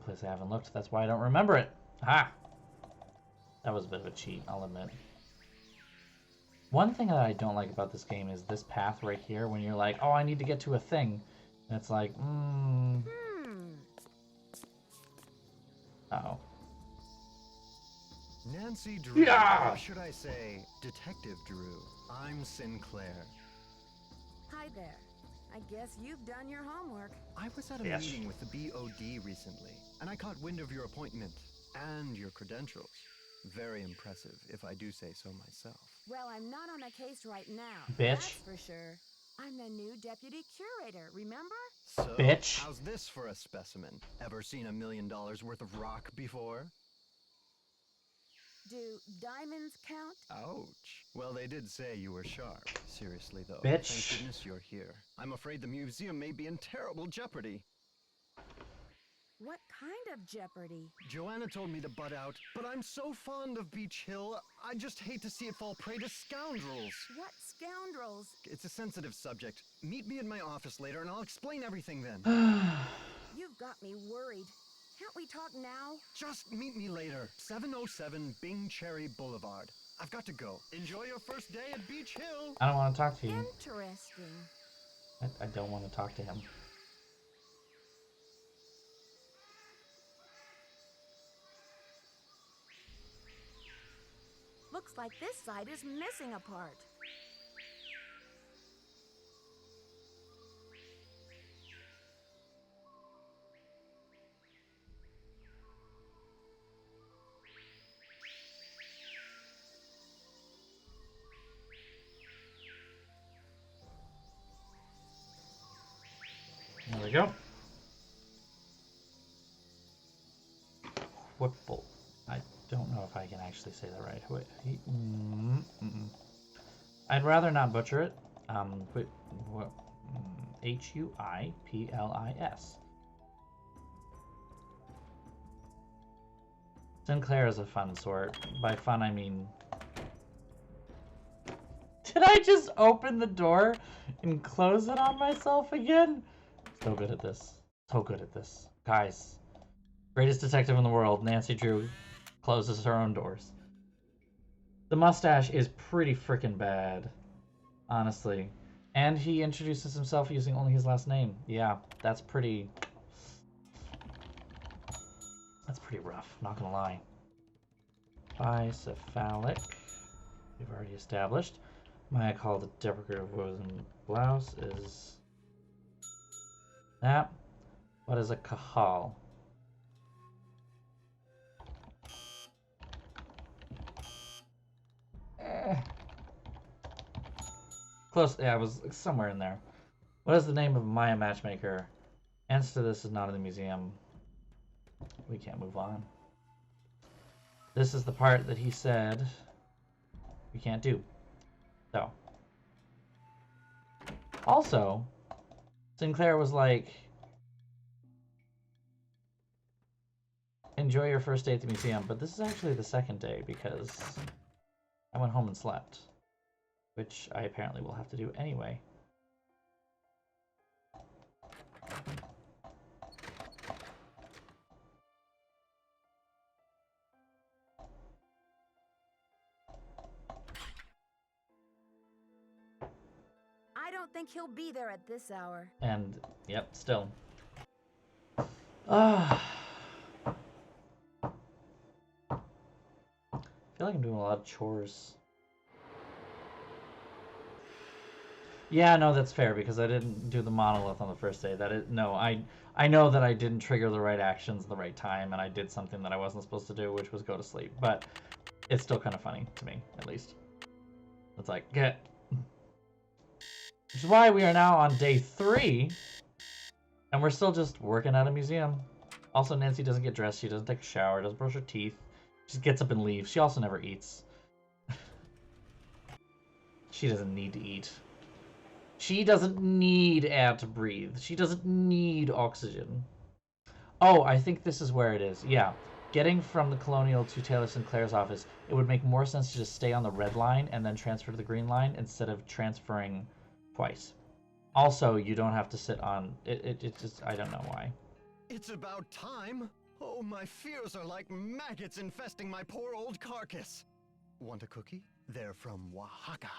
S1: one place I haven't looked. That's why I don't remember it. Ha! That was a bit of a cheat, I'll admit. One thing that I don't like about this game is this path right here when you're like, oh, I need to get to a thing. And it's like, Uh-oh.
S10: Nancy Drew,
S1: Yeah!
S10: or should I say, Detective Drew. I'm Sinclair.
S2: Hi there. I guess you've done your homework.
S10: I was at a meeting with the BOD recently, and I caught wind of your appointment and your credentials. Very impressive, if I do say so myself.
S2: Well, I'm not on a case right now.
S1: Bitch.
S2: That's for sure. I'm the new deputy curator, remember?
S10: So,
S1: Bitch.
S10: How's this for a specimen? Ever seen $1 million worth of rock before?
S2: Do diamonds count?
S10: Ouch. Well, they did say you were sharp. Seriously, though.
S1: Bitch.
S10: Thank goodness you're here. I'm afraid the museum may be in terrible jeopardy.
S2: What kind of jeopardy?
S10: Joanna told me to butt out, but I'm so fond of Beach Hill, I just hate to see it fall prey to scoundrels.
S2: What scoundrels?
S10: It's a sensitive subject. Meet me in my office later and I'll explain everything then.
S2: You've got me worried. Can't we talk now?
S10: Just meet me later. 707 Bing Cherry Boulevard. I've got to go. Enjoy your first day at Beach Hill.
S1: I don't want to talk to you.
S2: Interesting.
S1: I don't want to talk to him.
S2: Looks like this side is missing a part.
S1: There we go. Whipple. I don't know if I can actually say that right. I'd rather not butcher it. Huiplis. Sinclair is a fun sort. By fun, I mean... Did I just open the door and close it on myself again? So good at this. So good at this. Guys, greatest detective in the world, Nancy Drew, closes her own doors. The mustache is pretty freaking bad, honestly. And he introduces himself using only his last name. Yeah, that's pretty rough, not gonna lie. Bicephalic, we've already established. My call the decorative woven blouse is that. What is a kahal? Close. Yeah, I was somewhere in there. What is the name of Maya Matchmaker? Answer to this is not in the museum. We can't move on. This is the part that he said we can't do. So. Also, Sinclair was like, enjoy your first day at the museum, but this is actually the second day because I went home and slept, which I apparently will have to do anyway.
S2: I don't think he'll be there at this hour.
S1: And, yep, still. I feel like I'm doing a lot of chores. Yeah, no, that's fair because I didn't do the monolith on the first day. That is, no, I know that I didn't trigger the right actions at the right time, and I did something that I wasn't supposed to do, which was go to sleep. But it's still kind of funny to me, at least. It's like, get. Which is why we are now on day 3, and we're still just working at a museum. Also, Nancy doesn't get dressed. She doesn't take a shower. Doesn't brush her teeth. She just gets up and leaves. She also never eats. She doesn't need to eat. She doesn't need air to breathe. She doesn't need oxygen. Oh, I think this is where it is. Yeah. Getting from the Colonial to Taylor Sinclair's office, it would make more sense to just stay on the red line and then transfer to the green line instead of transferring twice. Also, you don't have to sit on... It just... I don't know why.
S10: It's about time. Oh, my fears are like maggots infesting my poor old carcass. Want a cookie? They're from Oaxaca.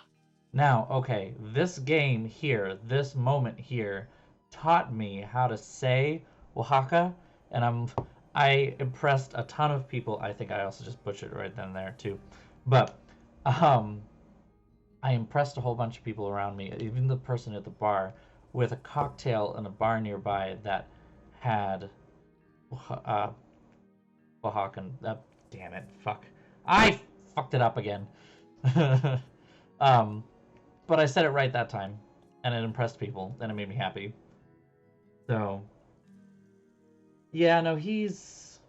S1: Now, okay, this game here, this moment here, taught me how to say Oaxaca, and I impressed a ton of people. I think I also just butchered it right then and there too, but um, I impressed a whole bunch of people around me, even the person at the bar, with a cocktail in a bar nearby that had Oaxacan. Damn it, fuck! I fucked it up again. um, but I said it right that time, and it impressed people, and it made me happy. So, yeah, no, he's.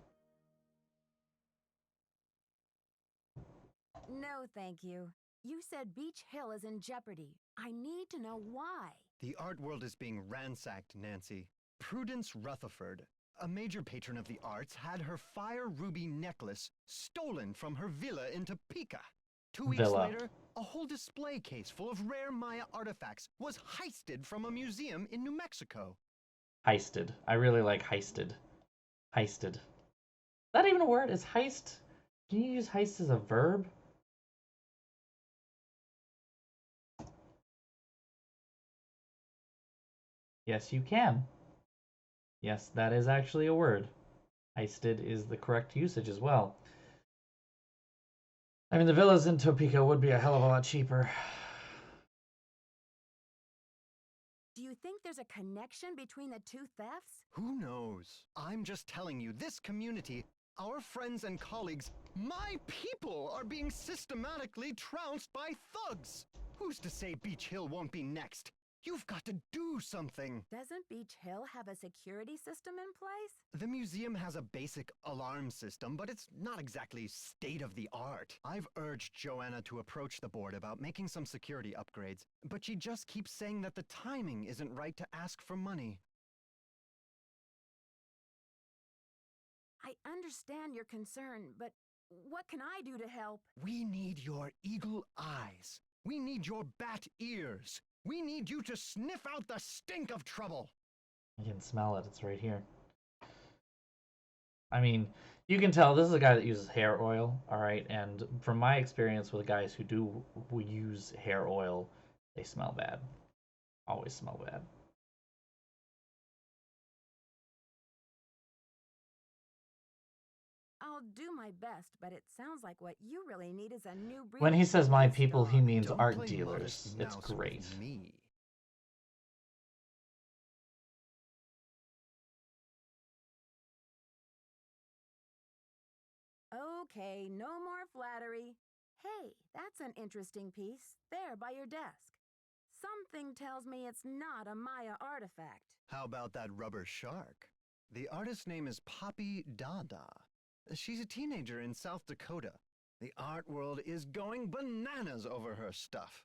S2: No, thank you. You said Beach Hill is in jeopardy. I need to know why.
S10: The art world is being ransacked, Nancy. Prudence Rutherford, a major patron of the arts, had her fire ruby necklace stolen from her villa in Topeka. 2 weeks later, a whole display case full of rare Maya artifacts was heisted from a museum in New Mexico.
S1: Heisted. I really like heisted. Heisted. Is that even a word? Is heist? Can you use heist as a verb? Yes, you can. Yes, that is actually a word. Heisted is the correct usage as well. I mean, the villas in Topeka would be a hell of a lot cheaper.
S2: Do you think there's a connection between the two thefts?
S10: Who knows? I'm just telling you, this community, our friends and colleagues, my people are being systematically trounced by thugs. Who's to say Beach Hill won't be next? You've got to do something.
S2: Doesn't Beach Hill have a security system in place?
S10: The museum has a basic alarm system, but it's not exactly state-of-the-art. I've urged Joanna to approach the board about making some security upgrades, but she just keeps saying that the timing isn't right to ask for money.
S2: I understand your concern, but what can I do to help?
S10: We need your eagle eyes. We need your bat ears. We need you to sniff out the stink of trouble.
S1: I can smell it. It's right here. I mean, you can tell this is a guy that uses hair oil, all right? And from my experience with guys who use hair oil, they smell bad. Always smell bad.
S2: I'll do my best, but it sounds like what you really need is a new breed.
S1: When he says my people, he means
S10: Don't
S1: art
S10: play
S1: dealers.
S10: modest
S1: It's
S10: mouse with
S1: great.
S10: me.
S2: Okay, no more flattery. Hey, that's an interesting piece, there by your desk. Something tells me it's not a Maya artifact.
S10: How about that rubber shark? The artist's name is Poppy Dada. She's a teenager in South Dakota. The art world is going bananas over her stuff.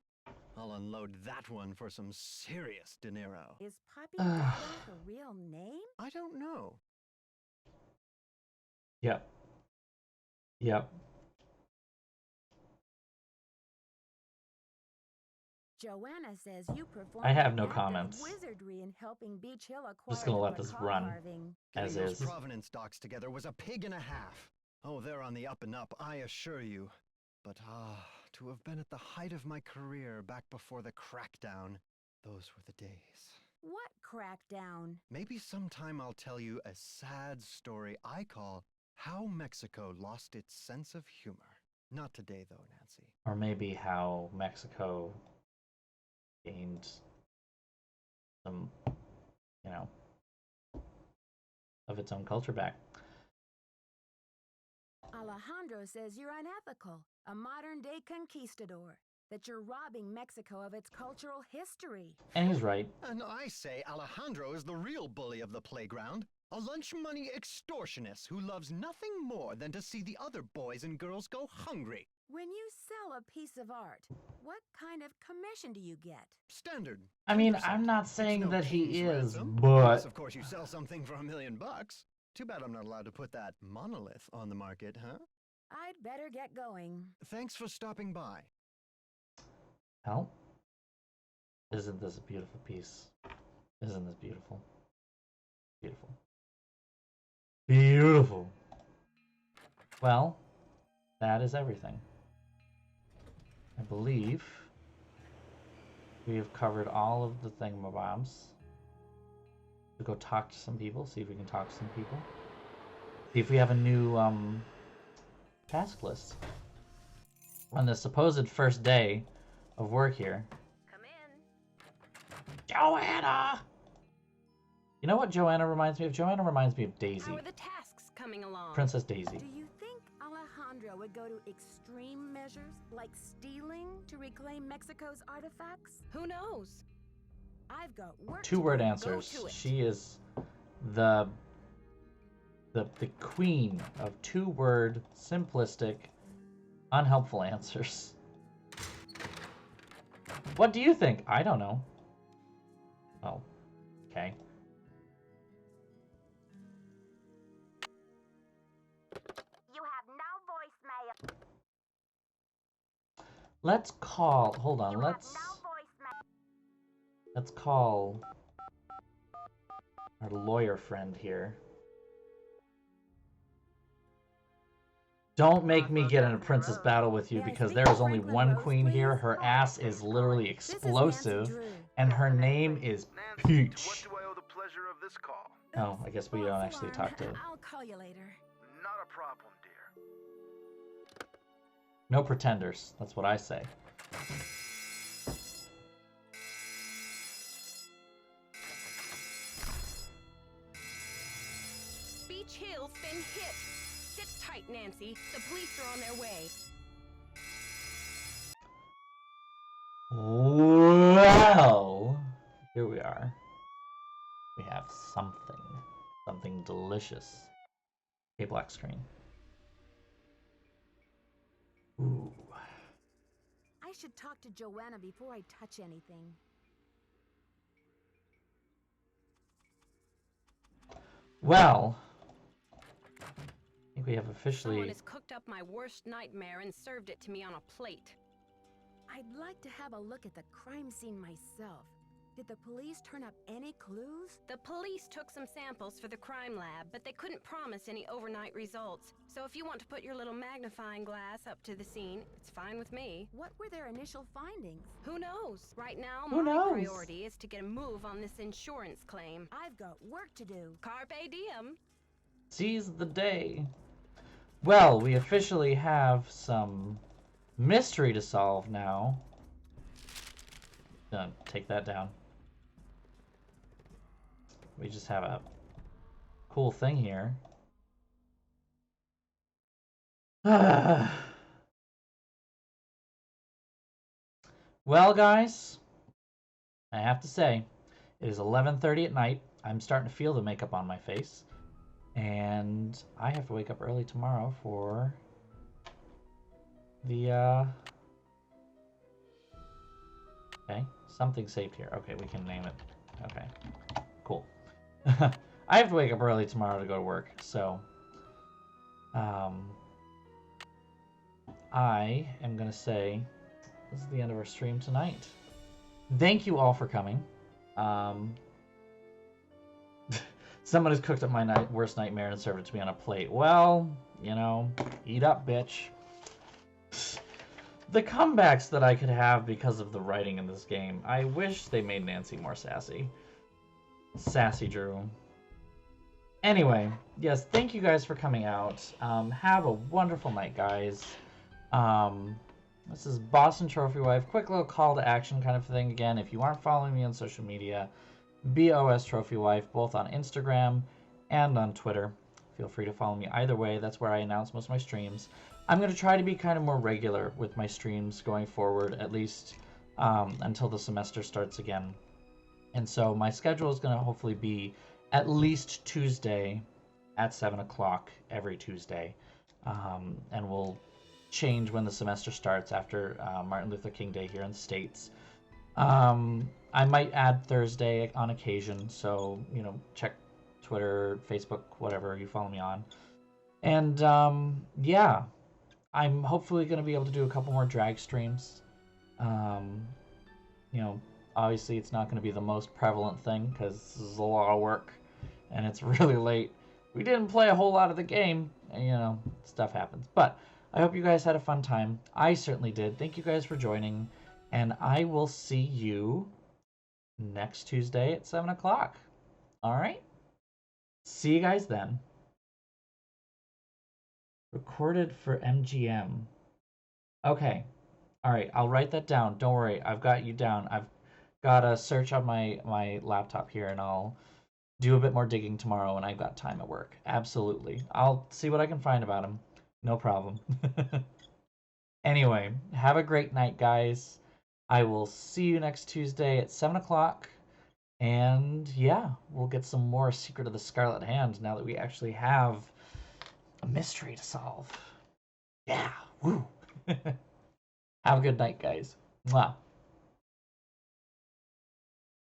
S10: I'll unload that one for some serious dinero.
S2: Is Poppy Dada her real name?
S10: I don't know.
S1: Yep. Yep.
S2: Joanna says you performed
S1: I have
S2: an
S1: no
S2: act of
S1: comments.
S2: wizardry in helping Beach Hill acquire
S1: Just gonna
S2: the
S1: let this
S2: macaw
S1: run
S2: carving.
S1: as
S10: Getting
S1: is.
S10: those provenance docs together was a pig and a half. Oh, they're on the up and up, I assure you. But to have been at the height of my career back before the crackdown, those were the days.
S2: What crackdown?
S10: Maybe sometime I'll tell you a sad story I call How Mexico Lost Its Sense of Humor. Not today, though, Nancy.
S1: Or maybe how Mexico gained some, you know, of its own culture back.
S2: Alejandro says you're unethical, a modern-day conquistador, that you're robbing Mexico of its cultural history.
S1: And he's right.
S10: And I say Alejandro is the real bully of the playground, a lunch money extortionist who loves nothing more than to see the other boys and girls go hungry.
S2: When you sell a piece of art, what kind of commission do you get?
S10: Standard.
S1: I mean,
S10: 10%.
S1: I'm not
S10: It's
S1: saying
S10: no
S1: that he
S10: king's
S1: is,
S10: ransom,
S1: but
S10: unless, of course, you sell something for $1 million. Too bad I'm not allowed to put that monolith on the market, huh?
S2: I'd better get going.
S10: Thanks for stopping by.
S1: well, isn't this a beautiful piece? Isn't this beautiful? Beautiful. Beautiful. Well, that is everything. I believe we have covered all of the thingamabobs. We'll go talk to some people, see if we can talk to some people. See if we have a new task list. On the supposed first day of work here.
S3: Come in.
S1: Joanna! You know what Joanna reminds me of? Joanna reminds me of Daisy.
S3: How are the tasks coming along?
S1: Princess Daisy.
S2: Do you think Alejandro would go to extreme measures, like stealing, to reclaim Mexico's artifacts?
S3: Who knows?
S2: I've got work to
S1: Two-word
S2: do.
S1: answers.
S3: Go to it.
S1: She is the queen of two-word, simplistic, unhelpful answers. What do you think? I don't know. Oh, okay.
S5: You have no voicemail.
S1: Let's call. Hold on.
S5: You
S1: Let's
S5: have no voicemail.
S1: let's call our lawyer friend here. Don't make me get in a princess battle with you, because there is only one queen here. Her ass is literally explosive, and her name is
S4: Nancy, to what
S1: Peach.
S4: do I owe the pleasure of this call?
S1: Oh, I guess we don't actually talk to.
S2: I'll call you later.
S4: Not a problem, dear.
S1: No pretenders. That's what I say.
S3: Beach Hill's been hit. Sit tight, Nancy. The police are on their way.
S1: Well, here we are. We have something delicious. A black screen. Ooh.
S2: I should talk to Joanna before I touch anything.
S1: Well, I think we have
S3: Someone
S1: officially.
S3: has cooked up my worst nightmare and served it to me on a plate.
S2: I'd like to have a look at the crime scene myself. Did the police turn up any clues?
S3: The police took some samples for the crime lab, but they couldn't promise any overnight results. So if you want to put your little magnifying glass up to the scene, it's fine with me.
S2: What were their initial findings?
S3: Who knows? Right now,
S1: Who
S3: my
S1: knows?
S3: priority is to get a move on this insurance claim.
S2: I've got work to do.
S3: Carpe diem.
S1: Seize the day. Well, we officially have some mystery to solve now. Gonna take that down. We just have a cool thing here. Well, guys, I have to say, it is 11:30 at night. I'm starting to feel the makeup on my face. And I have to wake up early tomorrow for the, Okay, something saved here. Okay, we can name it. Okay, cool. I have to wake up early tomorrow to go to work, so I am gonna say this is the end of our stream tonight. Thank you all for coming. Someone has cooked up my worst nightmare and served it to me on a plate. Well, you know, eat up, bitch. The comebacks that I could have because of the writing in this game. I wish they made Nancy more sassy. Sassy Drew. Anyway, yes, thank you guys for coming out. Have a wonderful night, guys. This is BOSTrophyWife. Quick little call to action kind of thing. Again, if you aren't following me on social media, BOSTrophyWife, both on Instagram and on Twitter. Feel free to follow me either way. That's where I announce most of my streams. I'm going to try to be kind of more regular with my streams going forward, at least until the semester starts again. And so my schedule is going to hopefully be at least Tuesday at 7 o'clock every Tuesday. And we'll change when the semester starts after Martin Luther King Day here in the States. I might add Thursday on occasion, so, you know, check Twitter, Facebook, whatever you follow me on. And, yeah, I'm hopefully going to be able to do a couple more drag streams. You know, obviously it's not going to be the most prevalent thing, because this is a lot of work, and it's really late. we didn't play a whole lot of the game. And, you know, stuff happens. But I hope you guys had a fun time. I certainly did. Thank you guys for joining. And I will see you next Tuesday at 7 o'clock. All right? See you guys then. Recorded for MGM. Okay. All right. I'll write that down. Don't worry. I've got you down. I've got a search on my laptop here, and I'll do a bit more digging tomorrow when I've got time at work. Absolutely. I'll see what I can find about him. No problem. Anyway, have a great night, guys. I will see you next Tuesday at 7 o'clock. And yeah, we'll get some more Secret of the Scarlet Hand now that we actually have a mystery to solve. Yeah, woo. Have a good night, guys. Mwah.